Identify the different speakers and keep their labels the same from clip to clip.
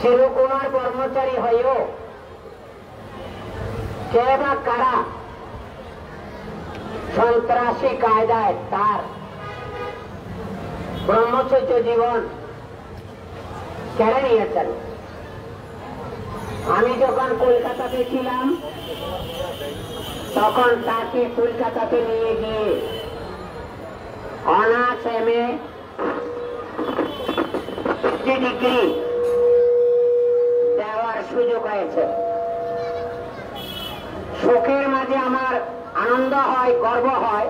Speaker 1: চিরকুমার কর্মচারী হয়েও কে বা কারা সন্ত্রাসী কায়দায় তার ব্রহ্মচর্য জীবন কেড়ে নিয়েছেন। আমি যখন কলকাতাতে ছিলাম তখন তাকে কলকাতাতে নিয়ে গিয়ে অনার্স এমএ ডিগ্রি দেওয়ার সুযোগ হয়েছে। শোকের মাঝে আমার আনন্দ হয়, গর্ব হয়,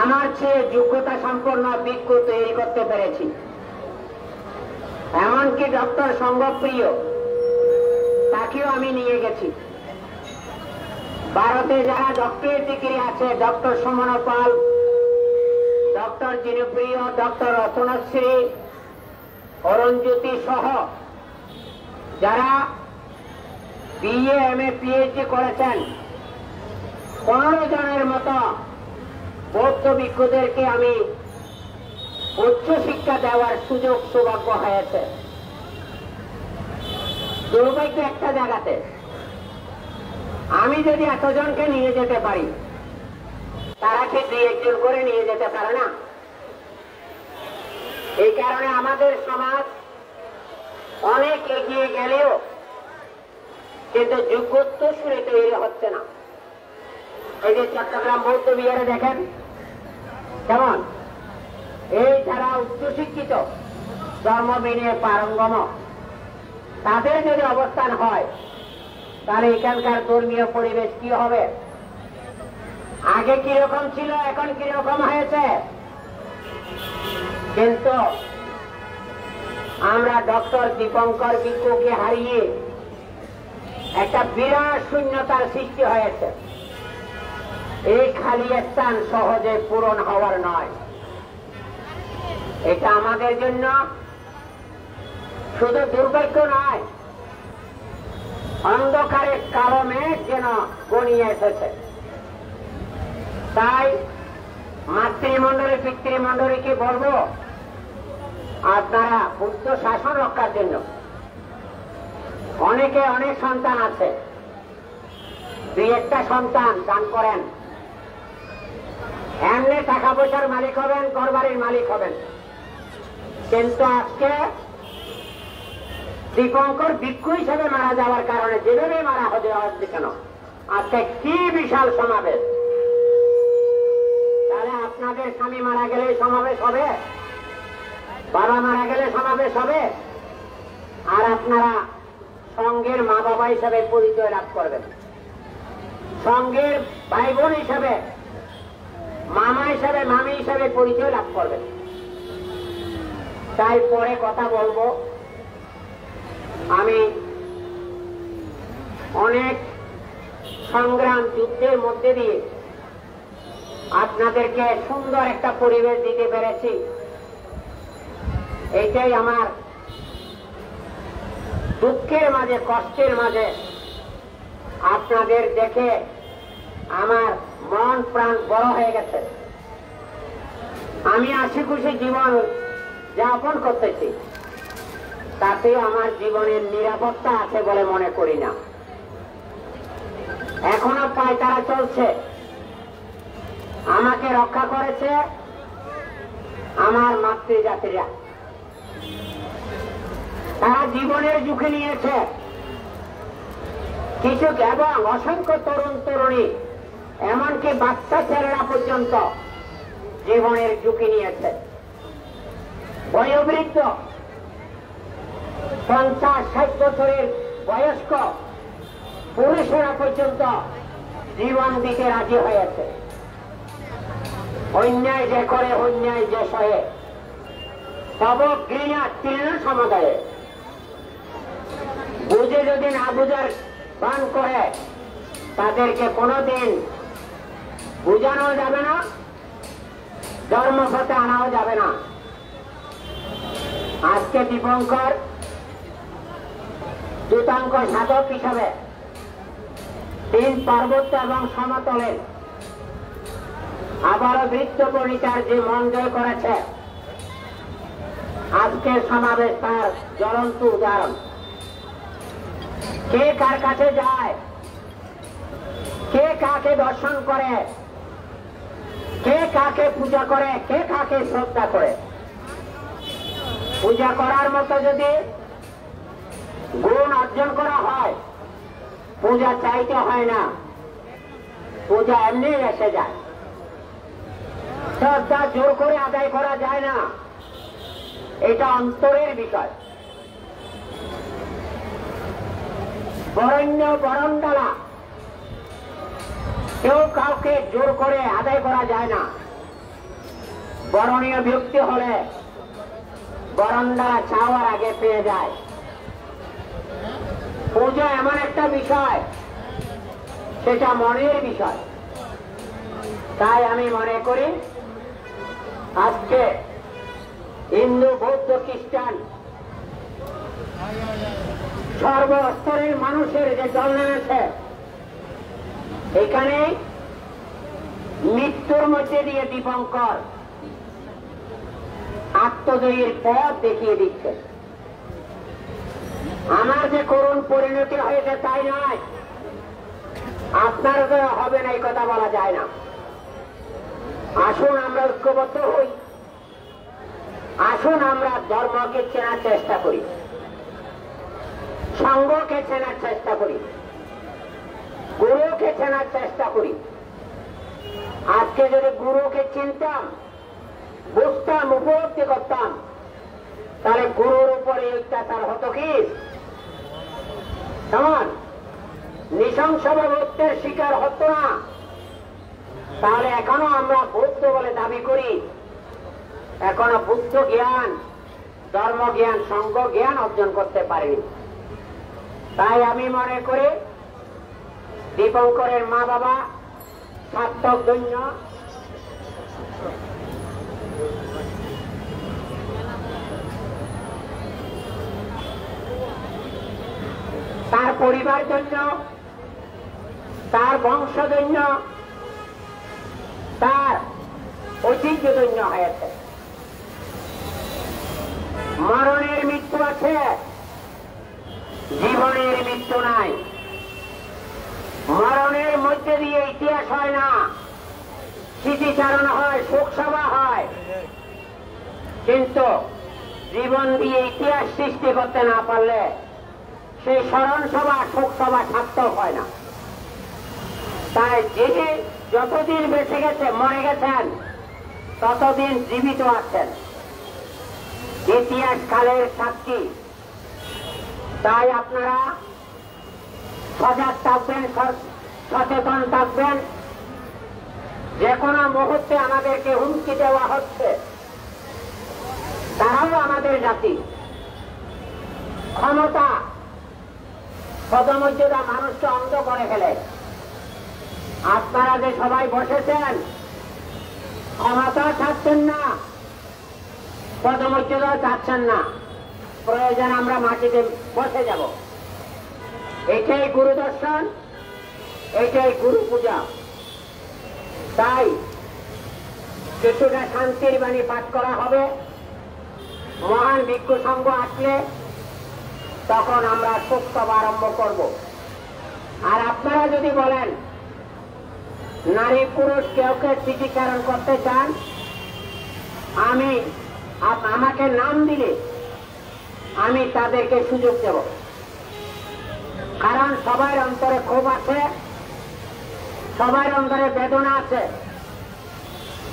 Speaker 1: আমার চেয়ে যোগ্যতা সম্পন্ন বিজ্ঞ তৈরি করতে পেরেছি। এমনকি ডক্টর সঙ্গপ্রিয় তাকেও আমি নিয়ে গেছি। ভারতে যারা ডক্টরেট ডিগ্রি আছে, ডক্টর সুমন পাল, ডক্টর জিনুপ্রিয়, ডক্টর রতনশ্রী, অরুণজ্যোতি সহ যারা বিএ এমএ পিএইচডি করেছেন 15 জনের মতো বৌদ্ধ ভিক্ষুদেরকে আমি উচ্চ শিক্ষা দেওয়ার সুযোগ সৌভাগ্য হয়েছে। দুর্ভাগ্য একটা জায়গাতে আমি যদি এতজনকে নিয়ে যেতে পারি, তারা কি 2-1 করে নিয়ে যেতে পারে না? এই কারণে আমাদের সমাজ অনেক এগিয়ে গেলেও কিন্তু যোগ্যত্ব সুরে তৈরি হচ্ছে না। এই যে চট্টগ্রাম বৌদ্ধ বিহারে দেখেন কেমন, এই যারা উচ্চশিক্ষিত ধর্মবিনয়ে পারঙ্গম, তাদের যদি অবস্থান হয় তাহলে এখানকার ধর্মীয় পরিবেশ কি হবে? আগে কিরকম ছিল, এখন কিরকম হয়েছে? কিন্তু আমরা ডক্টর দীপঙ্কর ভিক্ষুকে হারিয়ে একটা বিরাট শূন্যতার সৃষ্টি হয়েছে। এই খালি স্থান সহজে পূরণ হওয়ার নয়। এটা আমাদের জন্য শুধু দুর্ভাগ্য নয়, অন্ধকারের কালো মেঘ যেন গনিয়ে এসেছে। তাই মাতৃমণ্ডলী পিতৃমণ্ডলীকে বলবো, আপনারা বুদ্ধ শাসন রক্ষার জন্য অনেকে অনেক সন্তান আছে, 2-1টা সন্তান দান করেন, এমনি টাকা পয়সার মালিক হবেন, ঘরবাড়ির মালিক হবেন। কিন্তু আজকে দীপঙ্কর ভিক্ষু হিসেবে মারা যাওয়ার কারণে যেভাবে মারা হচ্ছে কেন, আজকে কি বিশাল সমাবেশ! তাহলে আপনাদের স্বামী মারা গেলে সমাবেশ হবে, বাবা মারা গেলে সমাবেশ হবে, আর আপনারা সঙ্গের মা বাবা হিসাবে পরিচয় লাভ করবেন, সঙ্গের ভাই বোন হিসাবে, মামা হিসাবে, মামি হিসাবে পরিচয় লাভ করবেন। তাই পরে কথা বলবো। আমি অনেক সংগ্রাম যুদ্ধের মধ্যে দিয়ে আপনাদেরকে সুন্দর একটা পরিবেশ দিতে পেরেছি। এইটাই আমার দুঃখের মাঝে, কষ্টের মাঝে আপনাদের দেখে আমার মন প্রাণ বড় হয়ে গেছে। আমি হাসি খুশি জীবন যাপন করতেছি, তাতে আমার জীবনের নিরাপত্তা আছে বলে মনে করি না। এখনো পায়তারা চলছে। আমাকে রক্ষা করেছে আমার মাতৃজাতিরা, তারা জীবনের ঝুঁকি নিয়েছে কিছু, এবং অসংখ্য তরুণ তরুণী, এমনকি বাচ্চা ছেলেরা পর্যন্ত জীবনের ঝুঁকি নিয়েছে। বয়োবৃদ্ধ 50-60 বছরের বয়স্ক পুরুষেরা পর্যন্ত জীবন দিতে রাজি হয়েছে। অন্যায় যে করে, অন্যায় যে সহে, তব ঘৃণা তৃণ সমুদায়ে। বুঝে যদি না বুঝার ভান করে, তাদেরকে কোনোদিন বুঝানো যাবে না, ধর্মপথে আনাও যাবে না। আজকে দীপঙ্কর দূতাঙ্ক সাধক হিসাবে 3 পার্বত্য এবং সমতলের আবারও বৃত্ত বণিতার যে মন জয় করেছে, আজকের সমাবেশ তার জ্বলন্ত উদাহরণ। কে কার কাছে যায়, কে কাকে দর্শন করে, কে কাকে পূজা করে, কে কাকে শ্রদ্ধা করে। পূজা করার মতো যদি গুণ অর্জন করা হয়, পূজা চাইতে হয় না, পূজা এমনি এসে যায়। শ্রদ্ধা জোর করে আদায় করা যায় না, এটা অন্তরের বিষয়। বরেণ্য বরণডালা কেউ কাউকে জোর করে আদায় করা যায় না। বরণীয় ব্যক্তি হলে বরণডালা চাওয়ার আগে পেয়ে যায়। পূজা এমন একটা বিষয়, সেটা মনের বিষয়। তাই আমি মনে করি আজকে হিন্দু, বৌদ্ধ, খ্রিস্টান সর্বস্তরের মানুষের যে দল নেমেছে, এখানে মৃত্যুর মধ্যে দিয়ে দীপঙ্কর আত্মজয়ীর পথ দেখিয়ে দিচ্ছে। আমার যে করুণ পরিণতি হয়েছে তাই নয়, আপনার হবে না এই কথা বলা যায় না। আসুন আমরা ঐক্যবদ্ধ হই, আসুন আমরা ধর্মকে চেনার চেষ্টা করি, সঙ্গকে চেনার চেষ্টা করি, গুরুকে চেনার চেষ্টা করি। আজকে যদি গুরুকে চিনতাম, বুঝতাম, উপলব্ধি করতাম, তাহলে গুরুর উপরে অত্যাচার হতো কি? তেমন নৃশংসভাবে শিকার হতো না। তাহলে এখনো আমরা বৌদ্ধ বলে দাবি করি, এখনো বুদ্ধ জ্ঞান, ধর্ম জ্ঞান, সঙ্গ জ্ঞান অর্জন করতে পারিনি। তাই আমি মনে করি দীপঙ্করের মা বাবা সার্থক ধন্য, তার পরিবার জন্য, তার বংশ জন্য, তার ঐতিহ্য জন্য হয়েছে। মরণের মৃত্যু আছে, জীবনের মৃত্যু নাই। মরণের মধ্যে দিয়ে ইতিহাস হয় না, স্মৃতিচারণ হয়, শোকসভা হয়, কিন্তু জীবন দিয়ে ইতিহাস সৃষ্টি করতে না পারলে সেই স্মরণ সভা, শোকসভা সার্থক হয় না। তাই যিনি যতদিন বেঁচে গেছে, মরে গেছেন, ততদিন জীবিত আছেন, ইতিহাস কালের সাক্ষী। তাই আপনারা সজাগ থাকবেন, সচেতন থাকবেন। যে কোনো মুহূর্তে আমাদেরকে হুমকি দেওয়া হচ্ছে। তারাও আমাদের জাতি। ক্ষমতা, পদমর্যাদা মানুষকে অন্ধ করে ফেলে। আপনারা যে সবাই বসেছেন, ক্ষমতা চাচ্ছেন না, পদমর্যাদা চাচ্ছেন না, প্রয়োজন আমরা মাটিতে বসে যাব। এটাই গুরু দর্শন, এটাই গুরু পূজা। তাই কিছুটা শান্তির বাণী পাঠ করা হবে। মহান ভিক্ষু সংঘ আসলে তখন আমরা শোকসভা আরম্ভ করব। আর আপনারা যদি বলেন নারী পুরুষ কেউ কেউ স্মৃতিচারণ করতে চান, আমাকে নাম দিলে আমি তাদেরকে সুযোগ দেব। কারণ সবার অন্তরে ক্ষোভ আছে, সবার অন্তরে বেদনা আছে,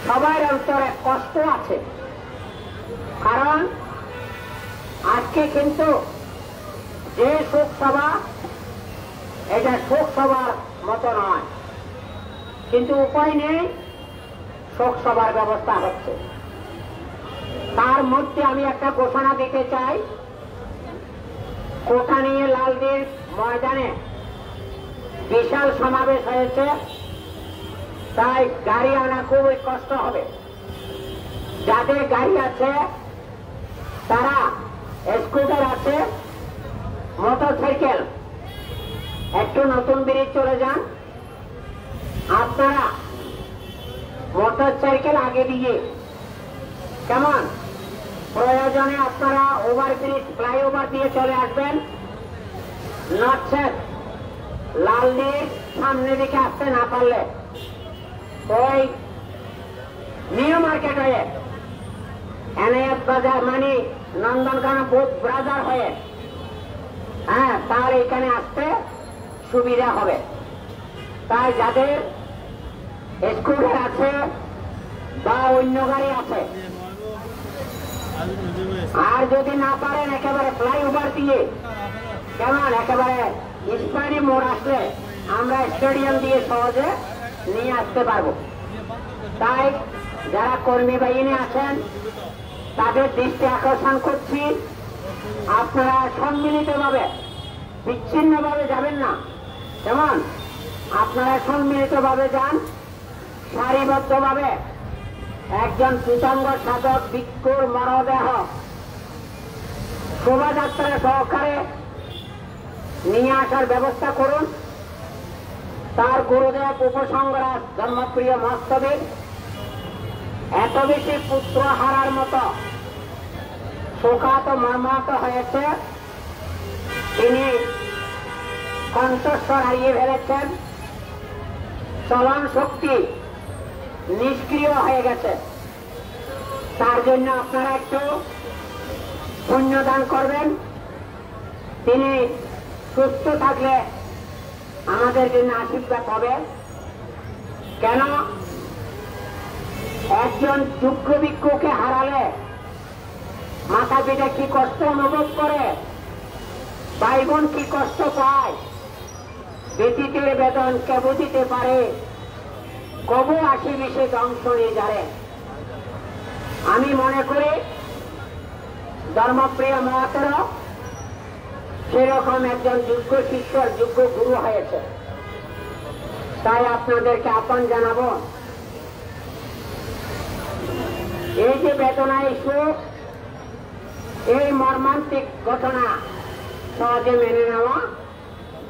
Speaker 1: সবার অন্তরে কষ্ট আছে। কারণ আজকে কিন্তু যে শোক সভা, এটা শোক সভার মতো নয়, কিন্তু উপায় নেই, শোক সভার ব্যবস্থা হচ্ছে। তার মধ্যে আমি একটা ঘোষণা দিতে চাই। কোটা নিয়ে লালদির ময়দানে বিশাল সমাবেশ হয়েছে, তাই গাড়ি আনা খুবই কষ্ট হবে। যাদের গাড়ি আছে, তারা স্কুটার আছে, মোটর সাইকেল, একটু নতুন ব্রিজ চলে যান। আপনারা মোটর সাইকেল আগে দিয়ে, কেমন প্রয়োজনে আপনারা ওভারব্রিজ ফ্লাইওভার দিয়ে চলে আসবেন, নচেত লালদির সামনে দিকে আসতে না পারলে ওই নিউ মার্কেট হয়ে এনআইএফ বাজার মানে নন্দনকানন বুথ বাজার হয়ে তার এখানে আসতে সুবিধা হবে। তাই যাদের স্কুটার আছে বা অন্য গাড়ি আছে, আর যদি না পারেন একেবারে ফ্লাইওভার দিয়ে কেমন একেবারে ইস্পানি মোড় আসলে আমরা স্টেডিয়াম দিয়ে সহজে নিয়ে আসতে পারবো। তাই যারা কর্মী বাহিনী আছেন তাদের দৃষ্টি আকর্ষণ করছি, আপনারা সম্মিলিতভাবে বিচ্ছিন্নভাবে যাবেন না, যেমন আপনারা সম্মিলিতভাবে যান, সারিবদ্ধভাবে একজন পীতাম্ব সাধক ভিক্ষুর মরদেহ শোভাযাত্রা সহকারে নিয়ে আসার ব্যবস্থা করুন। তার গুরুদেব উপসংগ্রাস ধর্মপ্রিয় মস্তবিক এত বেশি পুত্র হারার মতো শোকাত মর্মাহত হয়েছে, তিনি কণ্ঠস্বর হারিয়ে ফেলেছেন, চলন শক্তি নিষ্ক্রিয় হয়ে গেছে। তার জন্য আপনারা একটু পুণ্যদান করবেন। তিনি সুস্থ থাকলে আমাদের জন্য আশীর্বাদ হবে। কেন একজন যোগ্য ভিক্ষুকে হারালে মাথা পিঠে কি কষ্ট অনুভব করে, ভাই বোন কি কষ্ট পায়, ব্যতীতের বেদন কে বুঝিতে পারে, কবু আসি বিশেষ অংশ নিয়ে যারে। আমি মনে করি ধর্মপ্রিয় মহাতের সেরকম একজন যোগ্য শিষ্যর যোগ্য গুরু হয়েছে। তাই আপনাদেরকে আহ্বান জানাবো, এই যে বেদনা ইস্যু, এই মর্মান্তিক ঘটনা সহজে মেনে নেওয়া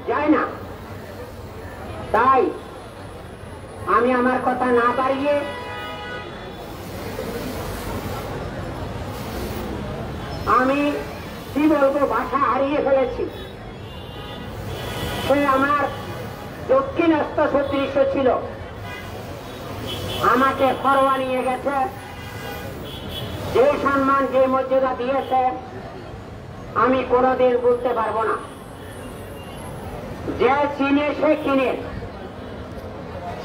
Speaker 1: যায় না। তাই আমি আমার কথা না বাড়িয়ে আমি কি বলবো, ভাষা হারিয়ে ফেলেছি। সে আমার দক্ষিণাস্ত সদৃশ্য ছিল, আমাকে ফরোয়া নিয়ে গেছে, যে সম্মান যে মর্যাদা দিয়েছে আমি কোনোদিন বলতে পারবো না। যে চিনে সে কিনে,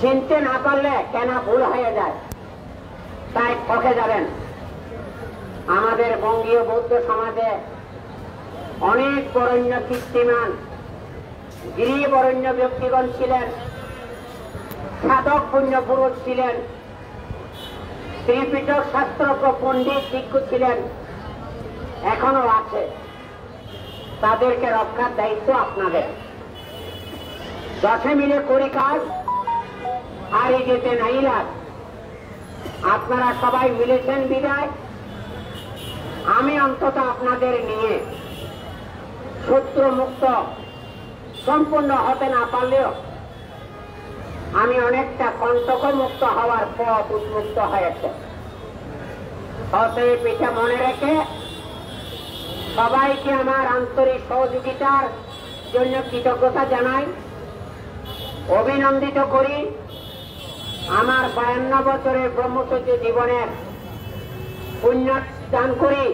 Speaker 1: চিনতে না পারলে কেন ভুল হয়ে যায়, তাই ঠকে যাবেন। আমাদের বঙ্গীয় বৌদ্ধ সমাজে অনেক বরেণ্য কীর্তিমান গিরিবরেণ্য ব্যক্তিগণ ছিলেন, সাধক পুণ্য পুরুষ ছিলেন, ত্রিপিটক শাস্ত্রজ্ঞ পণ্ডিত ভিক্ষু ছিলেন, এখনো আছে। তাদেরকে রক্ষার দায়িত্ব আপনাদের। দশে মিলে করি কাজ, হারিয়ে যেতে নাই লাগ। আপনারা সবাই মিলেছেন বিদায়, আমি অন্তত আপনাদের নিয়ে শত্রু মুক্ত সম্পূর্ণ হতে না পারলেও আমি অনেকটা কণ্টক মুক্ত হওয়ার পথ উন্মুক্ত হয়েছে। অতএব এটা মনে রেখে সবাইকে আমার আন্তরিক সহযোগিতার জন্য কৃতজ্ঞতা জানাই, অভিনন্দিত করি। আমার 52 বছরের ব্রহ্মচর্য জীবনের পুণ্য দান করি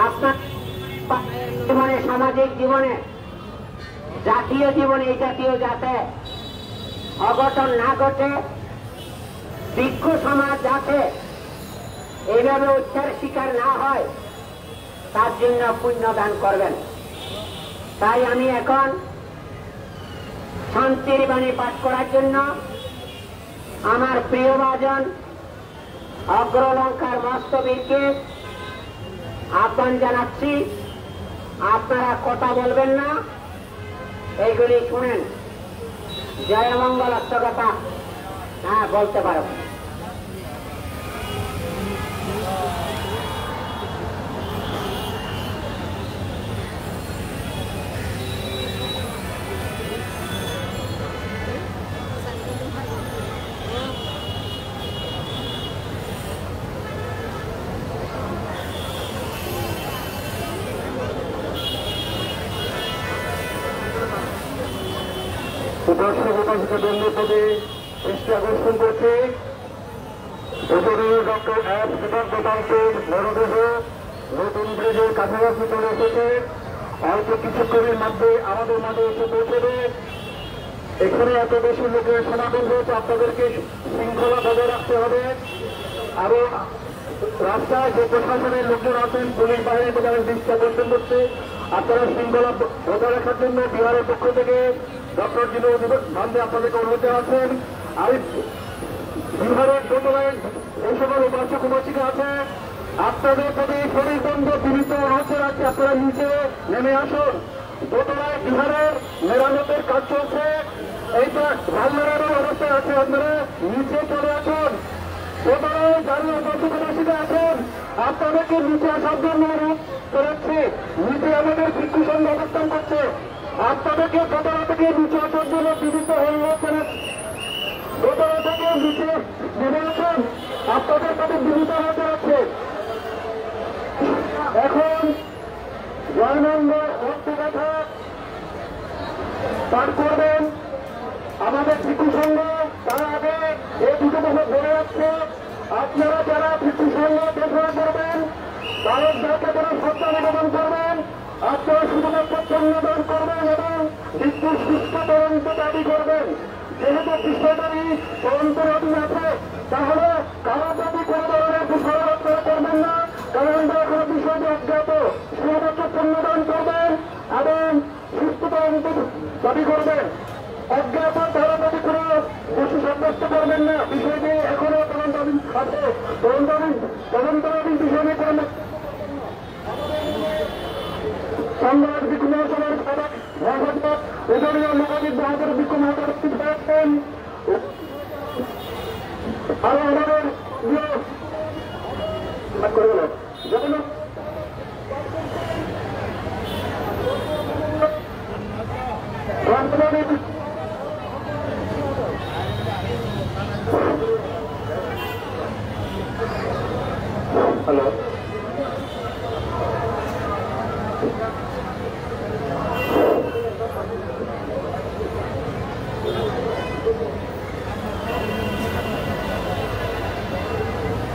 Speaker 1: আপনার জীবনে, সামাজিক জীবনে, জাতীয় জীবনে, এই জাতীয় যাতে অঘটন না ঘটে, ভিক্ষু সমাজ যাতে এইভাবে উচ্চার শিকার না হয়, তার জন্য পুণ্য দান করবেন। তাই আমি এখন শান্তির বাণী পাঠ করার জন্য আমার প্রিয় ভাজন অগ্রলঙ্কার মস্তবীরকে আহ্বান জানাচ্ছি। আপনারা কথা বলবেন না, এইগুলি শুনেন। জয় মঙ্গল অষ্টকথা বলতে পারো।
Speaker 2: দর্শক উপস্থিতবৃন্দের প্রতি দৃষ্টি আকর্ষণ করছি উপজেলা ডক্টর এস সিদ্ধান্তকান্তের মরদেহ নতুন ব্রিজের কাছাকাছি চলে এসেছে। অল্প কিছুক্ষণের মধ্যে আমাদের মাঝে এসে পৌঁছবে। এখানে এত বেশি লোকের সমাগম হয়েছে, আপনাদেরকে শৃঙ্খলা বজায় রাখতে হবে। আরো রাস্তায় যে প্রশাসনের লোকজন আছেন, পুলিশ বাহিনী তাদের দৃষ্টি আকর্ষণ করছে, আপনারা শৃঙ্খলা বজায় রাখার জন্য বিহারের পক্ষ থেকে ডক্টর জিনু ভান্ডে আপনাদেরকে অনুরোধ জানাচ্ছেন। আর বিহারের দোতলায় এই সকল উপাসক উপাসিকা আছে, আপনাদের প্রতি শরীর বন্ধ বিনীত অনুরোধ জানাচ্ছি, আপনারা নিচে নেমে আসুন। দোতলায় বিহারের মেরামতের কাজ চলছে, এইটা ভাল মেরানোর অবস্থায় আছে, আপনারা নিচে চলে আসুন। দোতলায় যারা উপাসক উপাসিকা আছেন, আপনাদেরকে নিচে আসার জন্য অনুরোধ করাচ্ছি। নিচে আমাদের ভিক্ষু সংঘ অবস্থান করছে, আপনাদেরকে দোতলা থেকে নিচে আসার জন্য বিনীত অনুরোধ জানাচ্ছি। দোতলা থেকে নিচে নেমে আসুন, আপনাদের প্রতি বিনীত অনুরোধ জানাচ্ছি। এখন জয়নন্দ অর্থকথা পাঠ করবেন আমাদের ভিক্ষু সংঘ। তার আগে এই দুটো বছর ধরে যাচ্ছে, আপনারা যারা ভিক্ষু সংঘ ঘোষণা করবেন তাদের যাকে তারা শ্রদ্ধা নিবেদন করবেন, আপনারা শুধুমাত্র পুণ্যদান করবেন এবং মৃত্যুর সুস্থ তদন্ত দাবি করবেন। যেহেতু বিষয়টাই তদন্তের অধীন আছে, তাহলে কারো প্রতি কোনো ধরনের বিষয় আপনারা করবেন না, কারণ এখন বিষয়টি অজ্ঞাত। শুধুমাত্র পুণ্যদান করবেন এবং সুস্থ তদন্ত দাবি করবেন। অজ্ঞাত তারা প্রতি কোনো দোষী সাব্যস্ত করবেন না। বিষয়টি এখনো তদন্তাধীন আছে, তদন্তাধীন বিষয় নিয়ে কোনো সংবাদ ভিক্ষু মহাসভার সাবেক মহাসচিব উদরীয় লোকাজিৎ বাহাদুর ভিক্ষু মহাসভার হয়েছেন। আরো আমাদের হ্যালো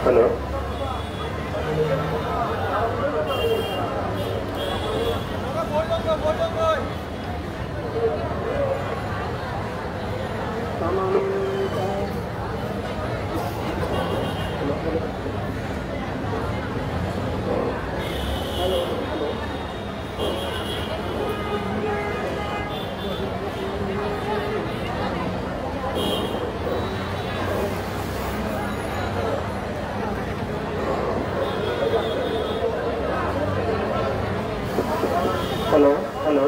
Speaker 2: হ্যালো হ্যালো হ্যালো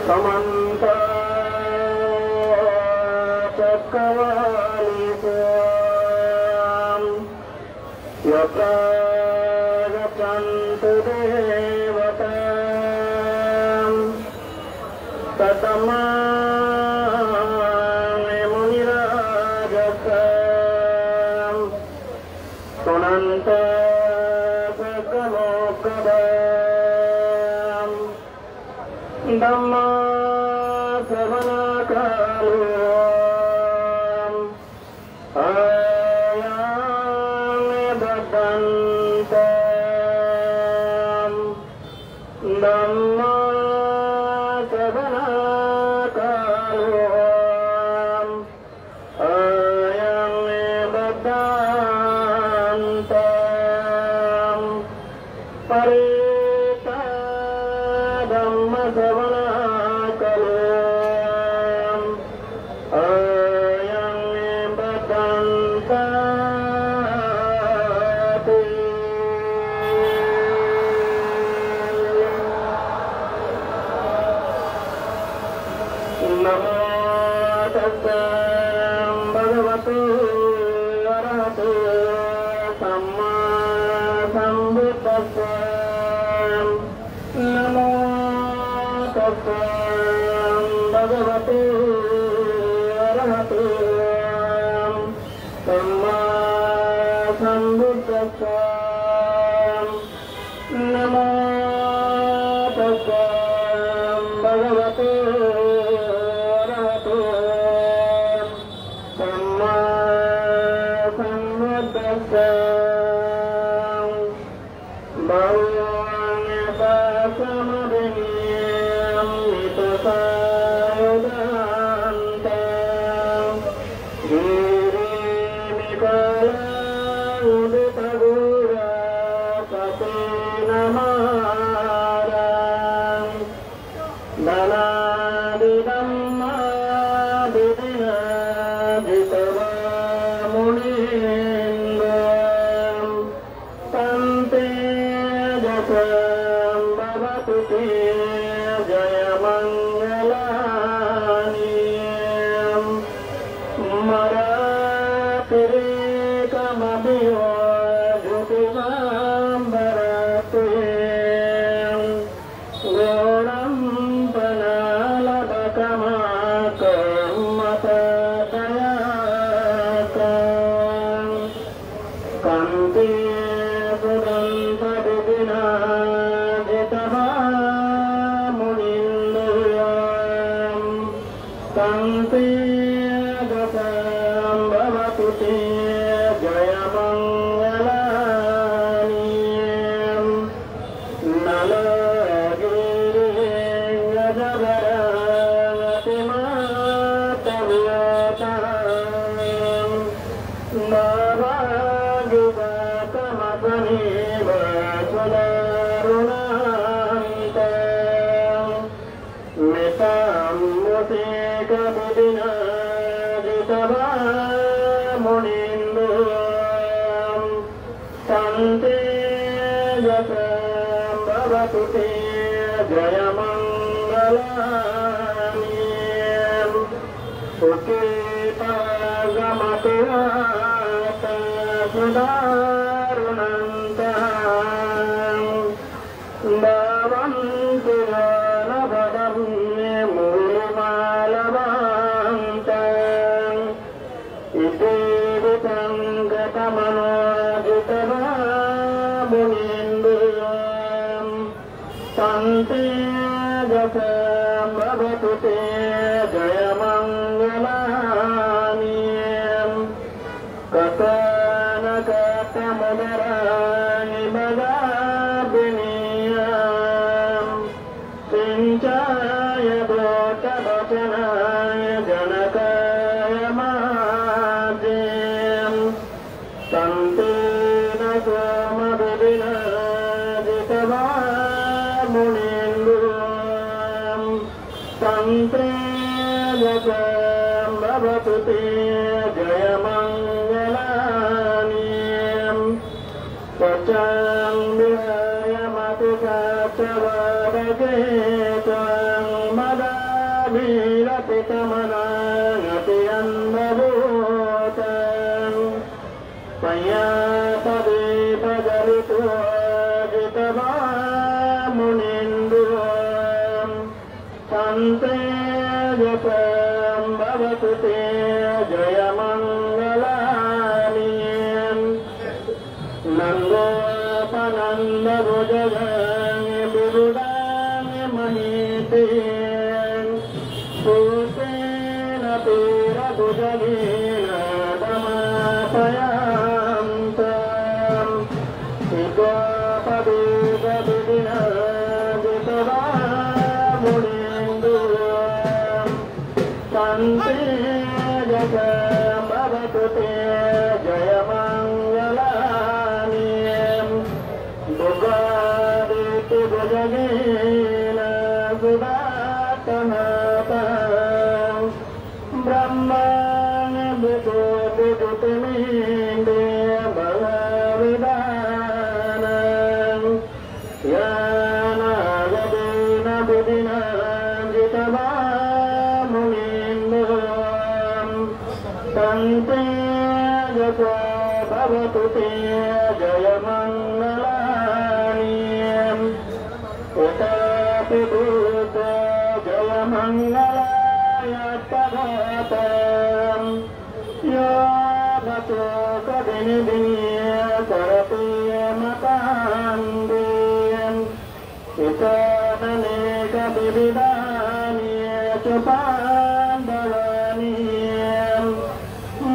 Speaker 2: সমন্ত চক্রবালিকাম যত্রাগচ্ছন্তু দেবতাম ততমানে মুনিরাজতাম শোনন্ত সকলোকদাম ধম্ম শ্রবণকারোম আয়ামে বদন্তাম ধম্ম শ্রবণকারোম আয়ামে বদন্তাম পরিতা ধম্ম শ্রবণকারোম আয়ামে বদন্তাতি নমো তস্সে ভগবতো অরহতো সম্মা সম্বুদ্ধস্সে নমো তস্সে ভগবতো অরহতো সম্মা সম্বুদ্ধস্সে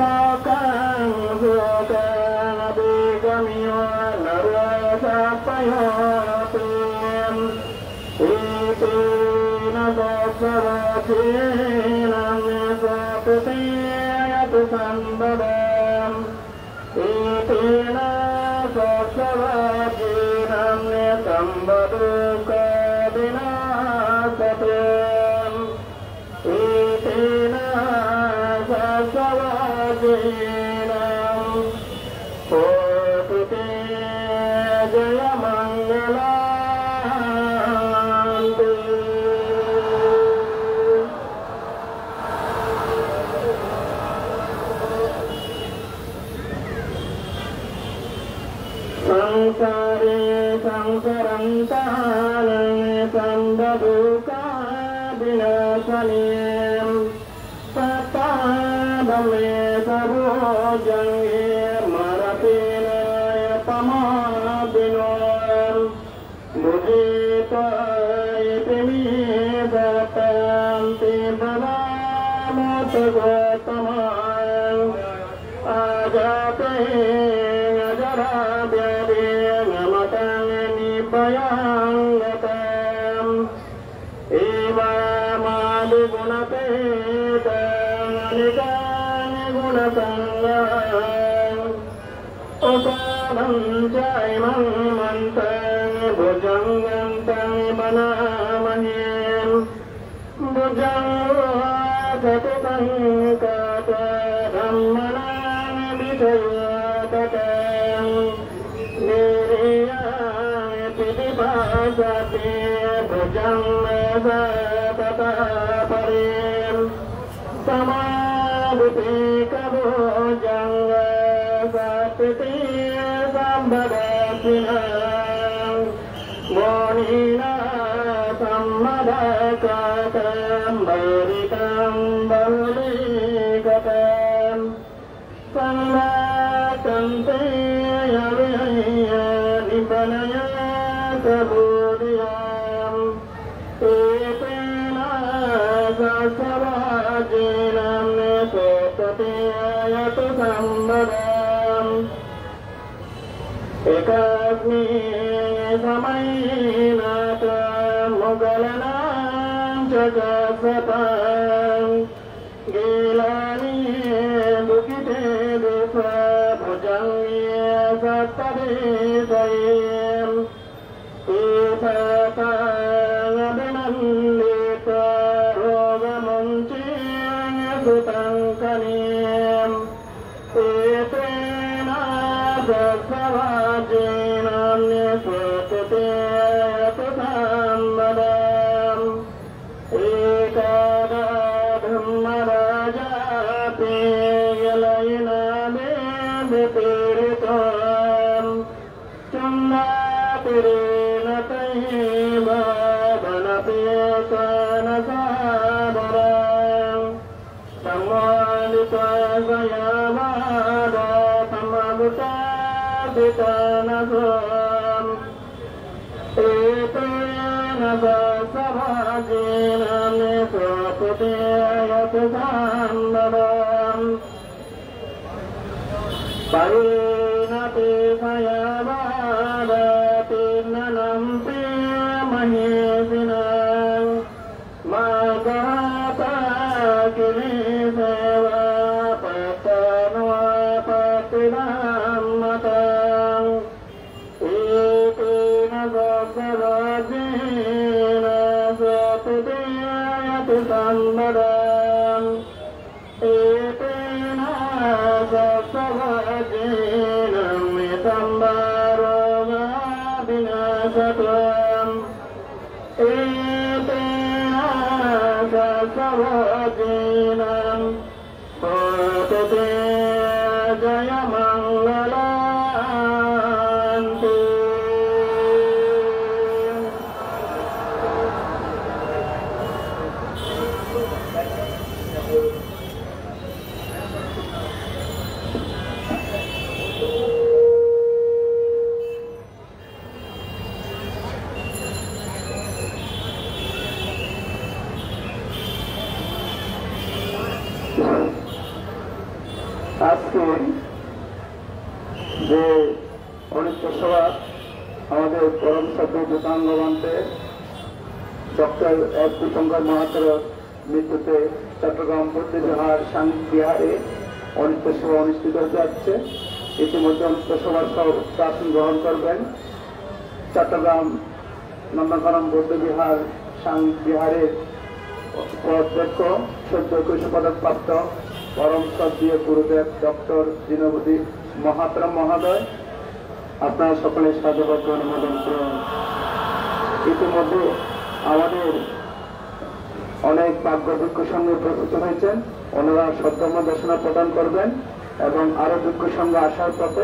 Speaker 2: Makan সম্বদম ইতেন সৎসভাজীনাম সম্বদুকবিনাশতম ইতেন সৎসভাজীনাম হোতুতে জয়মঙ্গলান্তে। संसारे संसरन्तानं सम्बदुकादिनाशनीं सतादमे सर्वोजङ्गे मरतेनाय पमादिनों मुदितायते मे दत्तान्ते भवामत गौतमान् आजाते निभयांगतम् एवामादिगुणते तानिकानि गुणसङ्गम् उपादं चैमं मन्तं भुजङ्गं तं बनामहे भुजङ्गो चतुतं कातधम्मनां विधयोततं निर्याय पिदिभासते भुजङ्गतपरें समाधिते कभुजङ्ग सत्ते सम्बदसिनं मोनिना सम्मदकातं भरितं बहुलीगतं संवातन्ते निपनय सबूर्यम् एतेन सत्सभाजिनं सोतते यतु सम्बदम् एकस्मि समयेन मुगलनां च गच्छतां गिलानि दुःखिते दुःखभुजङ्गे सत्तदेशयेम् ईशतामभिनन्दित रोगमुञ्चेन सुतं कनीम् एतेन सत्सभाजिनं स्वतते यतु सम्बदम् एकदा धर्मराजाते यलयिना देवतीरितं चन्दातिरेण तैव वनपेतनसादरम् सम्मानिता गयावादतमगुतादितनसम् एतेन सत्सभाजिनं स्वतते यतु सम्बदम् परिणते भयवादतिर्ननं प्रेमहेसिनं मागाता किलेशेव पतनोपतिनामतं एतेन सत्सभाजिनं स्वतते यतु सम्बदम् एतेन सत्सभाजिनं सम्बरोगविनाशत्वम् एतेन सत्सभाजिनं स्वतते जयमङ्गलान्ते। আজকে যে অনিত্য সভা আমাদের পরম সভ্য ভূতাঙ্গমন্ত্রে ডক্টর এস শঙ্কর মাহাতোর মৃত্যুতে চট্টগ্রাম বুদ্ধবিহার সাংবিহারে অনিত্য সভা অনুষ্ঠিত হতে যাচ্ছে। ইতিমধ্যে অনিত্য সভার আসন গ্রহণ করবেন চট্টগ্রাম নন্দনকানন বৌদ্ধ বিহার বিহারের অধ্যক্ষ সদ্য 21 পদকপ্রাপ্ত পরম শ্রদ্ধেয় গুরুদেব ডক্টর দীনবন্ধু মহাত্রা মহোদয়। আপনারা সকলে সাধুবাদ অনুমোদন করুন। ইতিমধ্যে আমাদের অনেক বাগ্যভিক্ষু সঙ্গে উপস্থিত হয়েছেন, ওনারা শ্রদ্ধা দর্শনা প্রদান করবেন এবং আরো ভিক্ষু সঙ্গে আসার পথে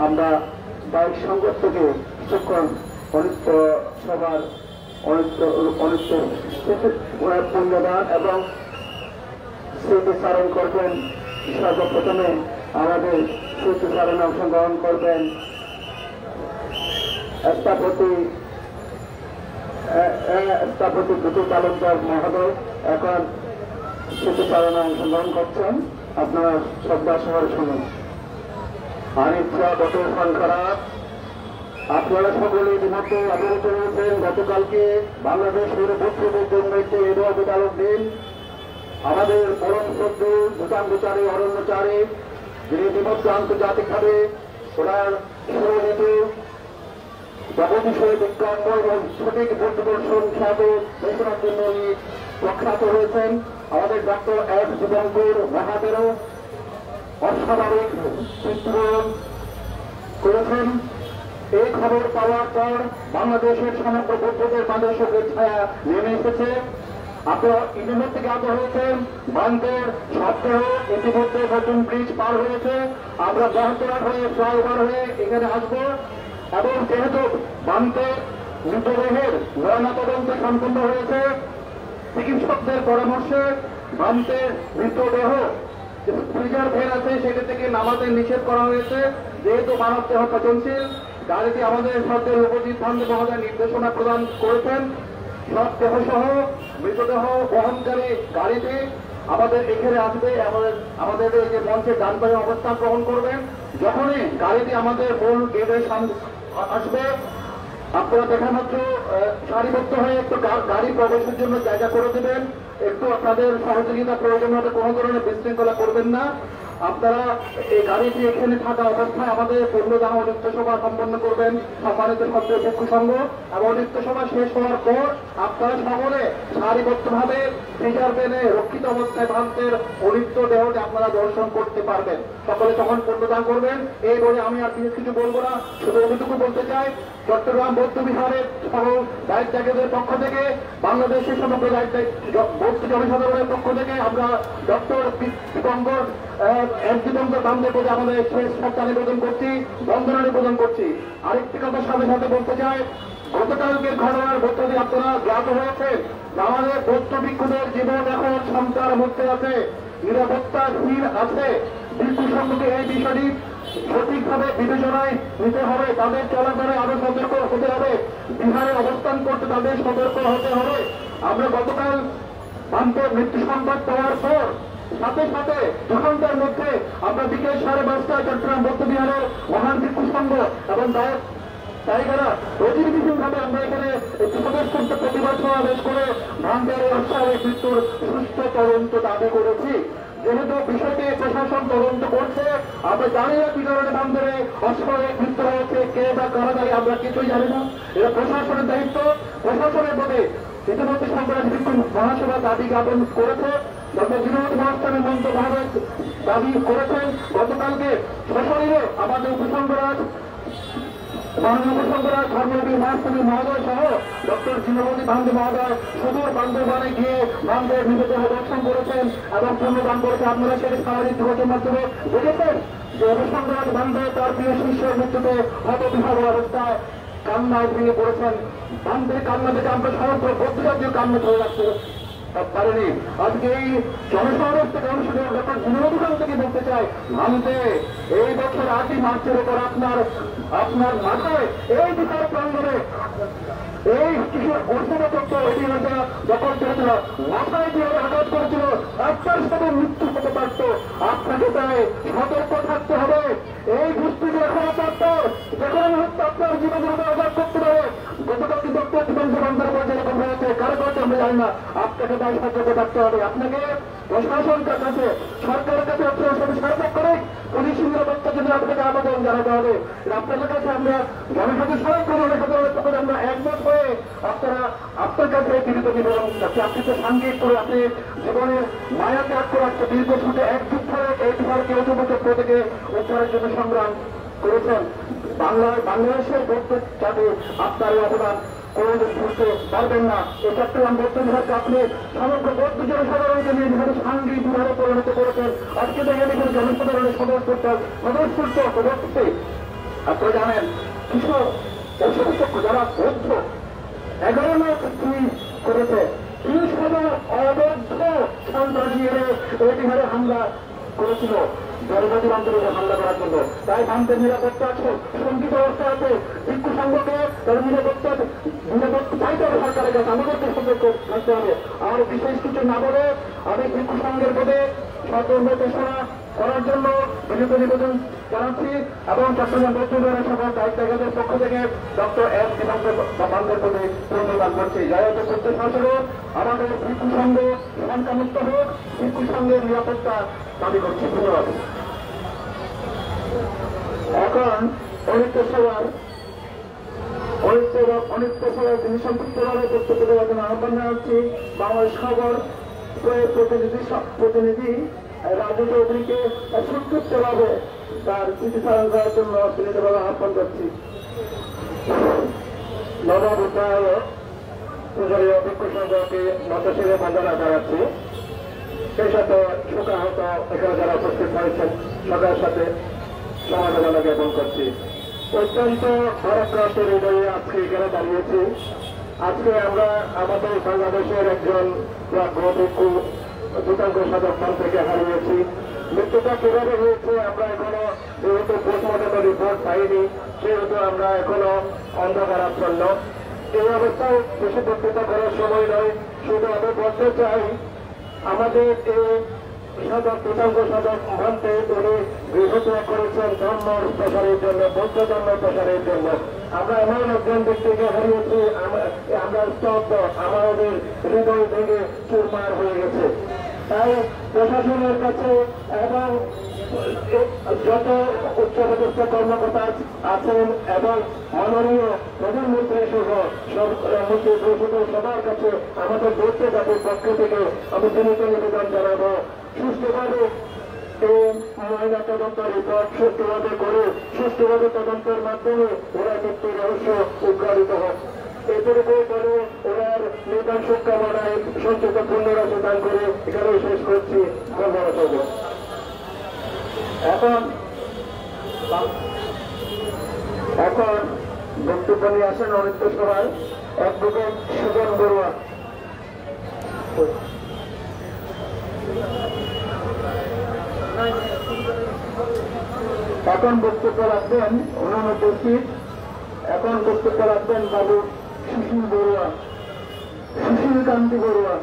Speaker 2: আমরা বাইক সংগঠ থেকে কিছুক্ষণ অনিত্য সভার অনিত্য পুণ্যদান এবং স্মৃতিচারণ করবেন। সর্বপ্রথমে আমাদের স্মৃতিচারণে অংশগ্রহণ করবেন স্থপতি দুটো তালুকদার মহোদয়। এখন স্মৃতিচারণে অংশগ্রহণ করছেন, আপনারা শ্রদ্ধা সহকারে শুনুন। আনিচ্ছা বছর খারাপ। আপনারা সকলে ইতিমধ্যে অবগত রয়েছেন, গতকালকে বাংলাদেশের বুদ্ধদের জন্য একটি এরও বিতালক দিন। আমাদের পরম শ্রদ্ধে ভূটানচারী অরণ্যচারী, যিনি ইতিমধ্যে আন্তর্জাতিকভাবে ওনার সুরলিত জগদীশ্বর বিজ্ঞানময় এবং সঠিক বুদ্ধদর্শন খ্যাত ঘোষণার জন্য উনি প্রখ্যাত হয়েছেন। আমাদের ডক্টর এস শুভঙ্কর মহাদেরও অস্বাভাবিক মৃত্যুবরণ করেছেন। এই খবর পাওয়ার পর বাংলাদেশের সমগ্র বুদ্ধদের মাঝে শোকের ছায়া নেমে এসেছে। আপনারা ইতিমধ্যে জ্ঞাত হয়েছেন, বান্ধের সপ্তাহ ইতিমধ্যে নতুন ব্রিজ পার হয়েছে। আমরা বহতরা হয়ে ফ্লাইওভার হয়ে এখানে আসবো এবং যেহেতু বান্ধের মৃতদেহের ময়নাতদন্ত সম্পন্ন হয়েছে, চিকিৎসকদের পরামর্শে বান্ধের মৃতদেহ ফ্রিজার ভেন আছে সেটা থেকে নামাতে নিষেধ করা হয়েছে। যেহেতু মানব দেহ পচনশীল, গাড়িটি আমাদের সরকার উপজিৎ ভান্ডে মহোদয় নির্দেশনা প্রদান করেছেন। সব দেহ সহ মৃতদেহ বহনকারী গাড়িটি আমাদের এখানে আসবে, আমাদের এই যে মঞ্চের ডান পাশে অবস্থান গ্রহণ করবেন। যখনই গাড়িটি আমাদের মূল গেটের সামনে আসবে, আপনারা দেখা মাত্র সারিবদ্ধ হয়ে একটু গাড়ি প্রবেশের জন্য জায়গা করে দেবেন। একটু আপনাদের সহযোগিতা প্রয়োজন হলে কোনো ধরনের বিশৃঙ্খলা করবেন না। আপনারা এই গাড়িটি এখানে থাকা অবস্থায় আমাদের পূর্ণদান অনিত্য সভা সম্পন্ন করবেন সম্মানিত সক্রিয় ভিক্ষু সংঘ। এবং অনিত্য সভা শেষ হওয়ার পর আপনারা সকলে সারিবদ্ধভাবে ফ্রিজার ভ্যানে রক্ষিত অবস্থায় ভান্তের অনিত্য দেহটি আপনারা দর্শন করতে পারবেন। সকলে তখন পূর্ণদান করবেন। এই বলে আমি আর কিছু বলবো না, শুধু এটুকু বলতে চাই, চট্টগ্রাম বৌদ্ধ বিহারের সহ দায়িত্ব জায়গাদের পক্ষ থেকে, বাংলাদেশের সমগ্র দায়িত্ব বৌদ্ধ জনসাধারণের পক্ষ থেকে আমরা ডক্টর দীপঙ্কর বান্ধে পদে আমাদের শেষ শ্রদ্ধা নিবেদন করছি, বন্দনা নিবেদন করছি। আরেকটি কথা সাথে সাথে বলতে চাই, গতকালকের ঘটনার মধ্য দিয়ে আপনারা জ্ঞাত হয়েছে আমাদের বৌদ্ধ ভিক্ষুদের জীবন এখন শঙ্কার মধ্যে আছে, নিরাপত্তাহীন আছে। ভিক্ষু সংঘকে এই বিষয়টি সঠিকভাবে বিবেচনায় নিতে হবে, তাদের চলাচলে আরো সতর্ক হতে হবে, বিহারে অবস্থান করতে তাদের সতর্ক হতে হবে। আমরা গতকাল বান্ধের মৃত্যু সংবাদ পাওয়ার পর সাথে সাথে 2 ঘন্টার মধ্যে আমরা বিকেল 5:30টায় চট্টগ্রাম বৌদ্ধ বিহারের মহান ভিক্ষু সংঘ এবং তাইগারা অতিরিক্তভাবে আমরা এখানে একটি স্বতঃস্ফূর্ত প্রতিবাদ সমাবেশ করে বান্ধের অস্বাভাবিক মৃত্যুর সুস্থ তদন্ত দাবি করেছি। যেহেতু বিষয়টি প্রশাসন তদন্ত করছে, আমরা জানি না কি কারণে বান্ধে অস্বাভাবিক মৃত্যু হয়েছে, কে বা কারা দায়ী আমরা কিছুই জানি না। এটা প্রশাসনের দায়িত্ব। প্রশাসনের মধ্যে ইতিমধ্যে সংগ্রাম ভিক্ষু মহাসভা দাবি জ্ঞাপন করেছে। ডক্টর দীনবন্ধু মহাস্বামী মন্ত্র মহারাজ দাবি করেছেন। গতকালকে সশরীরে আমাদের উপসংঘরাজ মাননীয় উপসংঘরাজ ধর্মবীর মহাস্বামী মহোদয় সহ ডক্টর দীনবন্ধু ভান্ডে মহোদয় সুদূর বান্দরবানে গিয়ে ভান্ডের মৃতদেহ দর্শন করেছেন এবং পুণ্যদান করেছেন। আপনারা সেটি সামাজিক যোগাযোগের মাধ্যমে দেখেছেন যে উপসংঘরাজ ভান্ডে তার প্রিয় শিষ্যের মৃত্যুতে হতবিহ্বল অবস্থায় কান্নায় ভেঙে পড়েছেন। ভান্ডের কান্না থেকে আমরা সমগ্র বৌদ্ধ জাতীয় কান্না ধরে রাখতে পারেনি। আজকে এই জনসমাবেশ থেকে অনুষ্ঠিত ডক্টর দীনবন্ধু থেকে বলতে চাই, ভান্তে এই বছর 8ই মার্চের উপর আপনার মাথায় এই বিচার প্রাঙ্গণে এই কিশোর অর্জুনা তত্ত্ব অধিকারটা যখন করেছিল, মাথায় যেভাবে আঘাত করেছিল, আপনার সাথে মৃত্যু হতে পারত। আপনাকে তাই সতর্ক থাকতে হবে। এই গোষ্ঠীগুলো এখনো তত্ত্বর যে কোনো মুহূর্তে আপনার জীবনের উপর আঘাত করতে পারে। গতকাল ডক্টর দীপঙ্কর বান্দার উপর যেরকম হয়েছে, কারো করতে আমরা জানি না, আপনাকে দায় সতর্ক থাকতে হবে। আপনাকে প্রশাসনকার কাছে, সরকারের কাছে সার্বক্ষণিক পুলিশ নিরাপত্তার জন্য আপনাকে আবেদন জানাতে হবে। আপনাদের কাছে আমরা জনসাধারণ আমরা একমত হয়ে আপনার কাছে বিরত নিবেদন করছি। আপনি তো সাংঘিক করে আপনি জীবনের মায়া ত্যাগ করে একটা দীর্ঘ ছুটে এক যুগ ধরে এই বিভাগকে অধিবচক্র থেকে উদ্ধারের জন্য সংগ্রাম করেছেন। বাংলাদেশের বৌদ্ধ যাতে আপনার এই অবদান কোনোদিন ভুলতে পারবেন না। এই চট্টগ্রাম বৌদ্ধ বিভাগকে আপনি সমগ্র বৌদ্ধ জনসাধারণকে নিয়ে যেভাবে সাংঘিক বিভাগে পরিণত করেছেন, আজকে দেখেন এখানে জনসাধারণের সদস্যতে আপনারা জানেন কৃষক অসংখ্য যারা বৌদ্ধ 11 লাখ করেছে, 30,000 অবৈধ সন্ত্রাসী এই বিহারে হামলা করেছিল জনজাতির অন্তর্গত হামলা করার জন্য। তাই ভারতের নিরাপত্তা আছে, সঙ্গীত ব্যবস্থা আছে, ভিক্ষু সংঘকে তার নিরাপত্তা চাইতে হবে সরকারের কাছে, আমাদেরকে সতর্ক থাকতে হবে। আর বিশেষ কিছু না বলে আমি ভিক্ষু সংঘের পদে সতর্ক ঘোষণা করার জন্য বিনীত নিবেদন জানাচ্ছি এবং চট্টগ্রাম বৌদ্ধ বিহারের সকল দায়িত্বজ্ঞদের পক্ষ থেকে ডক্টর.এস. দীপঙ্কর পদে প্রদান করছি। যাই হোক বৌদ্ধ শাসক আমাদের ভিক্ষু সংঘ শঙ্কামুক্ত হোক, ভিক্ষু সংঘের নিরাপত্তা দাবি করছি। ধন্যবাদ। এখন অনিত্য সেবার যিনি সংক্ষিপ্তভাবে বক্তব্য দেওয়ার জন্য আহ্বান জানাচ্ছি বাংলাদেশ খবর প্রতিনিধি রাজু চৌধুরীকে সংক্ষিপ্তভাবে তার চিঠি চালন করার জন্য বিনীতভাবে আহ্বান করছি। নববিদ্যালয় পূজারীয় ভিক্ষু সংঘকে নতশিরে বন্দনা জানাচ্ছি। সেই সাথে শোকাহত এখানে যারা উপস্থিত হয়েছেন সবার সাথে সমবেদনা জ্ঞাপন করছি। অত্যন্ত ভারপ্রাপ্ত হৃদয়ে আজকে এখানে দাঁড়িয়েছি। আজকে আমরা আমাদের বাংলাদেশের একজন ভিক্ষু দীপঙ্কর সাধক মান থেকে হারিয়েছি। মৃত্যুটা কিভাবে হয়েছে আমরা এখনো যেহেতু পোস্টমর্টম রিপোর্ট পাইনি, সেহেতু আমরা এখনো অন্ধকারাচ্ছন্ন। এই অবস্থায় বেশি বক্তৃতা করার সময় নয়, শুধু আমি বলতে চাই আমাদের এই সাধক দীপঙ্কর সাধক মন্ত্রে উনি গৃহত্যাগ করেছেন ধর্ম প্রসারের জন্য, বৌদ্ধ ধর্ম প্রসারের জন্য। আমরা এমন একজন ব্যক্তিকে হারিয়েছি, আমরা স্তব্ধ, আমাদের হৃদয় ভেঙে চুরমার হয়ে গেছে। তাই প্রশাসনের কাছে এবং যত উচ্চপদস্থ কর্মকর্তা আছেন এবং মাননীয় প্রধানমন্ত্রী সহ মন্ত্রী পরিষদ সবার কাছে আমাদের বৌদ্ধ জাতির পক্ষ থেকে আমি বিনীত নিবেদন জানাবো, সুষ্ঠুভাবে এই ময়না তদন্ত রিপোর্ট সুষ্ঠুভাবে করে সুষ্ঠুভাবে তদন্তের মাধ্যমে ওরা মৃত্যুর রহস্য উদ্ঘাটিত হোক। এরপরে বলে ওনার নির্বাণ শুভকামনায় সঞ্চিত পুণ্যরাশি দান করে এখানে শেষ করছি। ধন্যবাদ। এখন বক্তব্য নিয়ে আসেন অনিত্য সভায় অ্যাডভোকেট সুজন বড়ুয়া। এখন বক্তব্য রাখবেন অনুপস্থিত, এখন বক্তব্য রাখবেন বাবু সুশীল বড়ুয়া, সুশীল কান্তি বড়ুয়া।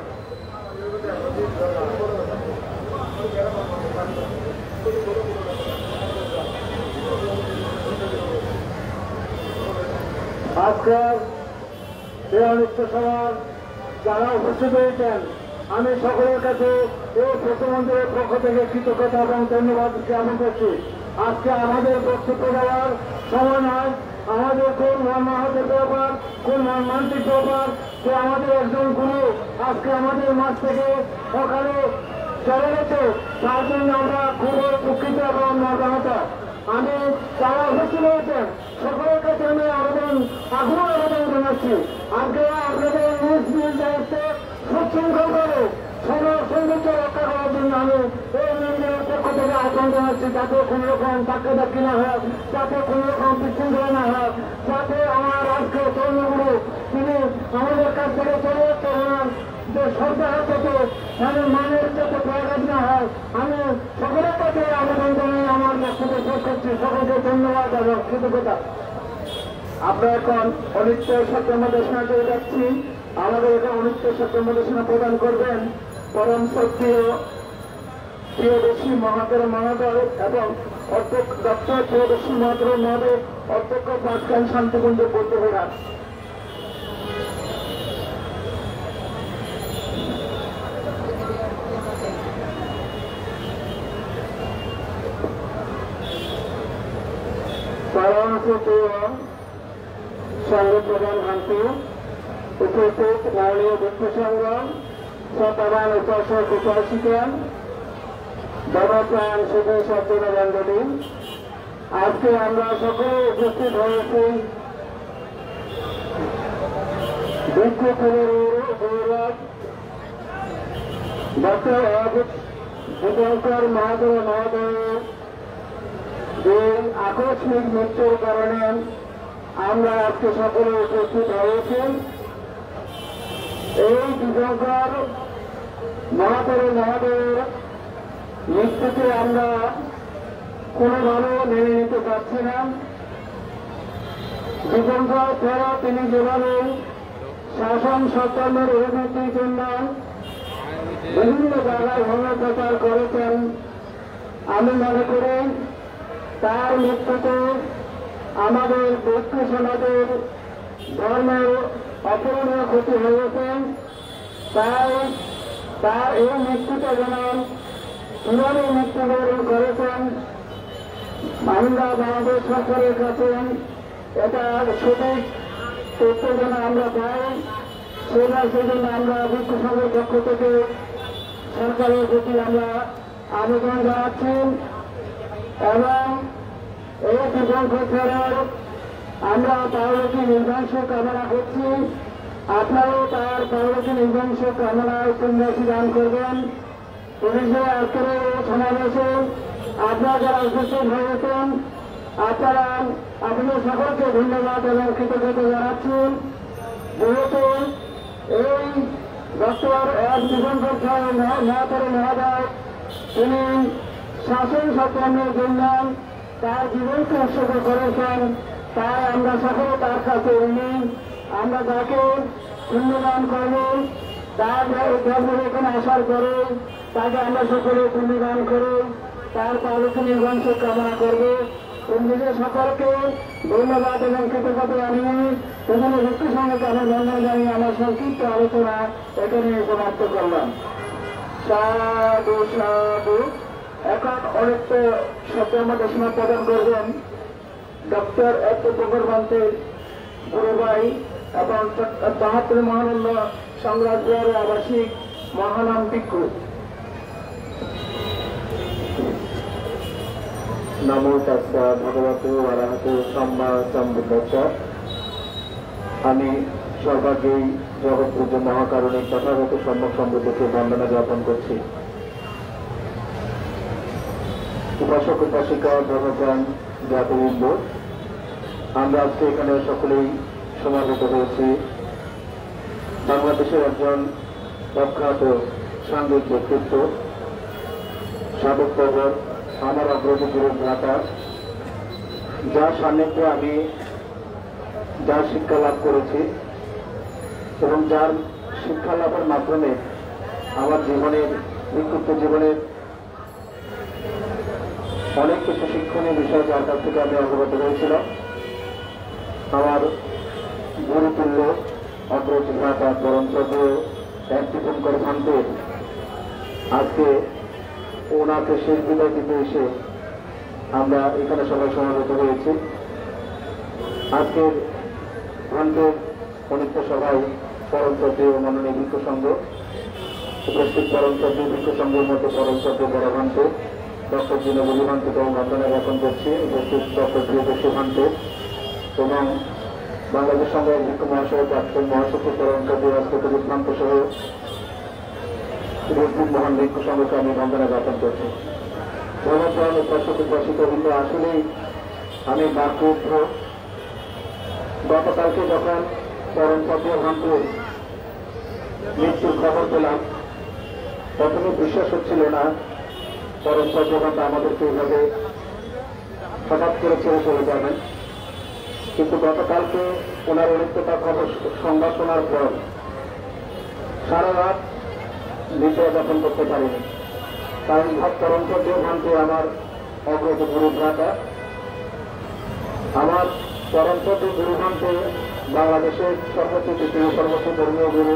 Speaker 2: আজকের এই অনিত্য সভার যারা উপস্থিত হয়েছেন আমি সকলের কাছে এই প্রধানমন্ত্রীর পক্ষ থেকে কৃতজ্ঞতা এবং ধন্যবাদ জ্ঞাপন করছি। আজকে আমাদের বক্তব্য দেওয়ার সময় নয়, আমাদের কোন মর্মাহতের ব্যাপার, কোন মর্মান্তিক ব্যাপার যে আমাদের একজন গুরু আজকে আমাদের মাঝ থেকে সকালে চলে গেছে, তার জন্য আমরা খুব দুঃখিত এবং মর্মাহত। আমি যারা উপস্থিত হয়েছেন সকলের কাছে আমি আগ্রহ আবেদন জানাচ্ছি, আজকে আপনাদের নিজ দায়িত্বে সুশৃঙ্খলভাবে সৌন্দর্য রক্ষা করার জন্য আমি এই মন্দিরের পক্ষ থেকে আহ্বান জানাচ্ছি, যাতে কোনো রকম ধাক্কাধাক্কি না হয়, যাতে কোনো রকম বিশৃঙ্খলা না হয়, যাতে আমার আজকে তরুণগুলো তিনি আমাদের কাছ থেকে চলে যাচ্ছে ওনার যে সরকার থেকে মানের যাতে প্রয়াস না হয়। আমি সকলের কাছে আবেদন জানিয়ে আমার বক্তব্য শেষ করছি। সকলকে ধন্যবাদ এবং কৃতজ্ঞতা। আমরা এখন অনিত্য সত্যমদেশনা করে যাচ্ছি। আমাদের এখানে অনিত্য সত্যমদেশনা প্রদান করবেন পরম শ্রদ্ধেয় প্রিয়দর্শী মহোদয় এবং অধ্যক্ষ ডক্টর প্রিয়দর্শী মহোদয় অধ্যক্ষ পাঁচখান শান্তিকুঞ্জ বৌদ্ধবিহার। পরমকৃত সংঘ প্রধান ভান্তি উপস্থিত মাননীয় ভিক্ষু সংঘ শতমান উপাসক উপাসিকা ধর্মপ্রাণ সুধী সত্যবান্ধবী, আজকে আমরা সকলে উপস্থিত হয়েছি ভিক্ষু গৌরব ডক্টর দীপঙ্কর মহাদেব মহোদয়ের যে আকস্মিক মৃত্যুর কারণে আমরা আজকে সকলে উপস্থিত হয়েছি। এই দীপঙ্কর মহাদেবের মৃত্যুকে আমরা কোনোভাবে মেনে নিতে পারছি না। দীপঙ্কর ছাড়া তিনি যেভাবে শাসন সরকারের উন্নতির জন্য বিভিন্ন জায়গায় ধর্ম প্রচার করেছেন, আমি মনে করি তার মৃত্যুতে আমাদের ভিক্ষু সমাজের ধর্মের অপূরণীয় ক্ষতি হয়েছে। তাই তার এই মৃত্যুটা যেন কিভাবে মৃত্যুবরণ করেছেন আমরা বাংলাদেশ সরকারের কাছে এটা সঠিক তথ্য যেন আমরা পাই, সেজন্য আমরা ভিক্ষু সংঘের পক্ষ থেকে সরকারের প্রতি আমরা আবেদন জানাচ্ছি এবং এই দীপঙ্কর ছাড়াও আমরা পার্বতী নির্বাংশ কামনা করছি। আপনারাও তার পার্বতী নির্বাংশ কামনায় পুণ্যরাশি দান করবেন। পুলিশের আজকের সমাবেশে আপনারা যারা উপস্থিত হয়েছেন আপনারা আপনাদের সকলকে ধন্যবাদ এবং কৃতজ্ঞতা জানাচ্ছেন। যেহেতু এই ডক্টর দীপঙ্কর মহোদয় তিনি শাসন সরকারের জন্য তার জীবনকে উৎসর্গ করেছেন, তাই আমরা সকলে তার কাছে ঋণী। আমরা তাকে পুণ্যদান করব, তার এখানে আসার পরে তাকে আমরা সকলে পুণ্যদান করে তার পালকে নির্বংশ কামনা করবো। নিজের সকলকে ধন্যবাদ এবং কৃতজ্ঞতা জানিয়ে সেখানে ভিক্ষু সংঘকে আমি ধন্যবাদ জানিয়ে আমার সংক্ষিপ্ত আলোচনা এখানে সমাপ্ত করলাম। সাধু সাধু। এখন অনেক শব্দের মধ্যে সীমা প্রদান করবেন ডক্টর দীপঙ্কর গুরু ভাই এবং ৭২ মহানন্দ সাম্রাজ্যের আবাসিক মহানাম ভিক্ষু।
Speaker 3: নমো তাস্সা ভগবতো অরহতো সম্মা সম্বুদ্ধস্য। আমি সর্বাগ্রেই জগৎ পূজ্য মহাকারণিক তথাগত সম্যক সম্বুদ্ধকে বন্দনা জ্ঞাপন করছি। উপাসক উপাসিকা ধর্মপ্রাণ জ্ঞাতবৃন্দ, আমরা আজকে এখানে সকলেই সমাবেত হয়েছি বাংলাদেশের একজন প্রখ্যাত সাংঘিক ব্যক্তিত্ব, সাধক প্রবর, আমার অগ্রজ গুরু ভ্রাতা, যার সান্নিধ্যে আমি যার শিক্ষা লাভ করেছি এবং যার শিক্ষা লাভের মাধ্যমে আমার জীবনের বিক্ষুব্ধ জীবনের অনেক কিছু শিক্ষণীয় বিষয় যার কাছ থেকে আমি অবগত হয়েছিলাম। আমার গুরুতুল্য অগ্রজ ভ্রাতা পরমশ্রদ্ধ দীপঙ্কর ভান্তের আজকে ওনাকে শেষ বিদায় দিতে এসে আমরা এখানে সবাই সমাবেত হয়েছি। আজকের ভান্তের অনিত্য সভায় পরমশ্রদ্ধেয় মাননীয় ভিক্ষু সংঘ উপস্থিত, পরমশ্রদ্ধেয় ভিক্ষু সংঘের মধ্যে পরমশ্রদ্ধেয় বড় ভান্ত ডক্টর দীনবন্ধু ভান্তকে বন্দনা জ্ঞাপন করছি, উপস্থিত ডক্টর প্রিয়দর্শী ভান্ত এবং বাংলাদেশ সংঘের ভিক্ষু মহাসভা প্রাক্তন মহাসচিব পরমশ্রদ্ধেয় রাষ্ট্রপতি ভান্ত সহ উপস্থিত মহান ভিক্ষু সংঘকে আমি বন্দনা জ্ঞাপন করছি। ধর্মপ্রাণ উপাসক উপাসিকাবৃন্দ, আসলেই আমি বাক্যুদ্ধ। গতকালকে যখন পরমশ্রদ্ধেয় ভান্তের মৃত্যুর খবর পেলাম প্রথমে বিশ্বাস হচ্ছিল না পরমশ্রদ্ধেয় ভান্ত আমাদেরকে এইভাবে হঠাৎ করে ছেড়ে চলে যাবেন, কিন্তু গতকালকে ওনার অনিত্যতার খবর সংবাদ শোনার পর সারা রাত নিদ্রা যাপন করতে পারিনি। কারণ পরমশ্রদ্ধেয় ভান্তে আমার অগ্রজ গুরু ভ্রাতা, আমার পরমশ্রদ্ধেয় গুরু ভান্তে বাংলাদেশের সর্বোচ্চ তৃতীয় সর্বোচ্চ ধর্মীয় গুরু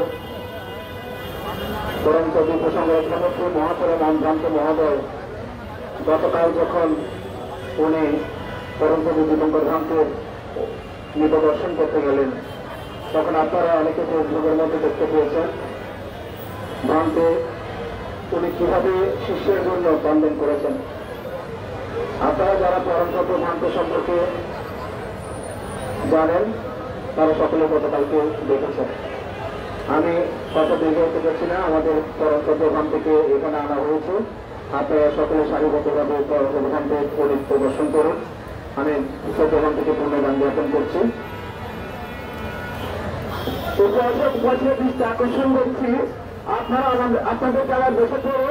Speaker 3: পরমশ্রদ্ধেয় প্রসঙ্গের সমস্ত মহাচরণ ভ্রান্ত মহোদয় গতকাল যখন উনি পরম প্রভু দীপঙ্কর ধামকে নিদর্শন করতে গেলেন, তখন আপনারা অনেকে ফেসবুকের মধ্যে দেখতে পেয়েছেন ধামকে উনি কিভাবে শিষ্যের জন্য বন্ধন করেছেন। আপনারা যারা পরম প্রভু ধামকে সম্পর্কে জানেন তারা সকলে গতকালকে দেখেছেন। আমি কত দীর্ঘ হতে পারছি না, আমাদের পরম প্রভু ধাম থেকে এখানে আনা হয়েছে। আপনারা সকলে সারিবদ্ধভাবে পরম প্রভু ধামকে পরিদর্শন করুন। আমি চট্টগ্রাম থেকে পুণ্যদান জ্ঞাপন করছি। দৃষ্টি আকর্ষণ করছি, আপনারা আপনাদের যারা বসে পড়ে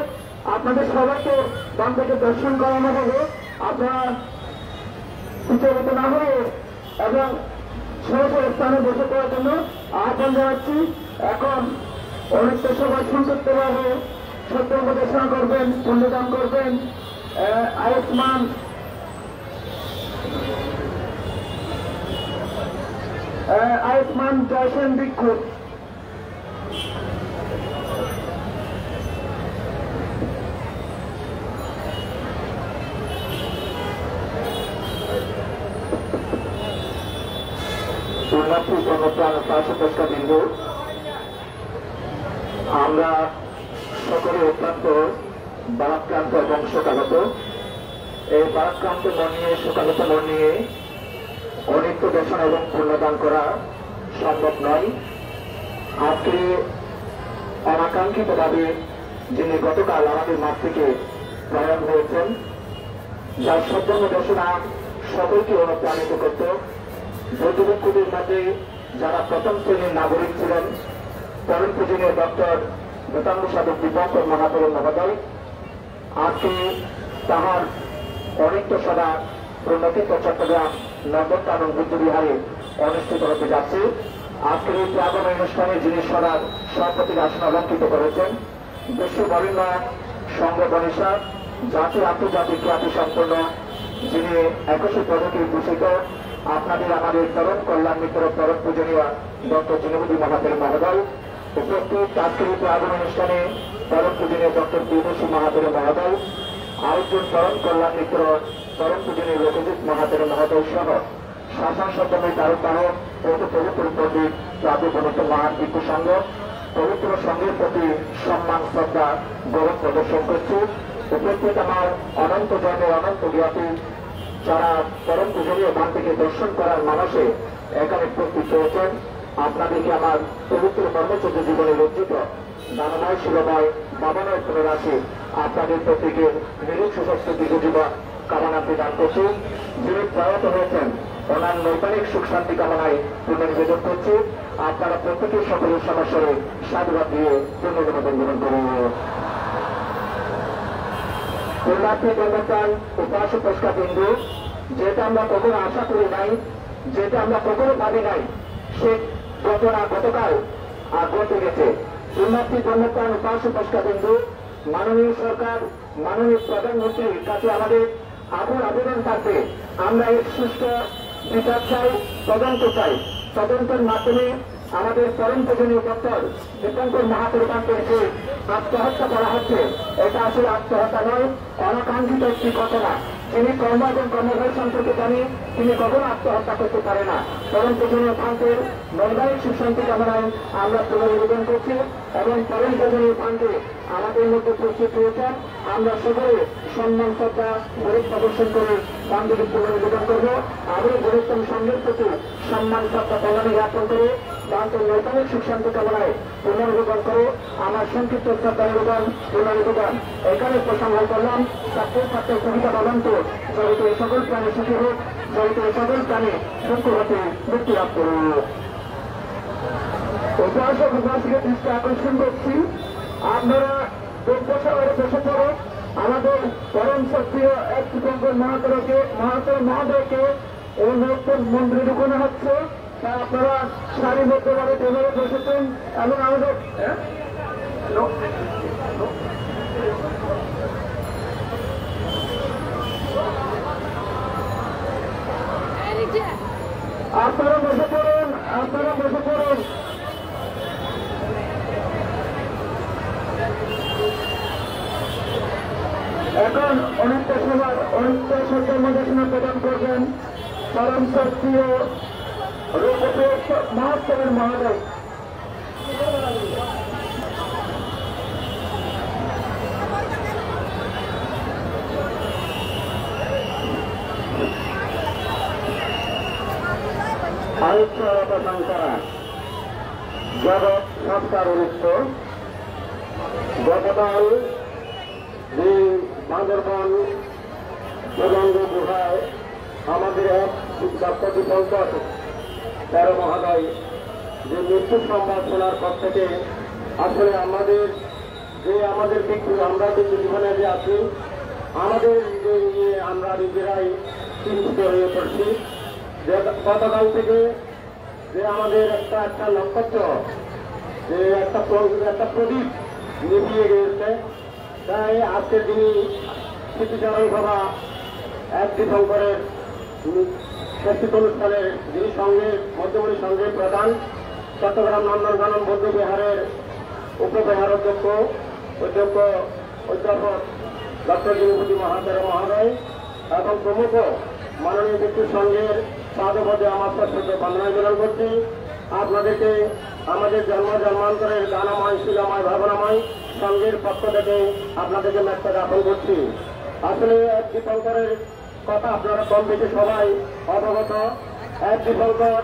Speaker 3: আপনাদের সবাইকে বাম থেকে দর্শন করানো হবে। আপনারা বিচলিত না হয়ে এবং শেষ স্থানে বসে পড়ার জন্য আহ্বান জানাচ্ছি। এখন অনেক সবাই সংক্ষিপ্তভাবে সত্য উপদেশনা করবেন, পুণ্যদান করবেন। আয়ুষ্মান জয়সেন ভিক্ষুক। বিন্দু আমরা সকলে অত্যন্ত বারাক্রান্ত এবং শোকাগত। এই বারাক্রান্ত মন নিয়ে, শোকাগত মন নিয়ে অনিত্য দর্শন এবং পুণ্যদান করা সম্ভব নয়। আজকে অনাকাঙ্ক্ষিতভাবে যিনি গতকাল আমাদের মাঠ থেকে প্রয়াণ হয়েছেন, যার সৌজন্য দর্শনা সকলকে অনুপ্রাণিত করত। বৌদ্ধভিক্ষুদের মধ্যে যারা প্রথম শ্রেণীর নাগরিক ছিলেন, পরম পূজনীয় ডক্টর বেতাঙ্গ সাধক দীপঙ্কর মহাতরণ মহোদয়, আজকে তাহার অনিত্য সভা প্রণতিত চট্টগ্রাম নন্দনকানন বুদ্ধবিহারে অনুষ্ঠিত হতে যাচ্ছে। আজকের এই ত্যাগম অনুষ্ঠানে যিনি সভার সভাপতির আসন অলঙ্কৃত করেছেন, বিশ্ব বরেণ্য সংঘ গণেশা, জাতীয় আন্তর্জাতিক খ্যাতি সম্পন্ন, যিনি 21 পদকে ভূষিত, আপনাদের আমাদের তরুণ কল্যাণ মিত্র পরম পূজনীয় ডক্টর জিনবুদ্দি মহাতের মহোদয় উপস্থিত। আজকের এই ত্যাগম অনুষ্ঠানে পরম পূজনীয় ডক্টর প্রিয়দর্শী মহাতের মহোদয়, আরেকজন তরুণ কল্যাণ মিত্র পরম পূজনীয় লোকজিৎ মহাতের মহোদয় সহ শাসন সপ্তমী তারকাহ পবিত্র পণ্ডিত রাজপবিত্র মহান ভিক্ষু সংঘ পবিত্র সংঘের প্রতি সম্মান, শ্রদ্ধা, গৌরব প্রদর্শন করছি। উপস্থিত আমার অনন্ত জন্মের অনন্ত জ্ঞাতি যারা পরম পূজনীয় ধাম থেকে দর্শন করার মানুষে এখানে উপস্থিত হয়েছেন, আপনাদেরকে আমার পবিত্র কর্মচর্য জীবনে লজ্জিত দানময় শিলময় বাবানয় পুনরাশি আপনাদের প্রত্যেকের নিরুপ সুস্বাস্থ্য দীর্ঘজীবন কামনা প্রদান করছি। যিনি প্রয়াত হয়েছেন ওনার নৈপানিক সুখ শান্তি কামনায় পুনর্নিবেদন করছি। আপনারা প্রত্যেকের সকলের সমস্যারে সাধুবাদ দিয়ে পুনর্নিবেদন গ্রহণ করুন। পুণ্যার্থী জন্মপ্রাণ উপাস পুরস্কার বিন্দু, যেটা আমরা কখনো আশা করি নাই, যেটা আমরা কখনো ভাবি নাই, সে ঘটনা গতকাল ঘটে গেছে। পুণ্যার্থী জন্মপ্রাণ উপাস পুরস্কার বিন্দু, মাননীয় সরকার, মাননীয় প্রধানমন্ত্রীর কাছে আমাদের আবেদন থাকবে, আমরা এর সুষ্ঠু বিচার চাই, তদন্ত চাই। তদন্তের মাধ্যমে আমাদের পরম পূজনীয় ডক্টর দীপঙ্কর মহাতরুকে যে আত্মহত্যা করা হচ্ছে, এটা আসলে আত্মহত্যা নয়, অনাকাঙ্ক্ষিত একটি ঘটনা। তিনি কর্ম এবং কর্মভাই সম্পর্কে জানি, তিনি কখনো আত্মহত্যা করতে পারে না। পরম পূজনীয় ভান্তের নৈবাহিক সুশান্তি কামনায় আমরা পুনর্নিবেদন করছি এবং পরম পূজনীয় ভান্তে আমাদের মধ্যে উপস্থিত হয়েছেন। আমরা সকলে সম্মান, শ্রদ্ধা, গৌরব প্রদর্শন করে বান্ধবী পুনর্নিবেদন করব। আবার বৃহত্তম সংঘের প্রতি সম্মান, শ্রদ্ধা প্রদানে জ্ঞাপন করে ভান্তের নৈবাহিক সুশান্তি কামনায় পুনর্নিবেদন করে আমার সংক্ষিপ্ত শ্রদ্ধা নিবেদন পুনর্নিবেদন এখানে প্রসঙ্গ করলাম। ছাত্র ছাত্র কবিতা বলন্ত জড়িত এই সকল প্রাণী সুখী হোক, জড়িত এই সকল প্রাণী দুঃখ হতে মুক্তি লাভ করুন। উপাসক উপাসীকে দৃষ্টি আকর্ষণ করছি, আপনারা বসে পড়ে আমাদের পরম সক্রিয় এক দীপঙ্কর মহাতরকে এই নতুন মন্দিরে ঢুকানো হচ্ছে। তা আপনারা সারিবদ্ধভাবে টেবিলে বসেছেন এবং আমাদের আপনারা বসে পড়ুন, আপনারা বসে পড়ুন। এখন অনেকটা সবার অনেকটা সরকার মধ্যে
Speaker 2: প্রদান করবেন পরম শ্রদ্ধেয় রূপপ্রিয় মহাত্মের মহোদয়।
Speaker 3: সাহিত্যরা জগৎ সংস্কার অনুষ্ঠান গতকাল যে বান্দরবান প্রবন্ধ গুহায় আমাদের এক দপ্তরটি পঞ্চায়েত 13 মহোদয় যে মৃত্যুর সংবাদ শোনার পর থেকে আসলে আমাদের আমরা যে জীবনে যে আছি আমাদের আমরা নিজেরাই চিন্তিত হয়ে পড়ছি। যে গতকাল থেকে যে আমাদের একটা নক্ষত্র যে একটা প্রদীপ নিভিয়ে গিয়েছে, তাই আজকের দিনই স্মৃতিচারণ সভা 1 ডিসেম্বরের ষষ্ঠীত অনুষ্ঠানের যিনি মধ্যমণি সংঘের প্রধান চট্টগ্রাম নন্দনকানন বৌদ্ধ বিহারের উপবিহার অধ্যক্ষ অধ্যাপক ডক্টর জিনুপতি মহাশয় মহোদয় এবং প্রমুখ মাননীয় ব্যক্তির সংঘের সাধুপদে আমার শ্রদ্ধা বন্দনা নিবেদন করছি। আপনাদেরকে আমাদের জন্মান্তরের গানাময় শিলাময় ভাবনাময় সংঘের পক্ষ থেকে আপনাদেরকে ম্যাচটা জ্ঞাপন করছি। আসলে এক দীপঙ্করের কথা আপনারা কম বেশি সবাই অবগত। এক দীপঙ্কর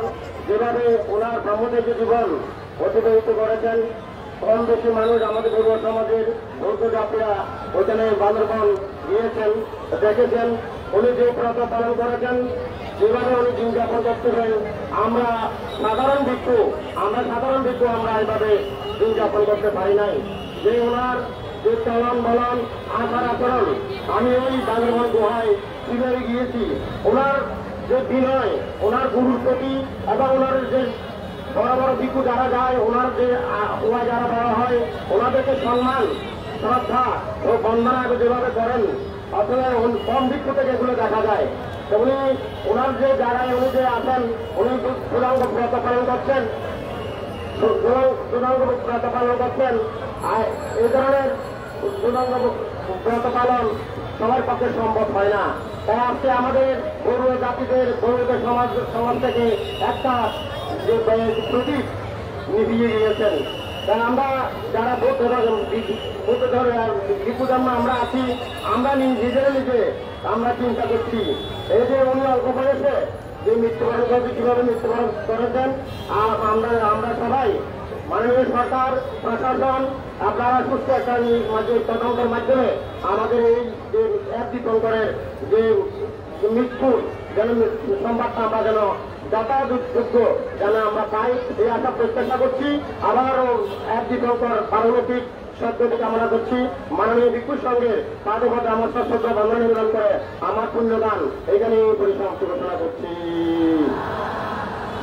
Speaker 3: যেভাবে ওনার ব্রহ্মদেব জীবন অতিবাহিত করেছেন, কম বেশি মানুষ আমাদের পূর্ব সমাজের বৌদ্ধ জাতিরা ওইখানে বান্দরবান গিয়েছেন, দেখেছেন উনি যে ব্রত পালন করেছেন, যেভাবে উনি দিন যাপন করতেছেন। আমরা সাধারণ ভিক্ষু আমরা এইভাবে দিন যাপন করতে পারি নাই। যে ওনার যে চলন বলন আচার আচরণ, আমি ওই বান্দরবান গুহায় কিভাবে গিয়েছি, ওনার যে বিনয়, ওনার গুরুর প্রতি এবং ওনার যে বড় বড় ভিক্ষু যারা যায়, ওনার যে ওয়া যারা বড় হয়, ওনাদেরকে সম্মান শ্রদ্ধা ও বন্দনা যেভাবে করেন, আসলে কম ভিক্ষু থেকে এগুলো দেখা যায়। উনি ওনার যে জায়গায় উনি যে আছেন, উনি চূড়ান্ত ব্রত পালন করছেন, আর এই ধরনের চূড়ান্ত ব্রত পালন সবার পক্ষে সম্ভব হয় না। তাই আজকে আমাদের বড়ুয়া জাতিদের বড়ুদের সমাজ থেকে একটা যে প্রদীপ নিভিয়ে গিয়েছেন। তাই আমরা যারা বৌদ্ধ ভিক্ষু ধর্ম আমরা আছি, আমরা নিজে আমরা চিন্তা করছি এই যে উনি অল্প বয়সে যে মৃত্যুবরণ করছে, কিভাবে মৃত্যুবরণ করেছেন। আর আমরা সবাই মাননীয় সরকার প্রশাসন আপনারা সুস্থ একটা তদন্তের মাধ্যমে আমাদের এই যে 1 ডিসেম্বরের যে মৃত্যুর যেন সংবাদটা আমরা যেন যথাযোগ্য যেন আমরা পাই, এই আশা প্রত্যাশা করছি। আবারও 1 ডিসেম্বর পারলৌকিক সত্যটি কামনা করছি। মাননীয় ভিক্ষুর সঙ্গে সাধুপদে আমার শ্রদ্ধা বন্দনা নিবেদন করে আমার পুণ্যদান এখানে পরিসমাপ্তি ঘোষণা করছি।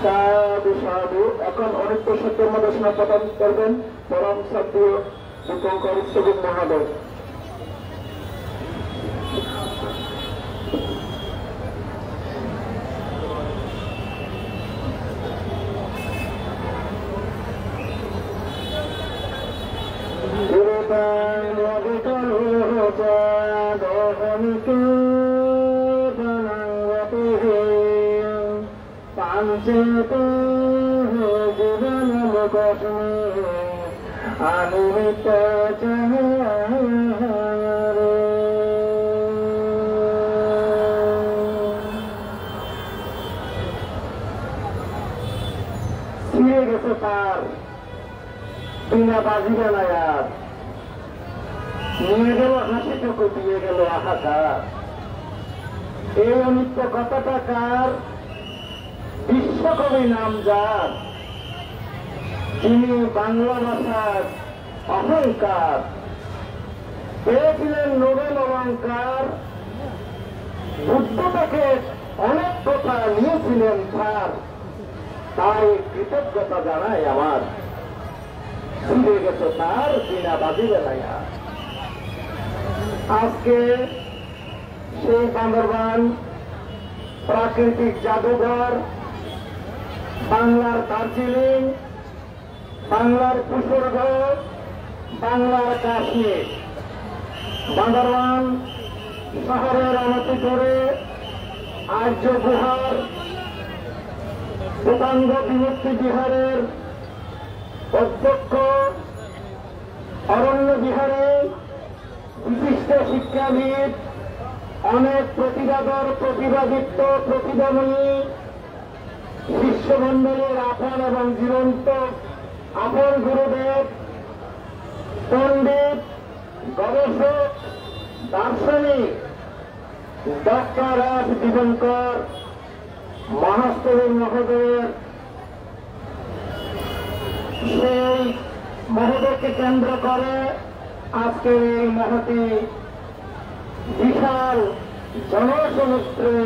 Speaker 2: সাধু সাধু। এখন অনিত্য সত্যের মধ্যে প্রদান করবেন পরম শ্রদ্ধেয় দীপঙ্কর উৎসবক মহোদয়। আনুমিত ছিঁড়ে গেছে তার বিনা বাজি বেলায়াত, নিয়ে গেল হাসিটুকু, দিয়ে গেল হাহাকার। এই অনিত্য কথাটা কার? বিশ্বকবি নাম যার, তিনি বাংলা ভাষার অহংকার পেয়েছিলেন নোবেল অলঙ্কার। বুদ্ধ থেকে অনেক কথা নিয়েছিলেন স্যার, তাই কৃতজ্ঞতা জানাই আমার। ছিঁড়ে গেছে তার বিনা বাজি বেলায়া। আজকে সেই বান্দরবান প্রাকৃতিক জাদুঘর, বাংলার দার্জিলিং, বাংলার কিশোরগঞ্জ, বাংলার কাশ্মীর, বান্দরবান শহরের অনতি দূরে আর্য বিহার শ্বেতাঙ্গ বিমুক্তি বিহারের অধ্যক্ষ, অরণ্য বিহারে বিশিষ্ট শিক্ষাবিদ, অনেক প্রতিবাদর প্রতিবাদিত্ব প্রতিবামী বিশ্বমন্ডলের আপন এবং জীবন্ত আপন গুরুদেব, পণ্ডিত, গবেষক, দার্শনিক ডক্টর এস দীপঙ্কর মহাস্তরী মহোদয়ের সেই মহোদয়কে কেন্দ্র করে আজকের এই মহতি বিশাল জনসমুদ্রে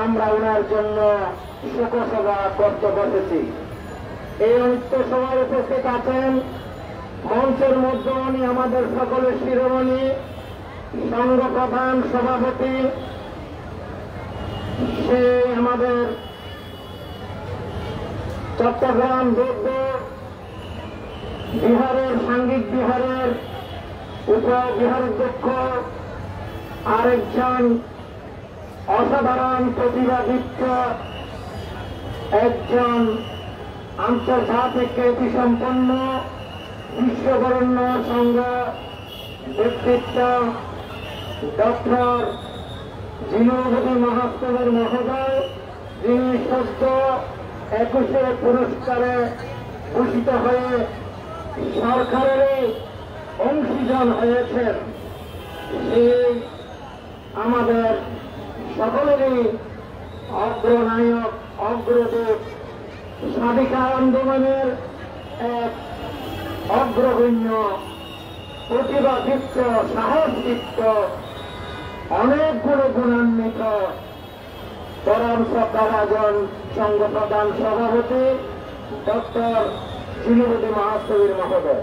Speaker 2: আমরা ওনার জন্য শোকসভা করতে বসেছি। এই ঐক্য সভায় উপস্থিত আছেন মঞ্চের মধ্যে উনি আমাদের সকলের শিরোমণি সংঘ প্রধান সভাপতি, সে আমাদের চট্টগ্রাম বৌদ্ধ বিহারের সাংঘিক বিহারের উপবিহারাধ্যক্ষ, আরেকজন অসাধারণ প্রতিভাদিত্য, একজন আন্তর্জাতিক খ্যাতিসম্পন্ন বিশ্ববরেণ্য সংঘ ব্যক্তিত্ব ডক্টর জিনবতী মহাস্তবের মহোদয়, যিনি সদ্য 21 পুরস্কারে ভূষিত হয়ে সরকারের অংশীজন হয়েছেন। এই আমাদের সকলেরই অগ্রনায়ক, অগ্রদূত, স্বাধিকার আন্দোলনের এক অগ্রগণ্য প্রতিভাদীপ্ত, সাহসদীপ্ত, অনেকগুলো গুণান্বিত পরম শ্রদ্ধাভাজন সংঘ প্রধান সভাপতি ডক্টর জিনবতী মহাস্তবীর মহোদয়।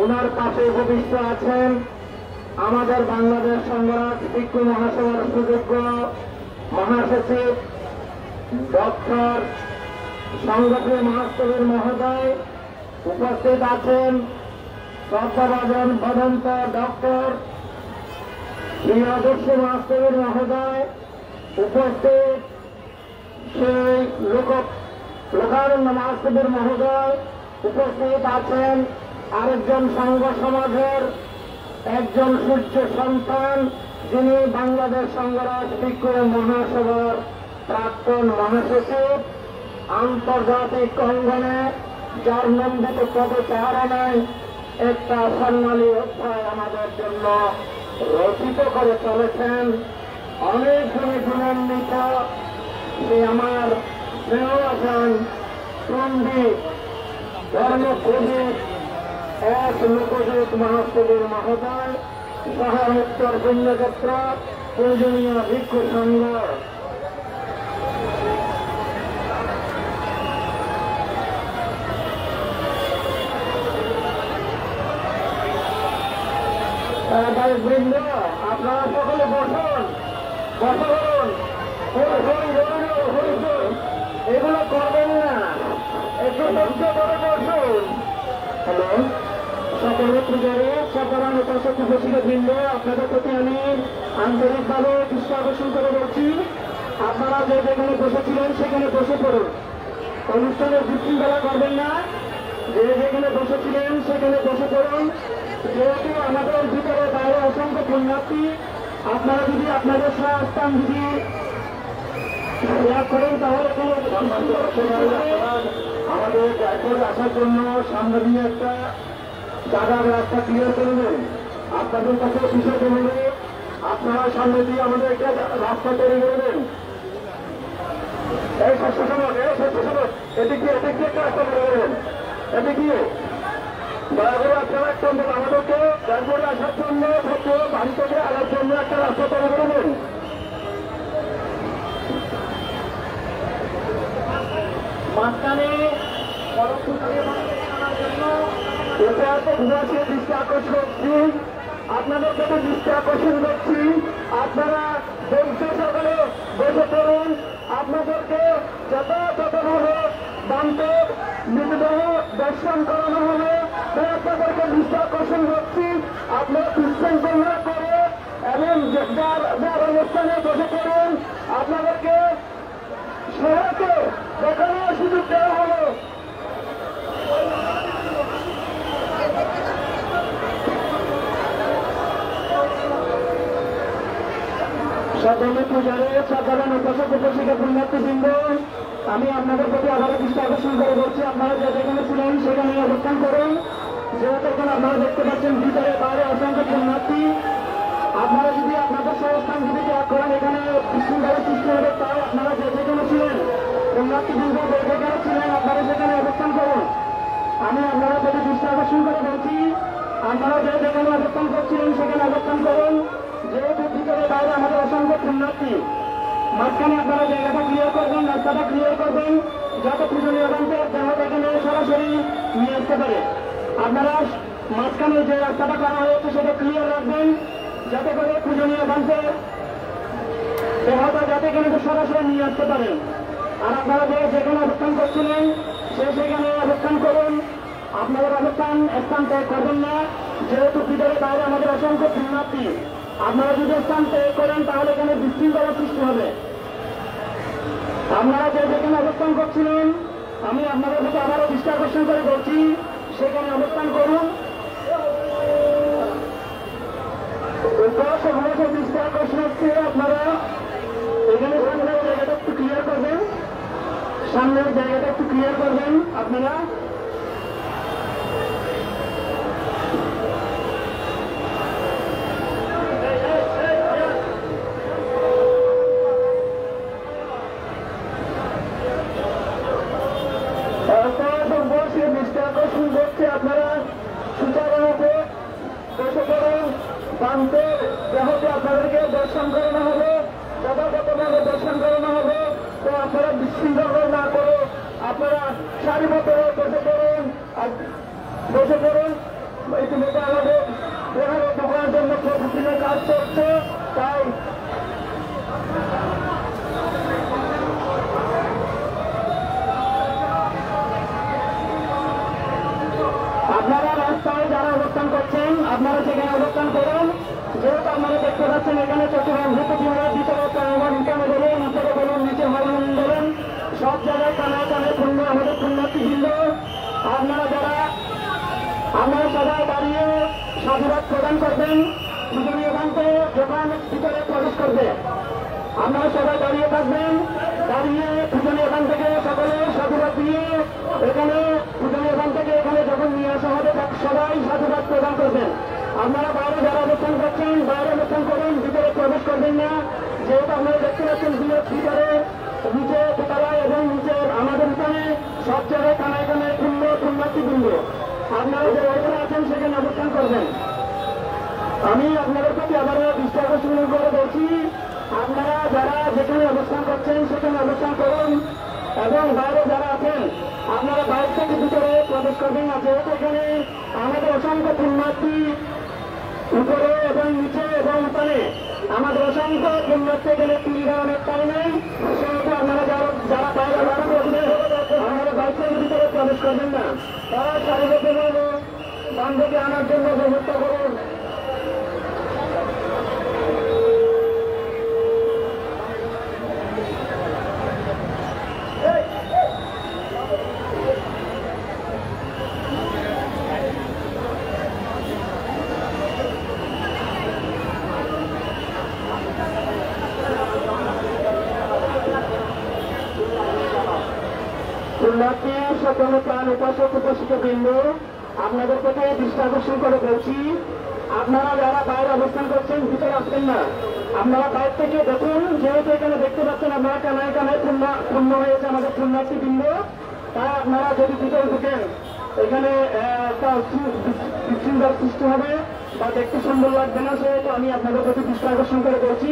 Speaker 2: ওনার পাশে উপবিষ্ট আছেন আমাদের বাংলাদেশ সংঘরাজ ভিক্ষু মহাসভার সুযোগ্য মহাসচিব ডক্টর সংঘপ্রিয় মহাস্তবীর মহোদয়। উপস্থিত আছেন শ্রদ্ধাভাজন বদন্ত ডক্টর আদর্শ মহাস্তবীর মহোদয়। উপস্থিত সেই লোকারণ্য মহাস্তবীর মহোদয়। উপস্থিত আছেন আরেকজন সংঘ সমাজের একজন সূর্য সন্তান, যিনি বাংলাদেশ সংঘরাজ ভিক্ষু মহাসভার প্রাক্তন মহাসচিব, আন্তর্জাতিক অঙ্গনে যার নন্দিত পদচারণায় একটা স্বর্ণালী অধ্যায় আমাদের জন্য রচিত করে চলেছেন। অনেক গুণান্বিত সে আমার স্নেহভাজন পণ্ডিত, ধর্মপ্রদীপ এক লোকজিৎ মহাস্তবীর মহোদয়, সহ উত্তর পুণ্যক্ষেত্র প্রয়োজনীয় ভিক্ষু সংঘ। বৃন্দ, আপনারা সকলে বসুন, বসুন, এগুলো করবেন না, একটু ধৈর্য করে বসুন। হ্যালো, সকলে পূজারে সকলান উপাসক উপস্থিত বৃন্দ, আপনাদের প্রতি আমি আন্তরিকভাবে দৃষ্টি আকর্ষণ করে বলছি, আপনারা যে যেখানে বসেছিলেন সেখানে বসে পড়ুন। অনুষ্ঠানের বিশৃঙ্খলা করবেন না, যে যেখানে বসেছিলেন সেখানে বসে পড়ুন। যেহেতু আমাদের ভিতরে বাইরে অসংখ্য পুণ্যার্থী, আপনারা যদি আপনাদের স্থান যদি ত্যাগ করেন তাহলে আমাদের এয়ারপোর্ট আসার জন্য সামনে দিয়ে একটা জায়গার রাস্তা ক্লিয়ার করে দেন। আপনাদের কাছে বিষয় বললে আপনারা সামনে দিয়ে আমাদের একটা রাস্তা তৈরি করে দেন। এই স্বাস্থ্য সমাজ, এদিকে একটা রাস্তা করে দেবেন। এদিকে দয়া করে আপনারা একটা আমাদেরকে এয়ারপোর্টে আসার জন্য বাড়ি থেকে আসার জন্য একটা রাস্তা তৈরি করে দেন। মাঝখানে দৃষ্টি আকর্ষণ করছি, আপনাদের কাছে দৃষ্টি আকর্ষণ করছি, আপনারা বলতে সকলে বসে পড়ুন। আপনাদেরকে যথাযথভাবে বান্তব মৃতদেহ দর্শন করানো হবে, তাই আপনাদেরকে দৃষ্টি আকর্ষণ করছি। আপনারা বিশৃঙ্খলা করে এবং যার অনুষ্ঠানে বসে পড়ুন। আপনাদেরকে সহায়তা দেখানোর সুযোগ দেওয়া হলো। সাধারণ পূজারে সাধারণ উপাসক উপাসিকা পুণ্যার্থীবৃন্দ, আমি আপনাদের প্রতি আবারও দৃষ্টি আকর্ষণ করে বলছি, আপনারা যে যেখানে ছিলেন সেখানে অবস্থান করুন। যেহেতু এখন আপনারা দেখতে পাচ্ছেন ভিতরে বাইরে অসংখ্য পুণ্যার্থী, আপনারা যদি আপনাদের অবস্থান যদি ত্যাগ করেন এখানে বিশৃঙ্খলা সৃষ্টি হবে, তাই আপনারা যে যেখানে ছিলেন পুণ্যার্থীবৃন্দ যে যেখানে ছিলেন আপনারা সেখানে অবস্থান করুন। আমি আপনারা প্রতি দৃষ্টি আকর্ষণ করে বলছি, আপনারা যে যেখানে অবস্থান করছিলেন সেখানে অবস্থান করুন। যেহেতু ভিতরে বাইরে আমাদের অসংখ্য পুণ্যার্থী, মাঝখানে আপনারা জায়গাটা ক্লিয়ার করবেন, রাস্তাটা ক্লিয়ার করবেন, যাতে পূজনীয় গ্রন্থের দেহটা এখানে সরাসরি নিয়ে আসতে পারে। আপনারা মাঝখানে যে রাস্তাটা করা হয়েছে সেটা ক্লিয়ার রাখবেন, যাতে করে পূজনীয় গ্রন্থের দেহটা যাতে এখানে সরাসরি নিয়ে আসতে পারেন। আর আপনারা যে যেখানে অবস্থান করছিলেন সেখানে অবস্থান করুন। আপনাদের অবস্থান স্থান ত্যাগ করবেন না, যেহেতু ভিতরে বাইরে আমাদের অসংখ্য পুণ্যার্থী। আপনারা যদি স্থান ত্যাগ করেন তাহলে এখানে বিশৃঙ্খলার সৃষ্টি হবে। আপনারা যে যেখানে অবস্থান করছিলেন আমি আপনাদের প্রতি আবারও দৃষ্টি আকর্ষণ করে বলছি, সেখানে অবস্থান করুন। দৃষ্টি আকর্ষণ হচ্ছে আপনারা এখানে সামনের জায়গাটা একটু ক্লিয়ার করবেন, সামনের জায়গাটা একটু ক্লিয়ার করবেন আপনারা। আপনারা সুচারুরূপে বসে পড়ুন, বান্ধে দেহকে আপনাদেরকে দর্শন করানো হবে, যথাযথভাবে দর্শন করানো হবে। তো আপনারা বিশৃঙ্খলা না করে আপনারা সারিবদ্ধ বসে পড়ুন, বসে পড়ুন। ইতিমধ্যে আমাদের দেহের ঢোকার জন্য প্রতিদিনের কাজ চলছে, তাই আপনারা রাস্তায় যারা অবস্থান করছেন আপনারা সেখানে অবস্থান করুন। যেহেতু আপনারা দেখতে পাচ্ছেন এখানে চট্টগ্রাম ভূতপুরের ভিতরে প্রাণবান উঠানে বলুন, উপরে বলুন, নিচে হরণ বলুন, সব জায়গায় কানায় কানায় পূর্ণ আমাদের পুণ্যার্থীবৃন্দ। আপনারা সবাই দাঁড়িয়ে সাধুবাদ প্রদান করবেন। পূজনীয় গ্রন্থে যখন ভিতরে প্রবেশ করবে আপনারা সবাই দাঁড়িয়ে থাকবেন, দাঁড়িয়ে পূজনীয় গ্রন্থ থেকে সকলে সাধুবাদ দিয়ে এখানে পূজনীয় গ্রন্থ থেকে এখানে যখন নিয়ে আসা হবে সবাই সাধুবাদ প্রদান করবেন। আপনারা বাইরে যারা অবস্থান করছেন বাইরে অবস্থান করুন, ভিতরে প্রবেশ করবেন না। যেহেতু আপনারা দেখতে পাচ্ছেন ভিতরে নিচে দোতলায় এবং নিচে আমাদের এখানে সব জায়গায় কানায় কানায় পুণ্যার্থীবৃন্দ, আপনারা যে ওইখানে আছেন সেখানে অবস্থান করবেন। আমি আপনাদের প্রতি আবার দৃষ্টি আকর্ষণ করে বলছি, আপনারা যারা যেখানে অবস্থান করছেন সেখানে অবস্থান করুন এবং বাইরে যারা আছেন আপনারা বাইরে থেকে ভিতরে প্রবেশ করবেন না। যেহেতু এখানে আমাদের অসংখ্য পুণ্যার্থী উপরে এবং নিচে এবং ওখানে আমাদের অসংখ্য পুণ্যার্থী এখানে তিল দেওয়ানোর টাইম নেই, সেহেতু আপনারা যারা বাইরে আপনারা বাইরে থেকে ভিতরে প্রবেশ করবেন না। তারা সারিবদ্ধভাবে বান্ধবী আনার জন্য ব্যবস্থা করুন। পুণ্যার্থী সকল প্রাণ উপাসক উপাসিকা বৃন্দ, আপনাদের প্রতি দৃষ্টি আকর্ষণ করে বলছি, আপনারা যারা বাইরে অবস্থান করছেন ভিতরে আসবেন না। আপনারা বাইরে থেকে দেখুন, যেহেতু এখানে দেখতে পাচ্ছেন আপনারা কানায় কানায় পূর্ণ হয়েছে আমাদের পুণ্যার্থী বৃন্দ, তাই আপনারা যদি ভিতরে ঢুকেন এখানে একটা বিশৃঙ্খলার সৃষ্টি হবে বা দেখতে সুন্দর লাগবে না। সেহেতু আমি আপনাদের প্রতি দৃষ্টি আকর্ষণ করে বলছি,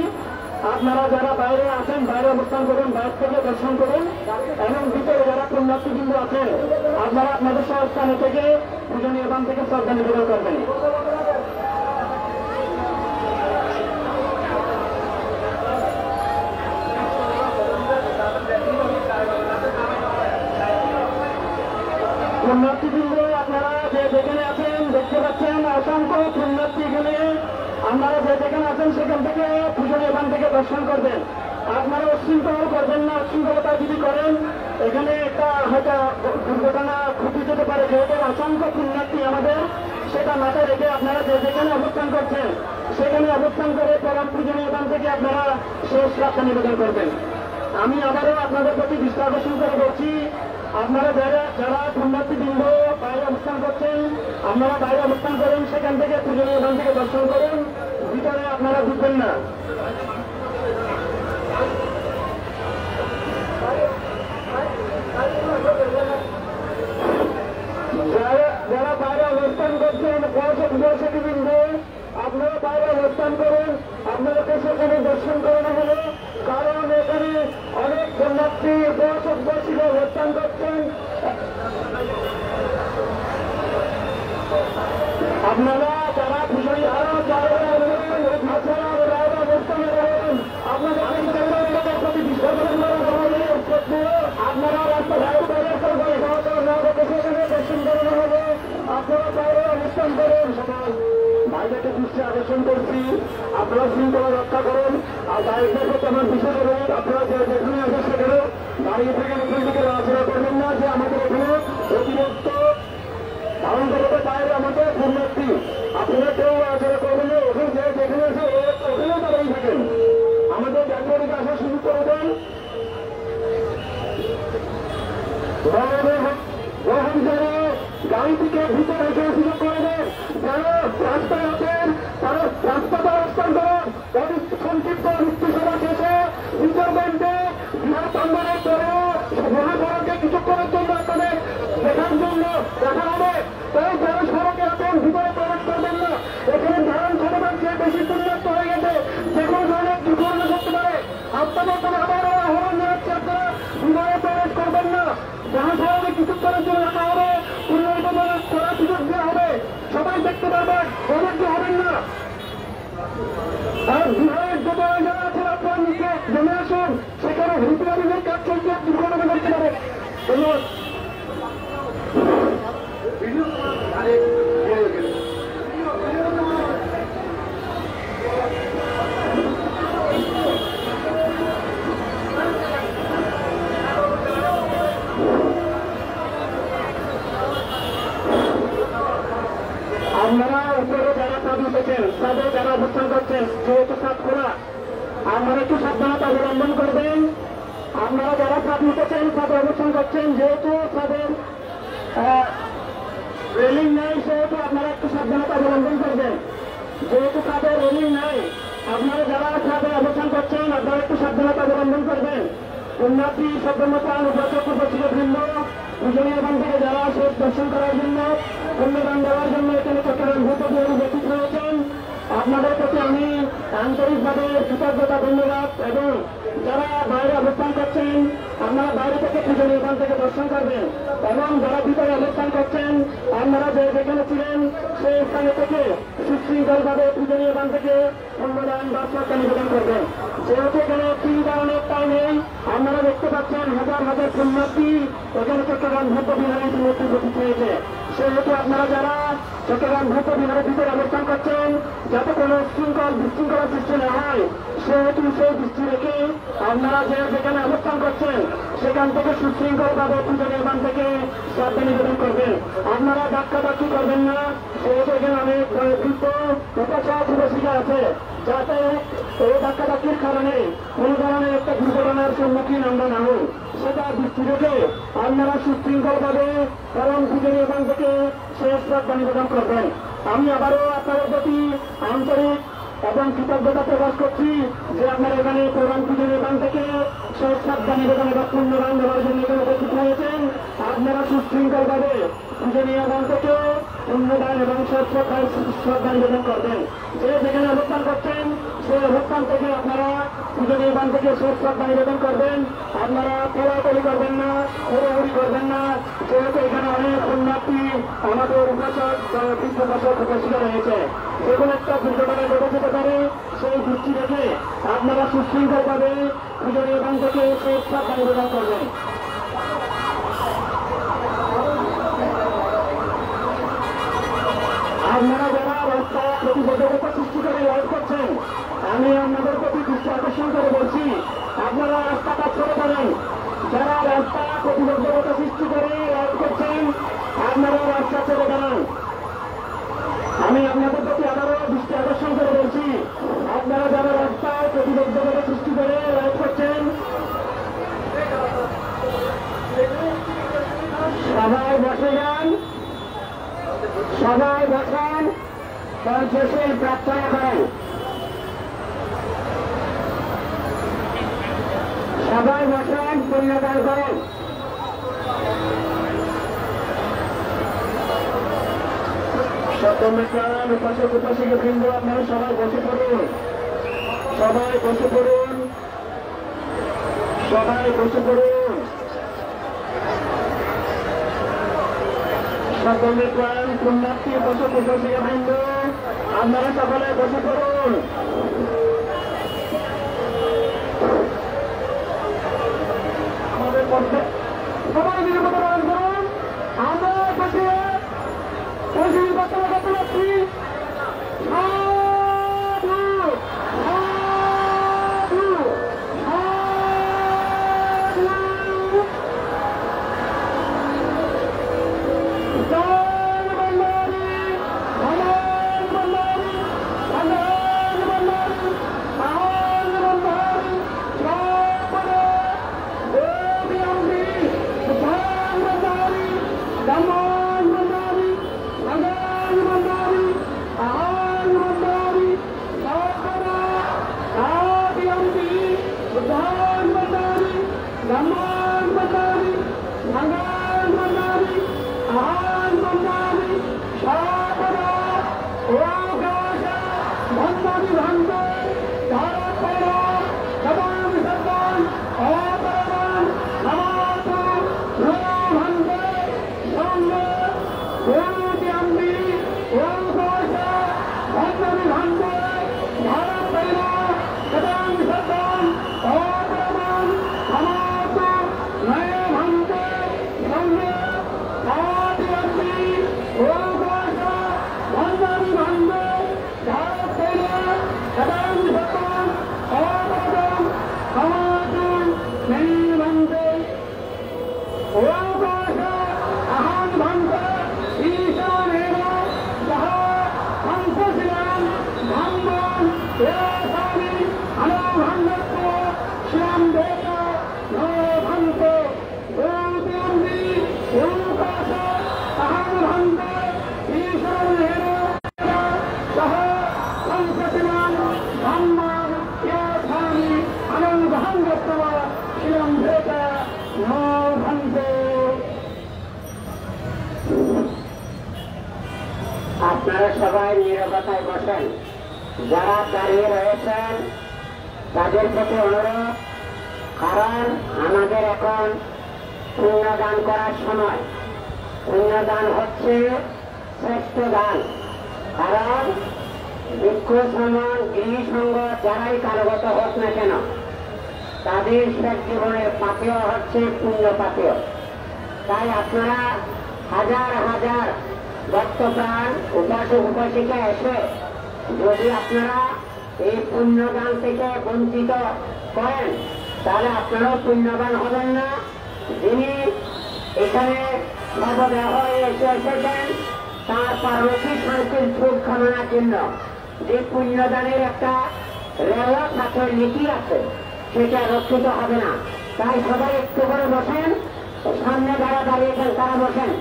Speaker 2: আপনারা যারা বাইরে আছেন বাইরে অবস্থান করুন, বাইরে থেকে দর্শন করুন এবং ভিতরে যারা পুণ্যার্থীবৃন্দ আছেন আপনারা আপনাদের স্থানে থেকে পূজনীয় গ্রন্থ থেকে শ্রদ্ধা নিবেদন করবেন। পুণ্যার্থীবৃন্দ আপনারা যে যেখানে আছেন দেখতে পাচ্ছেন অসংখ্য পুণ্যার্থী এখানে, আপনারা যে যেখানে আছেন সেখান থেকে পূজনীয় গ্রন্থ থেকে দর্শন করবেন। আপনারা উচ্ছৃঙ্খলা করবেন না। উচ্ছৃঙ্খলতা যদি করেন এখানে একটা হয়তো দুর্ঘটনা ঘটে যেতে পারে, যেহেতু অসংখ্য পুণ্যার্থী আমাদের, সেটা মাথায় রেখে আপনারা যে যেখানে অবস্থান করছেন সেখানে অবস্থান করে পরম পূজনীয় স্থান থেকে আপনারা শেষ প্রার্থনা নিবেদন করবেন। আমি আবারও আপনাদের প্রতি দৃষ্টি আকর্ষণ করে বলছি, আপনারা যারা পুণ্যার্থীবৃন্দ বাইরে অবস্থান করছেন, আপনারা বাইরে অবস্থান করেন, সেখান থেকে পূজনীয় স্থান থেকে দর্শন করুন, ভিতরে আপনারা ঢুকবেন না। যারা বাইরে অবস্থান করছেন বয়সীবৃন্দ, আপনারা বাইরে অবস্থান করুন, আপনাদেরকে সেখানে দর্শন করানো হলো, কারণ এখানে অনেক পুণ্যার্থী বয়সীরা অবস্থান করছেন। আপনারা যারা পুজোরি অবস্থানে করেন, আপনাদের প্রতি বিশ্বাস আপনারা রাস্তাঘাট বাইরে সেখানে দর্শন করানো হবে, আপনারা বাইরে অনুষ্ঠান করেন। সবাই বাইরেকে দৃষ্টি আকর্ষণ করছি, আপনারা শৃঙ্খলা রক্ষা করুন। আর বাইরের প্রতি আমার বিশেষ অনুরোধ, আপনারা যেখানে আসে সেখানে দাঁড়িয়ে থেকে নতুন দিকে আলোচনা করবেন না যে আমাদের এখানে অতিরিক্ত ধারণ করতে বাইরে আমাদের পুণ্যার্থী, আপনারা কেউ আলোচনা করবেন না। ওখানে যেখানে আসে ওখানেও দাঁড়িয়ে থাকেন, আমাদের ব্যাংকে আসা শুরু করে দেন। গাড়ি থেকে ভিতরে এসে সুযোগ করে দেন, যারা রাস্তায় আছেন তারা রাস্তাতে অবস্থান করেন। সংক্ষিপ্ত মৃত্যু সভা শেষে রিজার্ভমেন্টে বৃহৎ আন্দোলনের পরেও মহাসড়কে কিছুক্ষণের জন্য আপনাদের দেখার জন্য দেখা হবে। তাই যারা সড়কে আছেন ভিতরে প্রবেশ করবেন না, এখানে ধারণ ক্ষমতার চেয়ে বেশি পুণ্যার্থ হয়ে গেছে, যে কোনো ধরনের দুর্ঘটনা করতে পারে। আপনাদের কোনো আবারও আহ্বান জানাচ্ছি, আপনারা ভিতরে প্রবেশ করবেন না। যাহা সড়কে কিছুক্ষণের জন্য রাখা হবে, পুনর্গমন করার সুযোগ দেওয়া হবে, সবাই দেখতে পারবেন, অবৈধ হবেন না। আর বিহারের যত যারা আছেন আপনার নিচে জমে আসুন, সেখানে রিপেয়ারিংয়ের কাজ চলছে, দুর্ঘটনা করতে পারে। ধন্যবাদ। আপনারা উপরে যারা পদ উঠেছেন, তাদের যারা অবস্থান করছেন, যেহেতু সাত খোলা, আপনারা একটু সাবধানতা অবলম্বন করবেন। আপনারা যারা পদ উঠেছেন, তাদের অবস্থান করছেন, যেহেতু তাদের রেলিং নাই, সেহেতু আপনারা একটু সাবধানতা অবলম্বন করবেন। যেহেতু তাদের রেলিং নাই, আপনারা যারা তাদের অবস্থান করছেন, আপনারা একটু সাবধানতা অবলম্বন করবেন। উন্নতি সভ্যমতান উপস্থিতবৃন্দ, পূজনীয় স্থান থেকে যারা শেষ দর্শন করার জন্য, পুণ্যদান দেওয়ার জন্য এখানে চট্টগ্রাম ভূপতি উপস্থিত রয়েছেন, আপনাদের প্রতি আমি আন্তরিকভাবে কৃতজ্ঞতা, ধন্যবাদ। এবং যারা বাইরে অবস্থান করছেন, আপনারা বাইরে থেকে পূজনীয় স্থান থেকে দর্শন করবেন, এবং যারা ভিতরে অবস্থান করছেন, আপনারা যেখানে ছিলেন সেই স্থানে থেকে সুশৃঙ্খলভাবে পূজনীয় স্থান থেকে পুণ্যদান বা শ্রদ্ধা নিবেদন করবেন। যেহেতু এখানে সুবিধা অনেকটাই নেই, আপনারা দেখতে পাচ্ছেন হাজার হাজার পুণ্যার্থী এখানে চট্টগ্রাম ভূপবিহারে ইতিমধ্যে উপস্থিত হয়েছে। সেহেতু আপনারা যারা চট্টগ্রাম ভূপবিহারের ভিতরে অবস্থান করছেন, যাতে কোনো বিশৃঙ্খলা সৃষ্টি না হয়, সেহেতু সেই দৃষ্টি রেখে আপনারা যেখানে অবস্থান করছেন সেখান থেকে সুশৃঙ্খলভাবে পূজনীয় স্থান থেকে শ্রদ্ধা নিবেদন করবেন। আপনারা ধাক্কাধাক্কি করবেন না, সেহেতু এখানে অনেক বৃদ্ধ উপাসক উপাসিকা আছে, যাতে এই ধাক্কাধাক্কির কারণে কোনো ধরনের একটা দুর্ঘটনার সম্মুখীন আমরা না হই, সেটা দৃষ্টি রেখে আপনারা সুশৃঙ্খলভাবে কারণ পূজনীয় স্থান থেকে শেষ শ্রদ্ধা নিবেদন করবেন। আমি আবারও আপনাদের প্রতি আন্তরিক এবং কৃতজ্ঞতা প্রকাশ করছি যে আপনারা এখানে প্রধান পূজনীয় স্থান থেকে শেষ শ্রদ্ধা নিবেদন এবং পুণ্যদান দেওয়ার জন্য এখানে উপস্থিত হয়েছেন। আপনারা সুশৃঙ্খলভাবে পূজনীয় স্থান থেকে পুণ্যদান এবং শেষ শ্রদ্ধা নিবেদন করবেন। যে যেখানে অবস্থান করছেন সেই অবস্থান থেকে আপনারা পূজনীয় স্থান থেকে শেষ শ্রদ্ধা নিবেদন করবেন। আপনারা কোলাকুলি করবেন না, হুড়োহুড়ি করবেন না, যেহেতু এখানে অনেক পুণ্যার্থী আমাদের উপাসক বৃদ্ধ উপাসক উপাসিকা রয়েছে, যে কোনো একটা দুর্ঘটনা ঘটে যেতে পারে, সেই দৃষ্টি রেখে আপনারা সুশৃঙ্খলভাবে পূজনীয় স্থান থেকে শেষ শ্রদ্ধা নিবেদন করবেন। আপনারা যারা রাস্তায় প্রতিবদ্ধকতা সৃষ্টি করে লাইভ করছেন, আমি আপনাদের প্রতি দৃষ্টি আকর্ষণ করে বলছি, আপনারা রাস্তাটা ছেড়ে দেবেন। যারা রাস্তা প্রতিবন্ধকতা সৃষ্টি করে রাইড করছেন, আপনারা রাস্তা ছেড়ে দেবেন। আমি আপনাদের প্রতি আবারও দৃষ্টি আকর্ষণ করে বলছি, আপনারা যারা রাস্তায় প্রতিবন্ধকতা সৃষ্টি করে রাইড করছেন, সবাই বসে যান, সবাই বসেন, শেষে প্রার্থনা করেন। সবাই বসেন, পুণ্যদান করেন। সত্যমিত্রান উপাসক উপাসিকা বৃন্দ, আপনারা সবাই বসে পড়ুন, সবাই বসে পড়ুন, সবাই বসে পড়ুন। সত্যমিত্রান পুণ্যার্থী উপাসক উপাসিকা বৃন্দ, আপনারা সকলে বসে পড়ুন। আমাদের মধ্যে সবাই নিরাপত্তা পালন করুন। আমরা বসে করতে পারছি। আপনারা সবাই নীরবতায় বসেন। যারা দাঁড়িয়ে রয়েছেন তাদের প্রতি অনুরোধ, কারণ আমাদের এখন পুণ্যদান করার সময়। পুণ্যদান হচ্ছে শ্রেষ্ঠ দান, কারণ ভিক্ষু শ্রমণ গৃহসঙ্গ যারাই কারগত হোক না কেন, তাদের শেষ জীবনের পাথেয় হচ্ছে পুণ্য পাথেয়। তাই আপনারা হাজার হাজার ভক্তপ্রাণ উপাসক উপাসিকা এসে যদি আপনারা এই পুণ্যদান থেকে বঞ্চিত করেন, তাহলে আপনারাও পুণ্যবান হবেন না। যিনি এখানে সর্বদেহ হয়ে এসেছেন, তার পার্বতী শান্তির সুখ কামনার জন্য যে পুণ্যদানের একটা রেওয়াজ আছে, নীতি আছে, সেটা রক্ষিত হবে না। তাই সবাই একটু করে বসেন, সামনে যারা দাঁড়িয়েছেন তারা বসেন।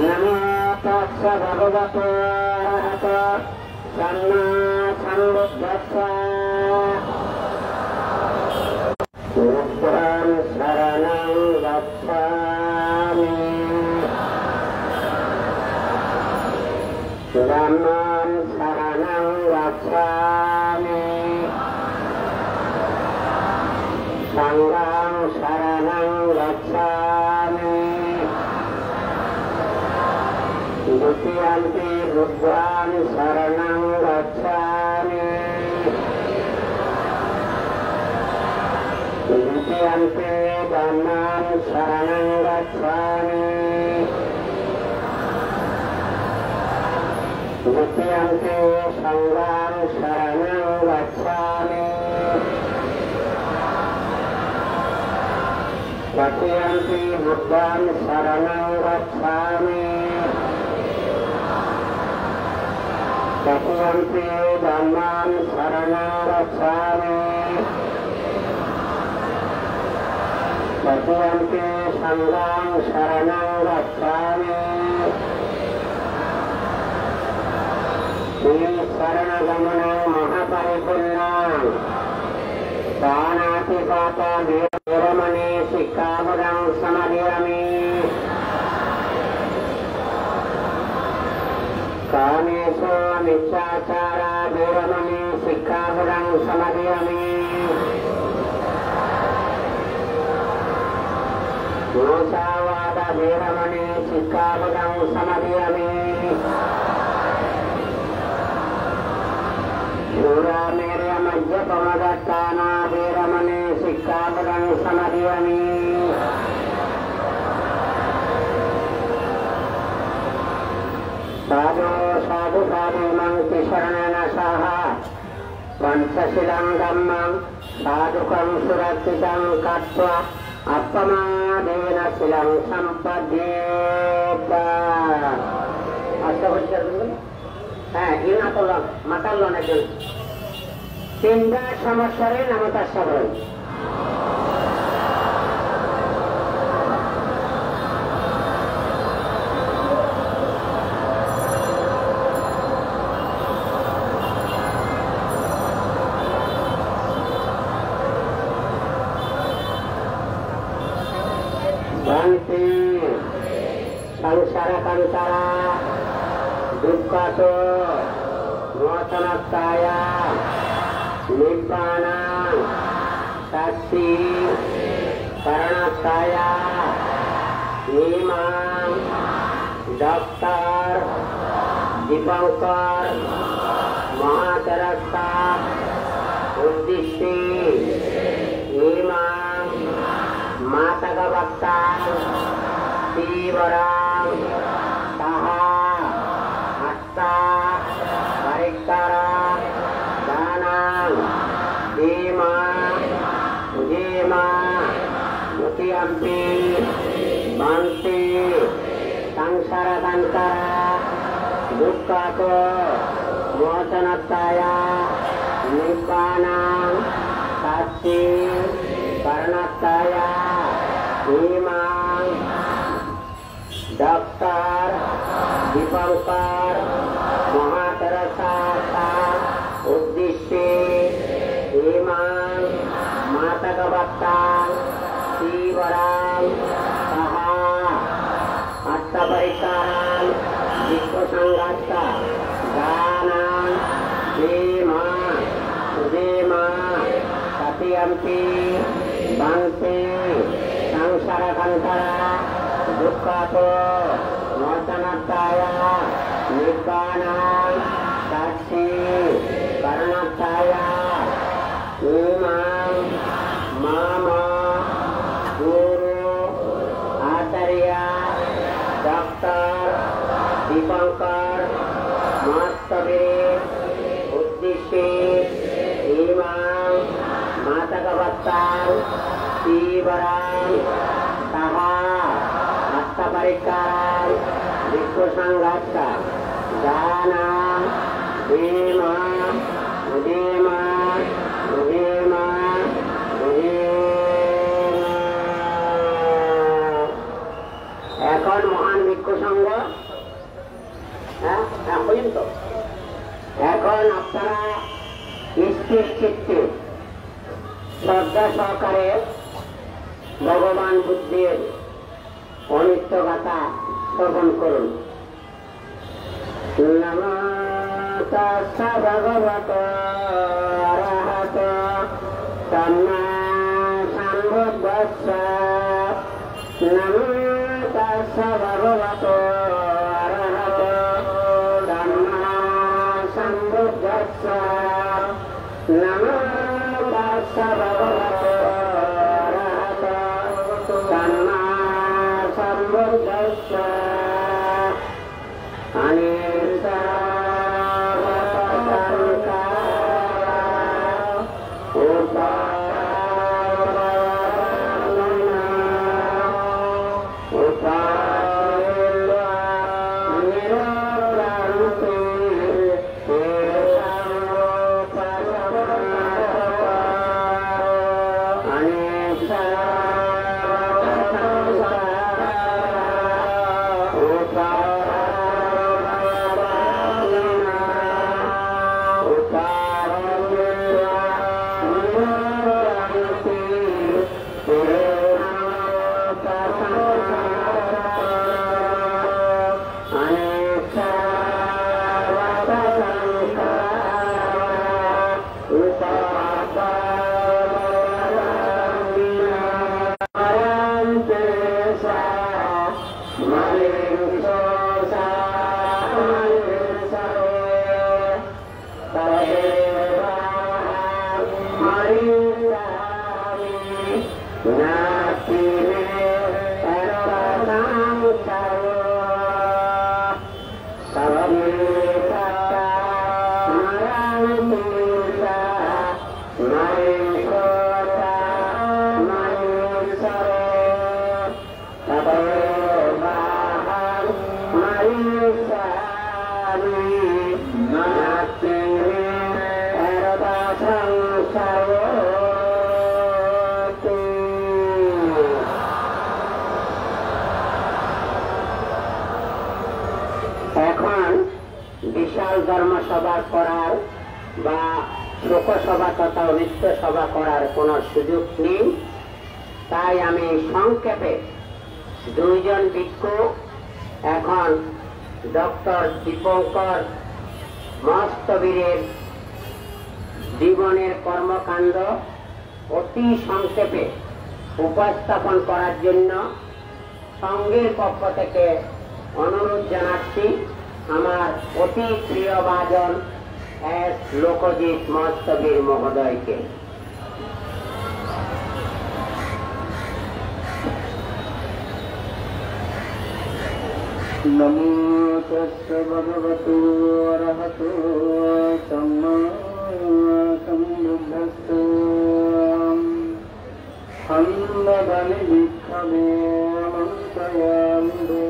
Speaker 2: নমো তস্য ভগবতো অরহতো সম্মা সম্বুদ্ধস্য। বুদ্ধং শরণং গচ্ছামি, ধম্মং শরণং গচ্ছামি, সংঘং শরণং গচ্ছামি, দ্বিতীয়ম্পি বুদ্ধং শরণং গচ্ছামি, তৃতীয়ম্পি
Speaker 1: धम्मं शरणं गच्छामि द्वितीयंपि संघं शरणं गच्छामि तृतीयंपि बुद्धं शरणं गच्छामि चतुर्थी धम्मं शरणं गच्छामि चतुर्थी संघं शरणं गच्छामि शरणगमनं महापरिपूर्णं दानातिपाता वीरमणि शिक्षापदं समादयामि कामेषु मिथ्याचारा वीरमणि शिक्षापदं समादयामि दोषावाद वीरमणि शिक्षापदं समादयामि शूरामेर्य मध्यपमदत्ताना वीरमणि शिक्षापदं समादयामि साधु साधु साधुमं शरणेन सह पंचशीलं धम्मं साधुकं सुरक्षितं कृत्वा अपमादेन शीलं सम्पद्येत। হ্যাঁ মাতাল লোন একজন তিনটা সমস্যারে নামতার সবল শান্তি সংসার কান্তারা दुःखात मोचनत्ताय निब्बाना शास्ति करणत्ताय नीमां डॉक्टर दीपंकर महातरस्ता उद्दिष्टि नीमां मातगवत्ता तीवरां ताहा परिक्करा दानं धीमा उजीमा मुतियम्पि शान्ति संसारदन्तरा दुःखातो मोचनत्ताय निब्बानं शास्ति करणत्ताय धीमां डॉक्टर दीपंकर महातरसा उद्दिष्टे ईमां मातकवत्ता तीवरां सहा अर्थपरिकारां विश्वसंघात्ता दानां धीमा उदीमा सत्यंपि शान्ति संसारकन्तरा दुःखातो मोचनत्ताय निब्बानं शास्ति करणत्ताय ईमां मामा गुरु आचार्य डॉक्टर दीपंकर महास्तवीर उद्दिष्टे ईमां मातकवत्ता तीवरां सहा अर्थपरिकारां विश्वसंघात्ता दानं धीमा उदीमा उदीमा उदीमा। এখন মহান ভিক্ষু সংঘ পর্যন্ত এখন আপনারা স্থির চিত্তে শ্রদ্ধা সহকারে ভগবান বুদ্ধের অনিত্য গাথা শ্রবণ করুন। নমো তাস্সা ভগবতো অরহতো সম্মা সম্বুদ্ধস্সা। নমো তাস্সা ভগবতো অরহতো সম্মা সম্বুদ্ধস্সা। নমো তাস্সা ভগবতো অরহতো এখন বিশাল ধর্মসভা করার বা শোকসভা তথা নৃত্য সভা করার কোনো সুযোগ নেই, তাই আমি সংক্ষেপে দুইজন ভিক্ষু এখন ডক্টর দীপঙ্কর মস্তবীরের জীবনের কর্মকাণ্ড অতি সংক্ষেপে উপস্থাপন করার জন্য সংঘের পক্ষ থেকে অনুরোধ জানাচ্ছি আমার অতি প্রিয় বাদন এস লোকজিৎ মস্তবীর মহোদয়কে।
Speaker 3: নমো তস্য ভগবতো অরহতো সম্মা সম্বুদ্ধস্য হন্মদানি বিক্ষমে মন্তয়ান্দো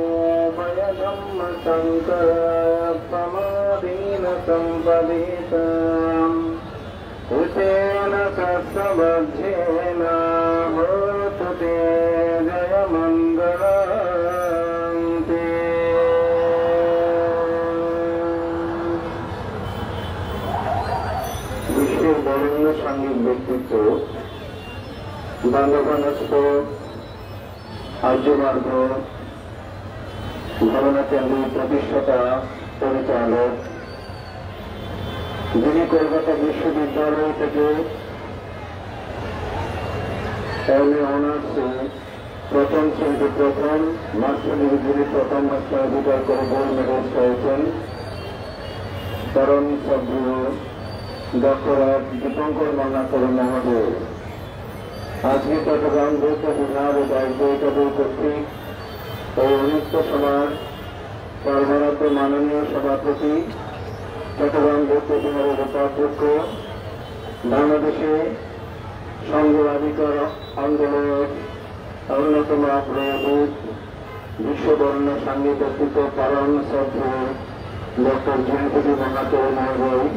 Speaker 3: ভয়ধম্ম শঙ্করায় প্রমাদীন সম্পদিতাম উতেন সস্যবদ্ধেন হোতু তে জয় মঙ্গলান্তে। বিশ্বের বরেণ্য সাংঘিক ব্যক্তিত্ব বাংলাভাষস্থ আর্যমার্গ ঘটনা কেন্দ্রের প্রতিষ্ঠাতা পরিচালক, যিনি কলকাতা বিশ্ববিদ্যালয় থেকে এমএ অনার্সে প্রথম শ্রেণীতে প্রথম, মাস্টার ডিগ্রি প্রথম মাস্টার অধিকার করে গোল্ড মেডেল পেয়েছেন, পরম শ্রদ্ধ ডক্টর দীপঙ্কর মন্নাকর মহোদয়। আজকে চট্টগ্রাম বৌদ্ধ বিহার ও দায়িত্ব কর্তৃক ও নৃত্য সমাজ সর্বরত মাননীয় সভাপতি, চট্টগ্রাম বৌদ্ধ বিহারের উপাধ্যক্ষ, বাংলাদেশে সংঘবাধিকার আন্দোলনের অন্যতম আগ্রহী বিশ্ববরণ্য সাংঘিক ব্যক্তিত্ব পরম শ্রদ্ধ ডক্টর জিনপতি মহাতর মহোদয়,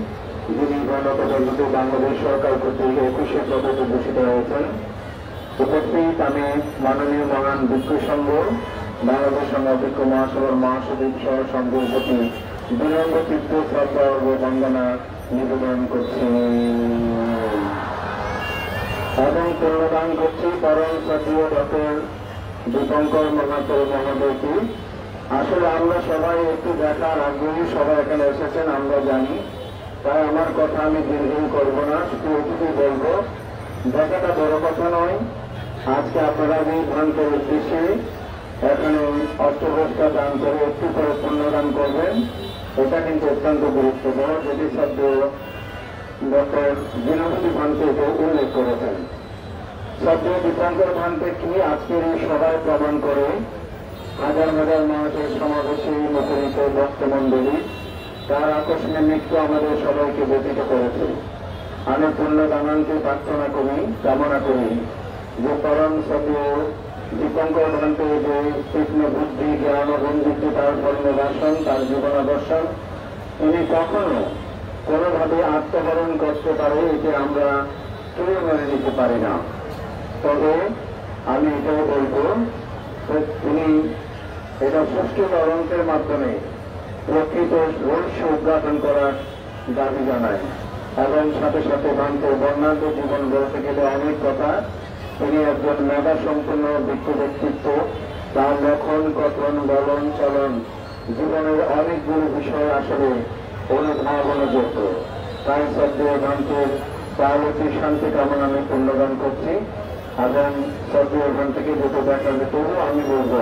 Speaker 3: যিনি গণপ্রজাতন্ত্রী বাংলাদেশ সরকার কর্তৃক 21শে পদকে ভূষিত হয়েছেন। উপস্থিত আমি মাননীয় মহান ভিক্ষু সংঘ, বাংলাদেশ সংঘ ভিক্ষু মহাসভার মহাসচিব সহ সংঘের প্রতি বিনম্র চিত্ত শ্রদ্ধা ও বন্দনা নিবেদন করছি এবং পুণ্যদান করছি পরম শ্রদ্ধেয় ডক্টর দীপঙ্কর মন্নাকর মহোদয়কে। আসলে আমরা সবাই একটু দেখার আগ্রহী, সবাই এখানে এসেছেন আমরা জানি, তাই আমার কথা আমি দীর্ঘ করবো না, শুধু এটুকুই বলবো, দেখাটা বড় কথা নয়। আজকে আপনারা এই ভ্রান্তের উদ্দেশ্যে এখানে অর্থব্যবস্থা দান করে একটু করে পুণ্যদান করবেন, এটা কিন্তু অত্যন্ত গুরুত্বপূর্ণ, যেটি শব্দ ডক্টর জিনপতি ভান্তে উল্লেখ করেছেন। শব্দ দীপঙ্কর ভান্তে কি আজকের এই সভায় প্রমাণ করে হাজার হাজার মানুষের সমাবেশে মুখরিত ভক্তমণ্ডলী, তার আকস্মিক মৃত্যু আমাদের সবাইকে ব্যতীত করেছে। আমি পুণ্যদানান্তে প্রার্থনা করি, কামনা করি যে পরম শ্রদ্ধেয় দীপঙ্কর ভান্তে যে তীক্ষ্ণ বুদ্ধি, জ্ঞান ও বন্ধুত্ব, তার কর্মদর্শন, তার জীবনাদর্শন, তিনি কখনো কোনোভাবে আত্মবরণ করতে পারে এতে আমরা কেউ মেনে নিতে পারি না। তবে আমি এটাও বলবো, তিনি এটা সুষ্ঠু তদন্তের মাধ্যমে প্রকৃত রহস্য উদ্ঘাটন করার দাবি জানায় এবং সাথে সাথে ভান্তে বর্ণাঢ্য জীবন গড়তে গেলে অনেক কথা। তিনি একজন মেধা সম্পন্ন ব্যক্তিত্ব, তার লক্ষণ, কথন, বলন, চলন, জীবনের অনেকগুলো বিষয় আসলে অনুধাবনযোগ্য। তাই শ্রদ্ধেয় ভান্তের পার্বতী শান্তি কামনা আমি পুণ্যদান করছি এবং শ্রদ্ধেয় ভান থেকে যেতে দেখাবে, তবু আমি বলবো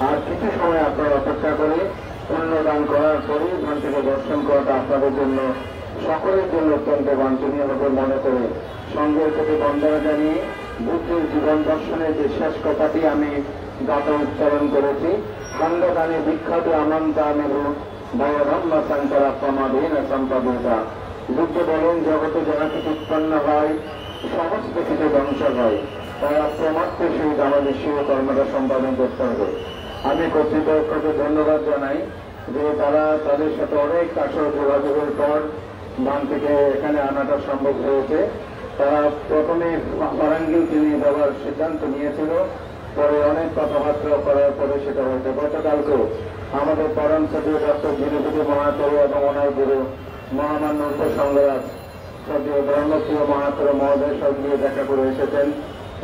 Speaker 3: আর কিছু সময় আপনারা অপেক্ষা করে পুণ্যদান করার পরে ভান থেকে দর্শন করাটা আপনাদের জন্য সকলের জন্য অত্যন্ত বাঞ্ছনীয় হবে মনে করে সঙ্গের থেকে বন্দনা জানিয়ে বুদ্ধের জীবন দর্শনের যে শেষ কথাটি আমি গাতা উচ্চারণ করেছি, খণ্ডদানে বিখ্যাত আনন্দ আমি ভয়ধম্ম শঙ্করা প্রমাদীন সম্পাদিতা। বুদ্ধ বলেন, জগতে যারা কিছু উৎপন্ন হয় সমস্ত কিছু ধ্বংস হয়, তাই অপ্রমাত্রে সেই আমাদের শিব কর্মটা সম্পাদন করতে হবে। আমি কর্তৃপক্ষকে ধন্যবাদ জানাই যে তারা তাদের সাথে অনেক কাঠোর যোগাযোগের পর ধান থেকে এখানে আনাটা সম্ভব হয়েছে। তারা প্রথমে ফারাঙ্গি তিনি দেওয়ার সিদ্ধান্ত নিয়েছিল, পরে অনেক কথাবার্তা করার পরে সেটা হয়েছে। গতকালকেও আমাদের পরম সচিব ডক্টর জিরুপতি মহাতর এবং ওনার গুরু মহামান্য উপসংগ্রাম সচিব ধর্মপ্রিয় মহাতর মহোদয়ের সঙ্গে দেখা করে এসেছেন।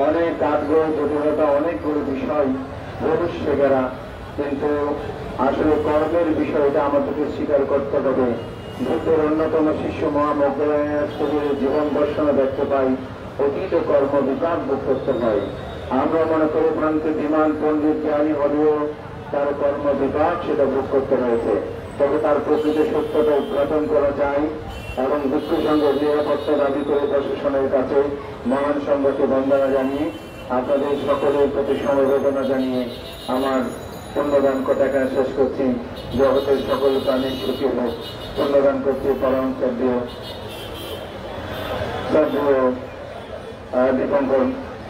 Speaker 3: অনেক আগ্রহ জটিলতা, অনেকগুলো বিষয় পুরুষ শেখেরা, কিন্তু আসলে কর্মের বিষয়টা আমাদেরকে স্বীকার করতে হবে। বুদ্ধের অন্যতম শিষ্য মহামগ্রের জীবন দর্শনে দেখতে পাই অতীত কর্ম বিপাক ভোগ করতে হয়। আমরা মনে করি ভ্রান্তি বিমান পণ্ডিত জ্ঞানী হলেও তার কর্ম বিপাক সেটা ভোগ করতে হয়েছে, তবে তার প্রকৃত সত্যটা উদ্ঘাটন করা যায় এবং দুঃখ সঙ্গে নিরাপত্তা দাবি করে প্রশাসনের কাছে মহান সংঘকে বন্দনা জানিয়ে আপনাদের সকলের প্রতি সমবেদনা জানিয়ে আমার পুণ্যদান কথাটা শেষ করছি। জগতের সকল প্রাণী সুখী হোক পুণ্যদান করছি পরম শ্রদ্ধেয় দীপঙ্কর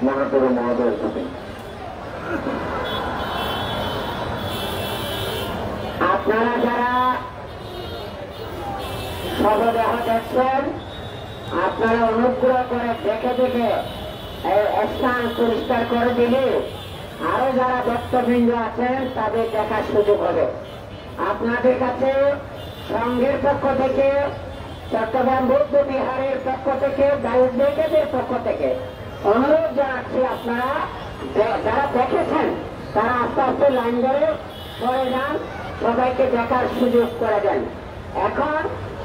Speaker 3: মহাতর মহোদয়ের প্রতি।
Speaker 1: আপনারা যারা শবদেহ দেখছেন, আপনারা অনুগ্রহ করে দেখে দেখে স্থান পরিষ্কার করে দিলে আরো যারা ভক্তবৃন্দ আছেন তাদের দেখার সুযোগ হবে। আপনাদের কাছে সংঘের পক্ষ থেকে, চট্টগ্রাম বৌদ্ধ বিহারের পক্ষ থেকে, দায়ুদ্বেগের পক্ষ থেকে অনুরোধ জানাচ্ছি, আপনারা যারা দেখেছেন তারা আস্তে আস্তে লাইন ধরে সরে যান, সবাইকে দেখার সুযোগ করে দেন। এখন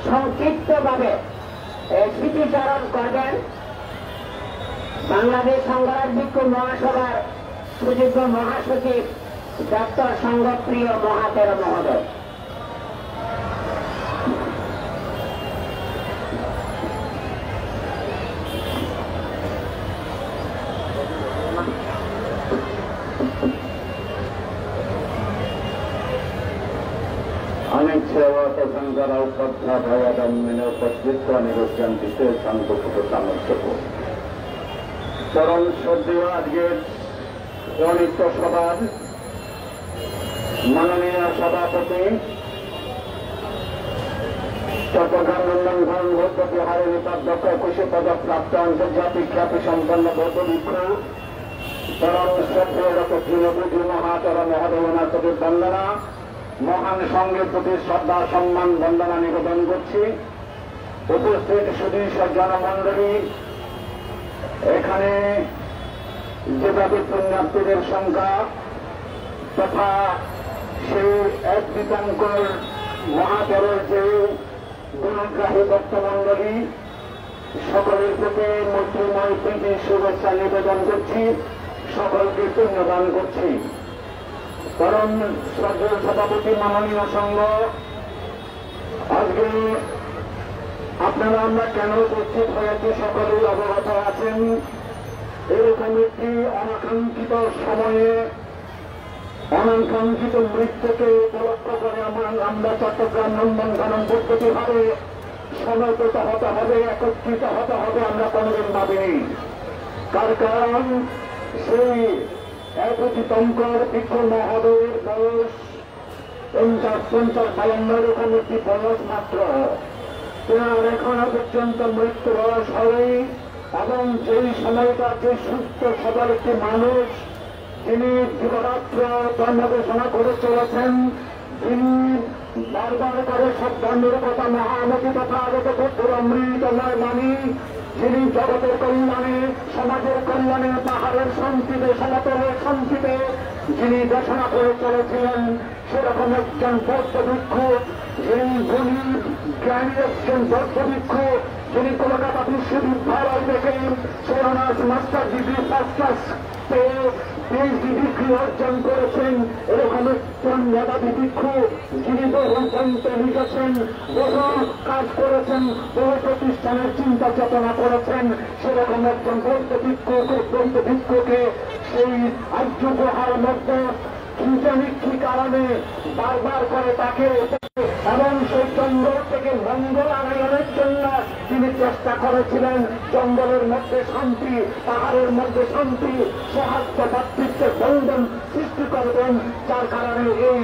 Speaker 1: সংক্ষিপ্তভাবে স্মৃতিচারণ করবেন বাংলাদেশ সংগ্রাম ভিক্ষু মহাসভার সুযোগ্য মহাসচিব ডক্টর সংঘপ্রিয় মহাতের মহোদয়।
Speaker 3: अनिच्छेवत संकरा उपध्या भयदम्मिन उपस्थित्व निरुद्यन्तिते संकुचित सामर्थ्यको চরম শ্রদ্ধেয় আজকের জনিত সভার মাননীয় সভাপতি চট্টগ্রাম নন্দনকানন বৌদ্ধ বিহারের উপাধ্যক্ষ 21 পদকপ্রাপ্ত আন্তর্জাতিক খ্যাতি সম্পন্ন বৌদ্ধ ভিক্ষু চরম শ্রদ্ধেয় ডক্টর জিরুপতি মহাতর মহোদয়নার প্রতি বন্দনা, মহান সংঘের প্রতি শ্রদ্ধা সম্মান বন্দনা নিবেদন করছি। উপস্থিত সুধী সজ্জন মন্ডলী, এখানে যেভাবে পুণ্যার্থীদের সংখ্যা তথা সেই এক দীপঙ্কর মহাতরের যে গুণগ্রাহী ভক্তমন্ডলী, সকলের প্রতি মৈত্রীময় প্রীতি শুভেচ্ছা নিবেদন করছি, সকলকে পুণ্যদান করছি। কারণ শ্রদ্ধেয় সভাপতি মাননীয় সংঘ, আজকে আপনারা আমরা কেন উপস্থিত হয়েছি সকলেই অবগত আছেন। এরকম একটি অনাকাঙ্ক্ষিত সময়ে অনাকাঙ্ক্ষিত মৃত্যুকে উপলক্ষ করে আমরা চট্টগ্রাম নন্দনকানন বৌদ্ধ বিহারে সমবেত হতে হবে, একত্রিত হতে হবে আমরা কোনদিন ভাবিনি। তার কারণ সেই এক দীপঙ্কর ভিক্ষু মহোদয়ের বয়স 50-52 এরকম একটি বয়স মাত্র। তার এখনো পর্যন্ত মৃত্যু বয়স হয়নি এবং যেই সময়টা যে সুস্থ সবল একটি মানুষ, যিনি দিবরাত্র ধর্মঘোষণা করে চলেছেন, যিনি বারবার করে সব ধর্মের কথা মহামতি তথা আগত বুদ্ধের অমৃতময় মানি, যিনি জগতের কল্যাণে, সমাজের কল্যাণে, পাহাড়ের শান্তিতে, সমতলের শান্তিতে যিনি ঘোষণা করে চলেছিলেন, সেরকম একজন বৌদ্ধ ভিক্ষু, যিনি গুণী জ্ঞানী একজন বৌদ্ধ ভিক্ষু, যিনি কলকাতা বিশ্ববিদ্যালয় থেকে সে honours master degree first class পেয়ে পিএইচডি ডিগ্রি অর্জন করেছেন, এরকম একজন মেধাবী ভিক্ষু, যিনি বহু গ্রন্থ লিখেছেন, বহু কাজ করেছেন, বহু প্রতিষ্ঠানের চিন্তা চেতনা করেছেন, সেরকম একজন বৌদ্ধ ভিক্ষুকে সেই আর্য গুহার মধ্যে কি জানি কি কারণে বারবার করে তাকে এবং সেই চন্দ্র থেকে মঙ্গল আনয়নের জন্য
Speaker 2: তিনি চেষ্টা করেছিলেন জঙ্গলের মধ্যে শান্তি, পাহাড়ের মধ্যে শান্তি, সৌহার্দ্য ভাতৃত্বের বন্ধন সৃষ্টি করবেন। যার কারণে এই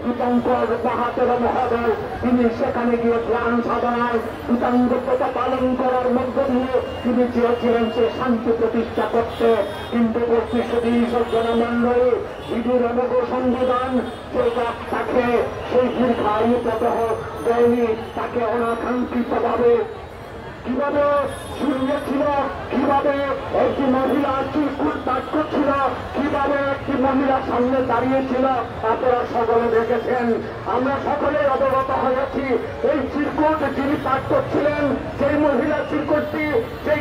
Speaker 2: দীপঙ্কর মহাতের মহোদয় তিনি সেখানে গিয়ে ধ্যান সাধনায় দীপাঙ্গতা পালন করার মধ্য দিয়ে তিনি চেয়েছিলেন সে শান্তি প্রতিষ্ঠা করতে। কিন্তু প্রতিশ্রুতি জনমন্ডলী বিধির অনুগ সংবিধান যে তাকে সেই দীর্ঘায়ু প্রতহ দেয়নি, তাকে অনাকাঙ্ক্ষিত ভাবে কিভাবে শুনিয়েছিল, কিভাবে একটি মহিলা চিরকুট পাঠ করছিল, কিভাবে একটি মহিলা সামনে দাঁড়িয়েছিল, আপনারা সকলে দেখেছেন। আমরা সকলে অবগত হয়েছি এই চিরকুট যিনি পাঠ করছিলেন, সেই মহিলা চিরকুটটি সেই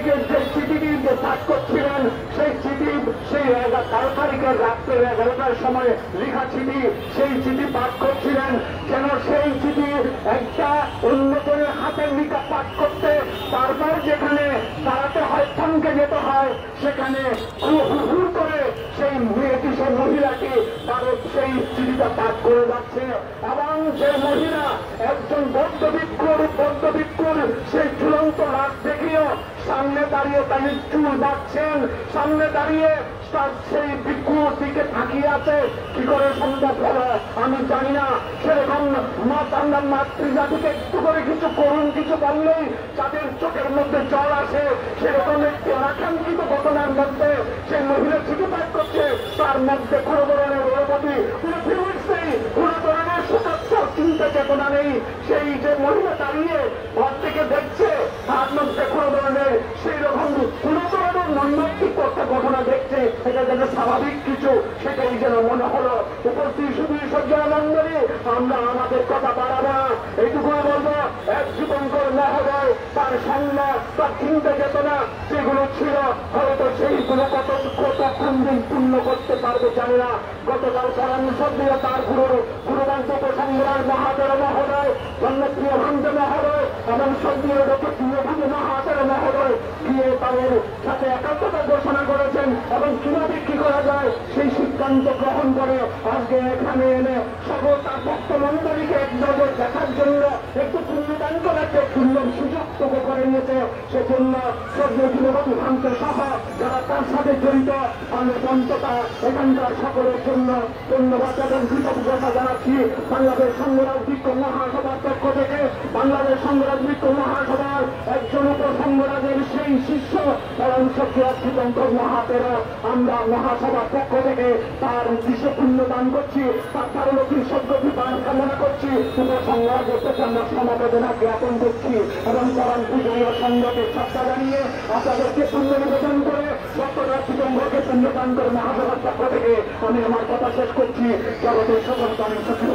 Speaker 2: চিঠিটি পাঠ করছিলেন, সেই চিঠি সেই 13 তারিখের রাত্রে 11টার সময় লেখা চিঠি, সেই চিঠি পাঠ করছিলেন। যেন সেই চিঠি একটা অন্যজনের হাতের লিখা পাঠ করতে বারবার যেখানে দাঁড়াতে হয়, থমকে যেতে হয়, সেখানে হুড় করে সেই মেয়েটি, সেই মহিলাটি তার সেই চিঠিটা পাঠ করে যাচ্ছে। এবং সেই মহিলা একজন বৌদ্ধ ভিক্ষুর সেই ঝুলন্ত রাত দেখিও সামনে দাঁড়িয়ে তাদের চুল বাঁধছেন, সামনে দাঁড়িয়ে তার সেই ভিক্ষুর দিকে তাকিয়ে আছে। কি করে সম্ভব হলো আমি জানি না। সেরকম মাতৃজাতিকে একটু করে কিছু করুন, কিছু বললেই যাদের চোখের মধ্যে জল আসে, সেরকম একটি অনাকাঙ্ক্ষিত ঘটনার মধ্যে সেই মহিলা চিঠি পাঠ করছে, তার মধ্যে কোনো ধরনের অনুমতি, কোনো ফিলিংস নেই, কোনো ধরনের সুতরাং চিন্তা চেতনা নেই। সেই যে মহিলা দাঁড়িয়ে ঘর থেকে দেখছে, তার মধ্যে কোনো ধরনের সেই রকম কোনো ধরনের নৈমিত্তিক একটা ঘটনা দেখছে, এটা যেন স্বাভাবিক কিছু, সেটাই যেন মনে হলো। উপস্থিত শুধু সজ্জনমন্ডলী, আমরা আমাদের কথা বাড়াবো, এইটুকুই বলবো, এক দীপঙ্কর মহোদয় তার সঙ্গে তার চিন্তা চেতনা যেগুলো ছিল, হয়তো সেইগুলো কতক্ষণ দিন পূর্ণ করতে পারবে জানি না। গতকাল পরামর্শ দিয়ে তার গুরুবন্ত সংগ্রাম মহাতের মহোদয়, জন্মপ্রিয় ভান্ড মহোদয় এবং সদ্যীয় প্রিয় ভান্ড মহাতের মহোদয় গিয়ে তাদের সাথে একাত্মতা ঘোষণা করেছেন এবং কিভাবে কি করা যায় সেই সিদ্ধান্ত গ্রহণ করে আজকে এখানে এনে সকল তার ভক্ত মন্ডলীকে এক নজর দেখার জন্য একটু পুণ্যদান করার পূর্ণ সুযোগ তৈরি করে নিয়েছে। সেজন্য সদ্যীয় দীনবন্ধু ভান্ড সহ যারা তার সাথে জড়িত, আমি অন্ততা এখানকার সকলের জন্য ধন্যবাদ এবং কৃতজ্ঞতা জানাচ্ছি। বাংলাদেশ সংগ্রাম বৃক্ষ মহাসভার পক্ষ থেকে, বাংলাদেশ সংগ্রাম বৃক্ষ মহাসভার একজন উপসংগ্রামের সেই শিষ্য এবং সক্রিয় দীপঙ্কর মহাতেরও আমরা মহাসভার পক্ষ থেকে তার উদ্দেশ্যে পুণ্যদান করছি, তার পারলৌকিক সদ্গতি পান কামনা করছি। উপসংগ্রাম করতে আমরা সমবেদনা জ্ঞাপন করছি এবং কোরআন পূজনীয় সংগঠের শ্রদ্ধা জানিয়ে আপনাদেরকে পুণ্য নিবেদন করে ডক্টর দীপঙ্করকে পুণ্যদান করে মহাসভার পক্ষ থেকে আমি আমার কথা শেষ করছি। জগতের সকল কারণ সচিব,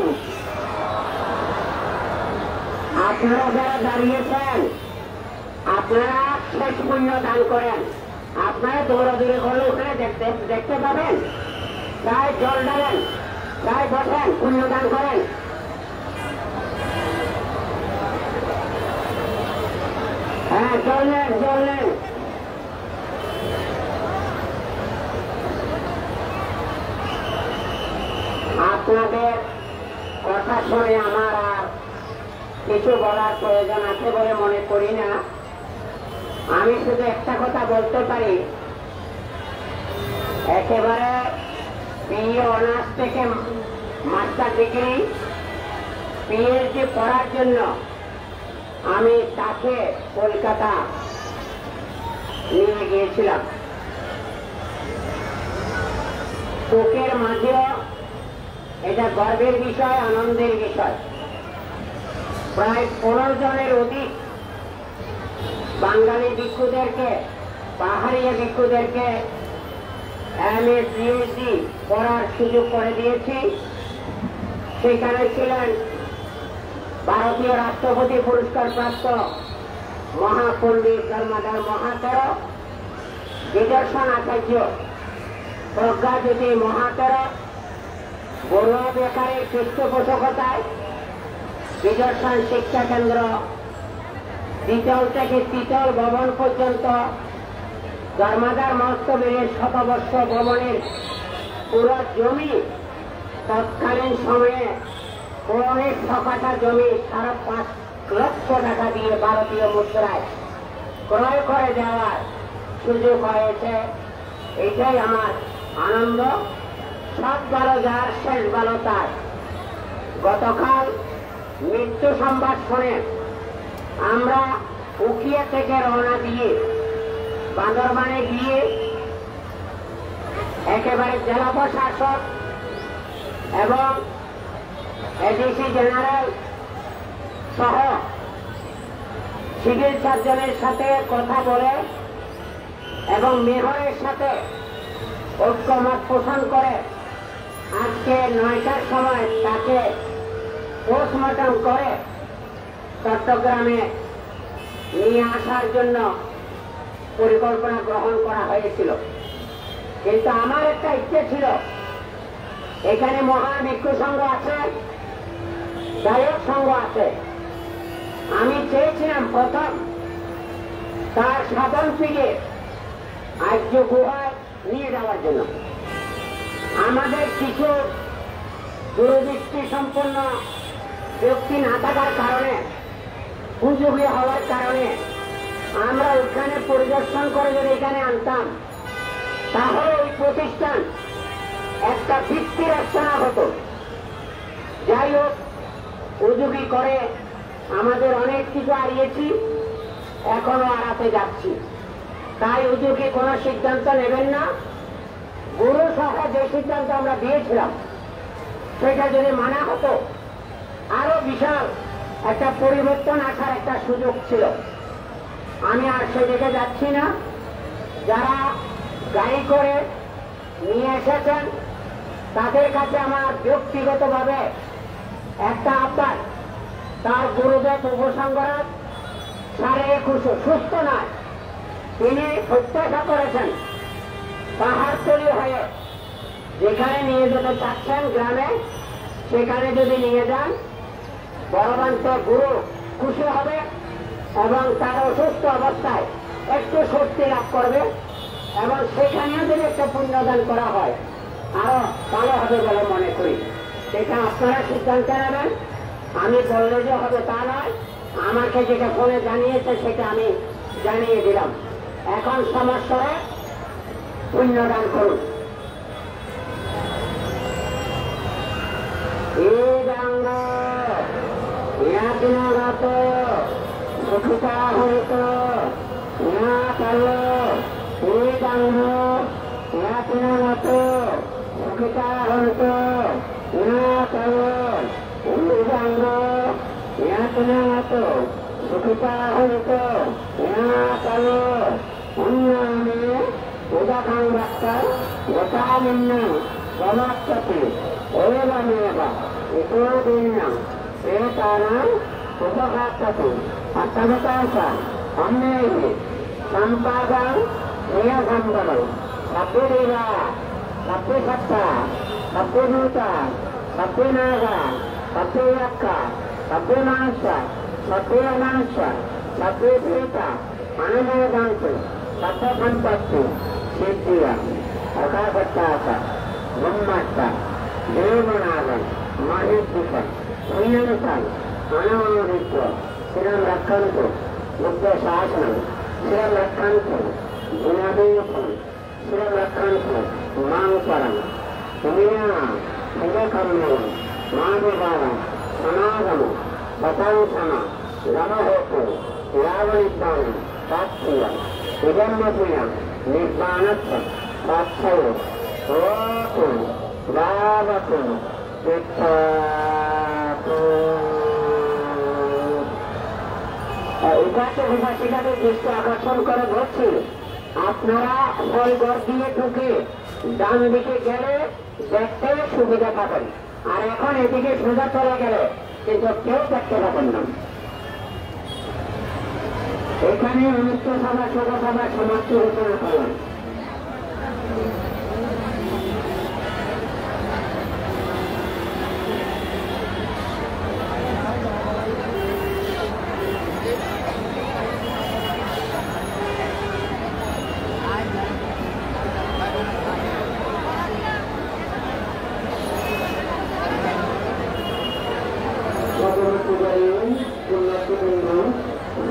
Speaker 1: আপনারা যারা দাঁড়িয়েছেন, আপনারা শেষ পুণ্য দান করেন। আপনারা দৌড়াদৌড়ি করলে ওখানে দেখতে পাবেন, প্রায় জল ডালেন, প্রায় বসেন, পুণ্য দান করেন। হ্যাঁ, জল নেন। আপনাদের কথা শুনে আমার আর কিছু বলার প্রয়োজন আছে বলে মনে করি না। আমি শুধু একটা কথা বলতে পারি, একেবারে বিএ অনার্স থেকে মাস্টার ডিগ্রি পিএইচডি পড়ার জন্য আমি তাকে কলকাতা নিয়ে গিয়েছিলাম। শোকের মাঝেও এটা গর্বের বিষয়, আনন্দের বিষয়। প্রায় 15 জনের অধিক বাঙালি ভিক্ষুদেরকে, পাহাড়িয়া ভিক্ষুদেরকে এমএ পিএইচডি পড়ার সুযোগ করে দিয়েছি। সেখানে ছিলেন ভারতীয় রাষ্ট্রপতি পুরস্কার প্রাপ্ত মহাপণ্ডিত ধর্মধর মহাতের, বিদর্শন আচার্য প্রজ্ঞাজ্যোতি মহাতের, বড়ুয়া বেকারের পৃষ্ঠপোষকতায় বিদর্শন শিক্ষা কেন্দ্র দ্বিতল থেকে তৃতীয় ভবন পর্যন্ত ধর্মধর মহোৎসবের শতবর্ষ ভবনের পুরো জমি তৎকালীন সময়ে পৌনে 6 কাঠা জমি লক্ষ টাকা দিয়ে ভারতীয় মুদ্রায় ক্রয় করে দেওয়ার সুযোগ হয়েছে। এটাই আমার আনন্দ। সব ভালো যার, শেষ ভালো তার। গতকাল মৃত্যু সংবাদ শুনে আমরা উকিয়া থেকে রওনা দিয়ে বান্দরবানে গিয়ে একেবারে জেলা প্রশাসক এবং এডিসি জেনারেল সহ সিভিল সার্জনের সাথে কথা বলে এবং মেয়রের সাথে ঐক্যমত পোষণ করে আজকে 9টার সময় তাকে পোস্টমর্টম করে চট্টগ্রামে নিয়ে আসার জন্য পরিকল্পনা গ্রহণ করা হয়েছিল। কিন্তু আমার একটা ইচ্ছে ছিল, এখানে মহান ভিক্ষু সংঘ আছে, গায়ক সংঘ আছে। আমি চেয়েছিলাম প্রথম তার সাধন ফিরে আর্য গুহায় নিয়ে যাওয়ার জন্য। আমাদের কিছু দূরদৃষ্টি সম্পন্ন ব্যক্তি না থাকার কারণে, সুযোগী হওয়ার কারণে আমরা ওখানে পরিদর্শন করে যদি এখানে আনতাম, তাহলে এই প্রতিষ্ঠান একটা ভিত্তির রচনা হতো। যাই হোক, উদ্যোগী করে আমাদের অনেক কিছু হারিয়েছি, এখনো হারাতে যাচ্ছি। তাই উদ্যোগী কোনো সিদ্ধান্ত নেবেন না। গুরু সহ যে সিদ্ধান্ত আমরা দিয়েছিলাম সেটা যদি মানা হতো, আরো বিশাল একটা পরিবর্তন আসার একটা সুযোগ ছিল। আমি আর সেদিকে যাচ্ছি না। যারা গাড়ি করে নিয়ে এসেছেন তাদের কাছে আমার ব্যক্তিগতভাবে একটা আবদার, তার গুরুদেব উপসংগরাজ 21.5 সুস্থ নয়। তিনি প্রত্যাশা করেছেন পাহাড়তলি হয়ে যেখানে নিয়ে যেতে চাচ্ছেন গ্রামে, সেখানে যদি নিয়ে যান বড়বান্ত গুরু খুশি হবে এবং তার অসুস্থ অবস্থায় একটু স্বস্তি লাভ করবে এবং সেখানেও যদি একটা পুণ্যদান করা হয় আরো ভালো হবে বলে মনে করি। সেটা আপনারা সিদ্ধান্ত নেবেন। আমি বললে যে হবে তা নয়। আমাকে যেটা ফোনে জানিয়েছে সেটা আমি জানিয়ে দিলাম। এখন সমস্যায় পুণ্যদান করুন। সুখিতা হইত সুখিতা হইত সুখিতা হইত উন্নয়নে উদাহরণ রাখা গোটামিন্ন সমাজপতি ওয়েবা ইতোদিন ఏతానం ఉపహాత్తు అత్తగతాస అన్నేహి సంపాదం ప్రియసంబలం సభ్యుడిగా సభ్యసత్త సభ్యదూత సభ్యనాగ సభ్యయక్క సభ్యమాంస సభ్యమాంస సభ్యపీత అనుమోదంతు సత్య సంపత్తి సిద్ధియ ప్రకాశత్తాస బ్రహ్మత్త దేవనాగం మహిత్వ పుణ్యనుసారం అనవనోదిత్వ స్థిరం రక్షంతు ముఖ్య శాసనం స్థిరం రక్షంతు గుణదీపం స్థిరం రక్షంతు మాంసరం స్థిరకర్మం మాదివారం సమాగము పతాంసమ గమహోపు యావనిద్దానం సాక్షియం విజన్మపుయం నిర్మాణత్వం సాక్షయం ఓకు రావకు অভিবাসীদের দৃষ্টি আকর্ষণ করে ধরছি। আপনারা হলঘর দিয়ে ঢুকে ডান দিকে গেলে দেখতে সুবিধা পাবেন, আর এখন এদিকে সোজা চলে গেলে কিন্তু কেউ দেখতে পাবেন না। এখানে অনুষ্ঠ সভা সভা সমাপ্তি ঘোষণা করলাম।
Speaker 3: পূজারী পুণ্যার্থবৃন্দ,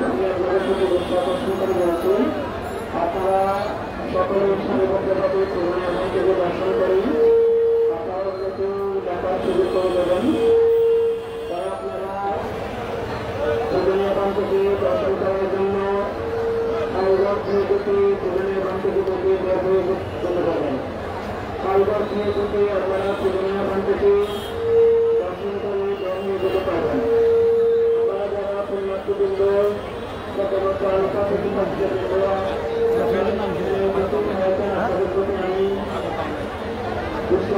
Speaker 3: আমি আপনাদের সাথে আকর্ষণ করে বলছি, আপনারা সকলে সারিবদ্ধভাবে পুরোনো থেকে দর্শন করি, আপনারা কিন্তু দেখার সুযোগ করে দেবেন। তাই আপনারা পুরোনো বান্ধবী দর্শন করার জন্য সাইবার থেকে পুরোনো বান্ধবী থেকে বের হয়ে চলে যাবেন। সাইবার থেকে আপনারা পুরোনো বান্ধবী দর্শন করে বের হয়ে যেতে পারবেন। আপনারা যারা পুণ্যার্থবৃন্দ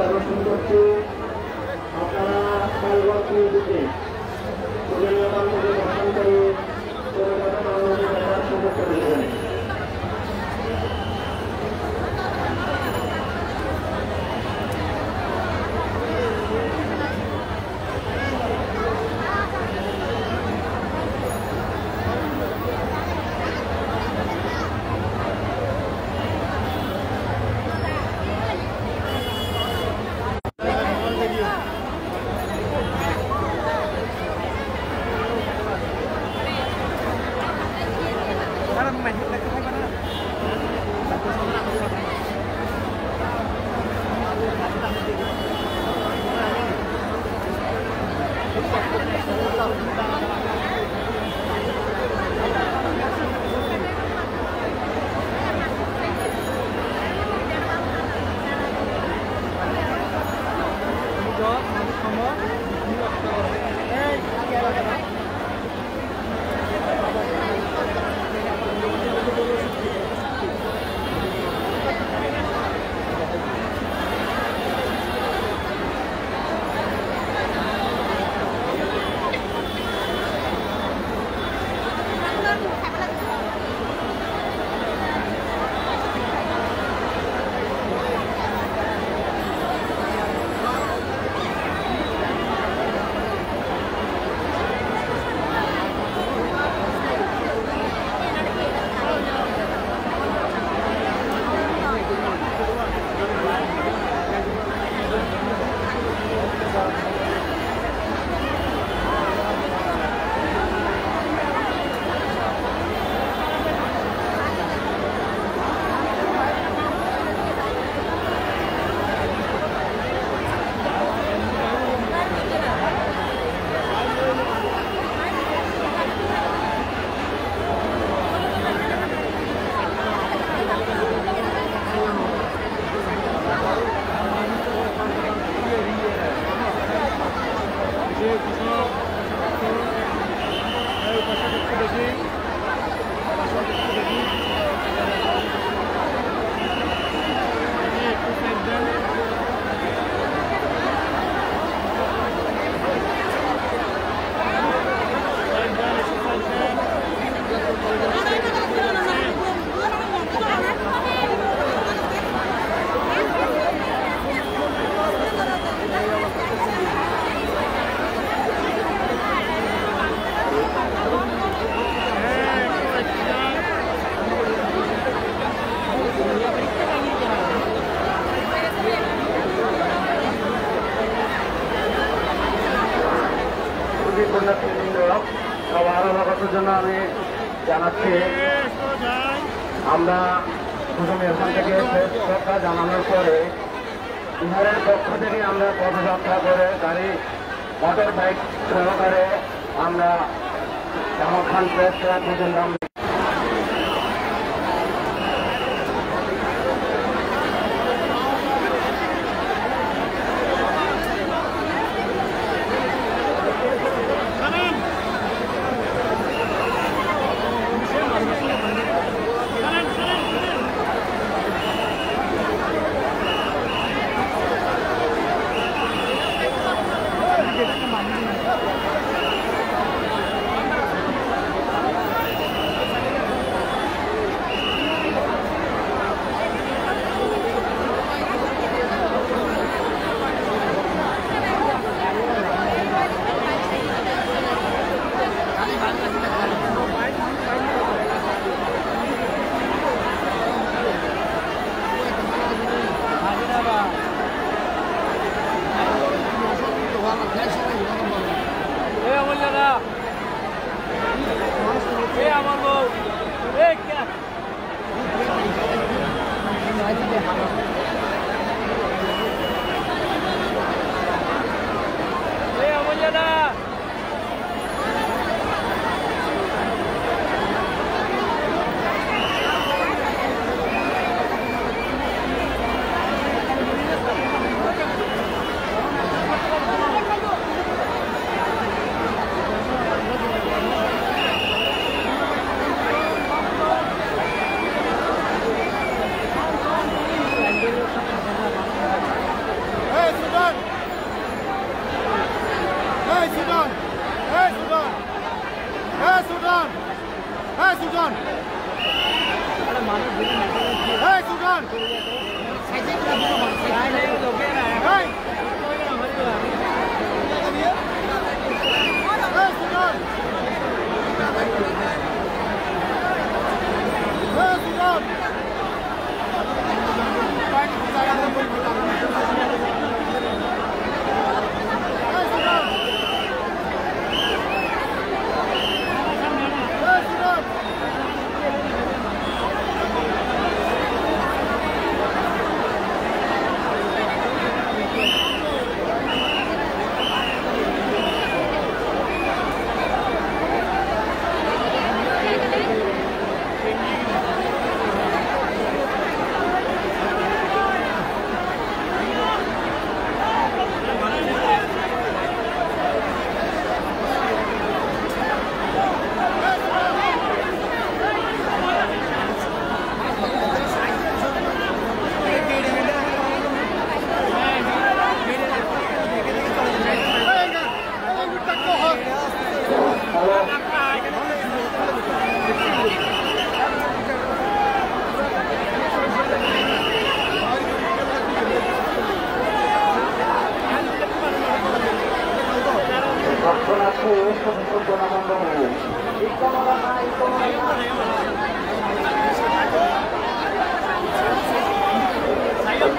Speaker 3: আকর্ষণ করছি, আপনারা সাইবার দিকে দর্শন করে দেখার সুযোগ করে দেবেন। সবার অবগতের জন্য আমি জানাচ্ছি, আমরা প্রথমে এখান থেকে শ্রদ্ধা জানানোর পরে বিহারের পক্ষ থেকে আমরা পদযাত্রা করে গাড়ি মোটর বাইক সহকারে আমরা জামাল খান প্রেস ক্লাব পর্যন্ত
Speaker 2: সুজন হ্যাঁ সুজন হ্যাঁ সুজন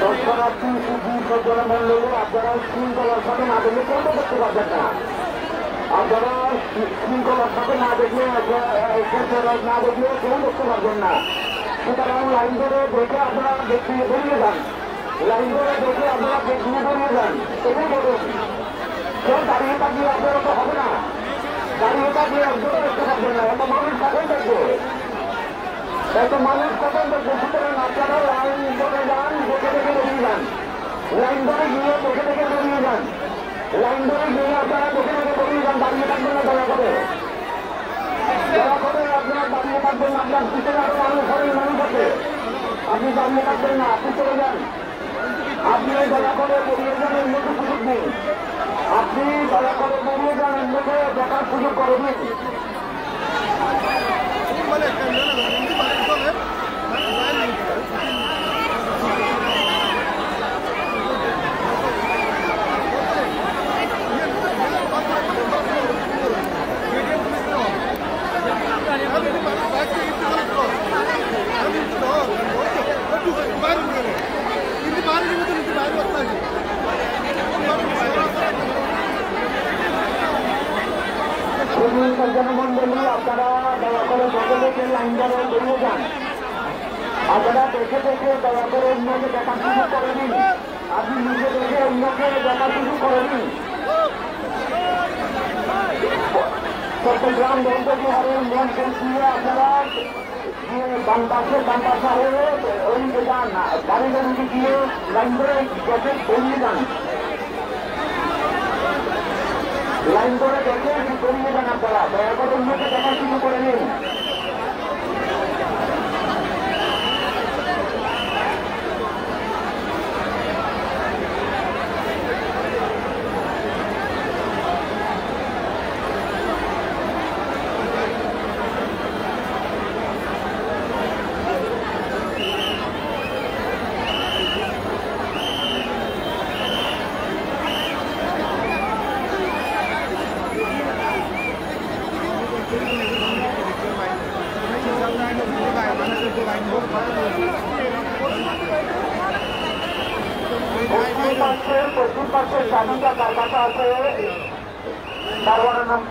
Speaker 3: দর্শনার্থী জনমন্ডলী আপনারা শৃঙ্খলার সাথে না দেখলে কেন করতে পারবেন না। আপনারা শৃঙ্খলার সাথে না দেখলে না দেখলে কেউ করতে পারবেন না। সুতরাং লাইন ধরে দেখে আপনারা দেখিয়ে বেরিয়ে যান, লাইন ধরে দেখে আপনারা দেখিয়ে বেরিয়ে যান। এটাই বলুন, কেউ দাঁড়িয়ে থাকলে আপনারা তো হবে না, দাঁড়িয়ে থাকলে একজনও দেখতে পারবেন না। এত মানুষ কখন দেখবে, এত মানুষ কখন দেখবে। সুতরাং আপনারা লাইন ধরে যান, দেখে দেখে বেরিয়ে যান, লাইন ধরে গিয়ে দেখে দেখে বেরিয়ে যান, লাইন ধরে গিয়ে আপনারা দেখে দেখে বেরিয়ে যান। দাঁড়িয়ে থাকবেন না দয়া করে, দয়া করে আপনারা দাঁড়িয়ে থাকবেন না। আপনার পিছনে আরো মানুষ অনেক মানুষ আছে, আপনি দাঁড়িয়ে থাকবেন না, আপনি চলে যান। আপনি দয়া করে বেরিয়ে যান, অন্যকে সুযোগ দিন। আপনি দয়া করে বেরিয়ে যান, অন্যকে দেখার সুযোগ করে দিন। জনমন্ডলী আপনারা দয়া করে দেখে দেখে লাইন ধরে বেরিয়ে যান। আপনারা দেখে দেখে দয়া করে অন্যকে দেখার সুযোগ করে দিন। আপনি নিজে দেখে অন্যকে দেখার সুযোগ করে দিন। চট্টগ্রাম বন্ধবিহারের মন দিয়ে আপনারা বাম পাশে হয়ে ওই যান, গাড়ি গাড়িতে গিয়ে লাইন ধরে দেখে বেরিয়ে যান, লাইন ধরে দেখে বেরিয়ে যান। আপনারা দয়া করে অন্যকে দেখার সুযোগ করে নিন। পশ্চিম পাশের চাবিটা কার কাছে আছে, তার নাম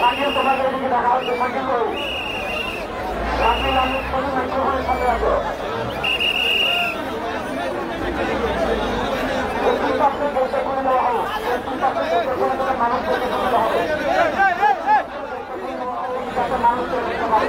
Speaker 3: শাকিল তোমাদের এদিকে দেখা হচ্ছে। শাকিল করুন, শাকিল আমি মাইক্রোফোনের সাথে আছো। পশ্চিম পাশে বসে করে দেওয়া হোক, পশ্চিম পাশে বসে করে দেওয়া মানুষ বসে করে দেওয়া হবে, মানুষ দেখতে পাবে।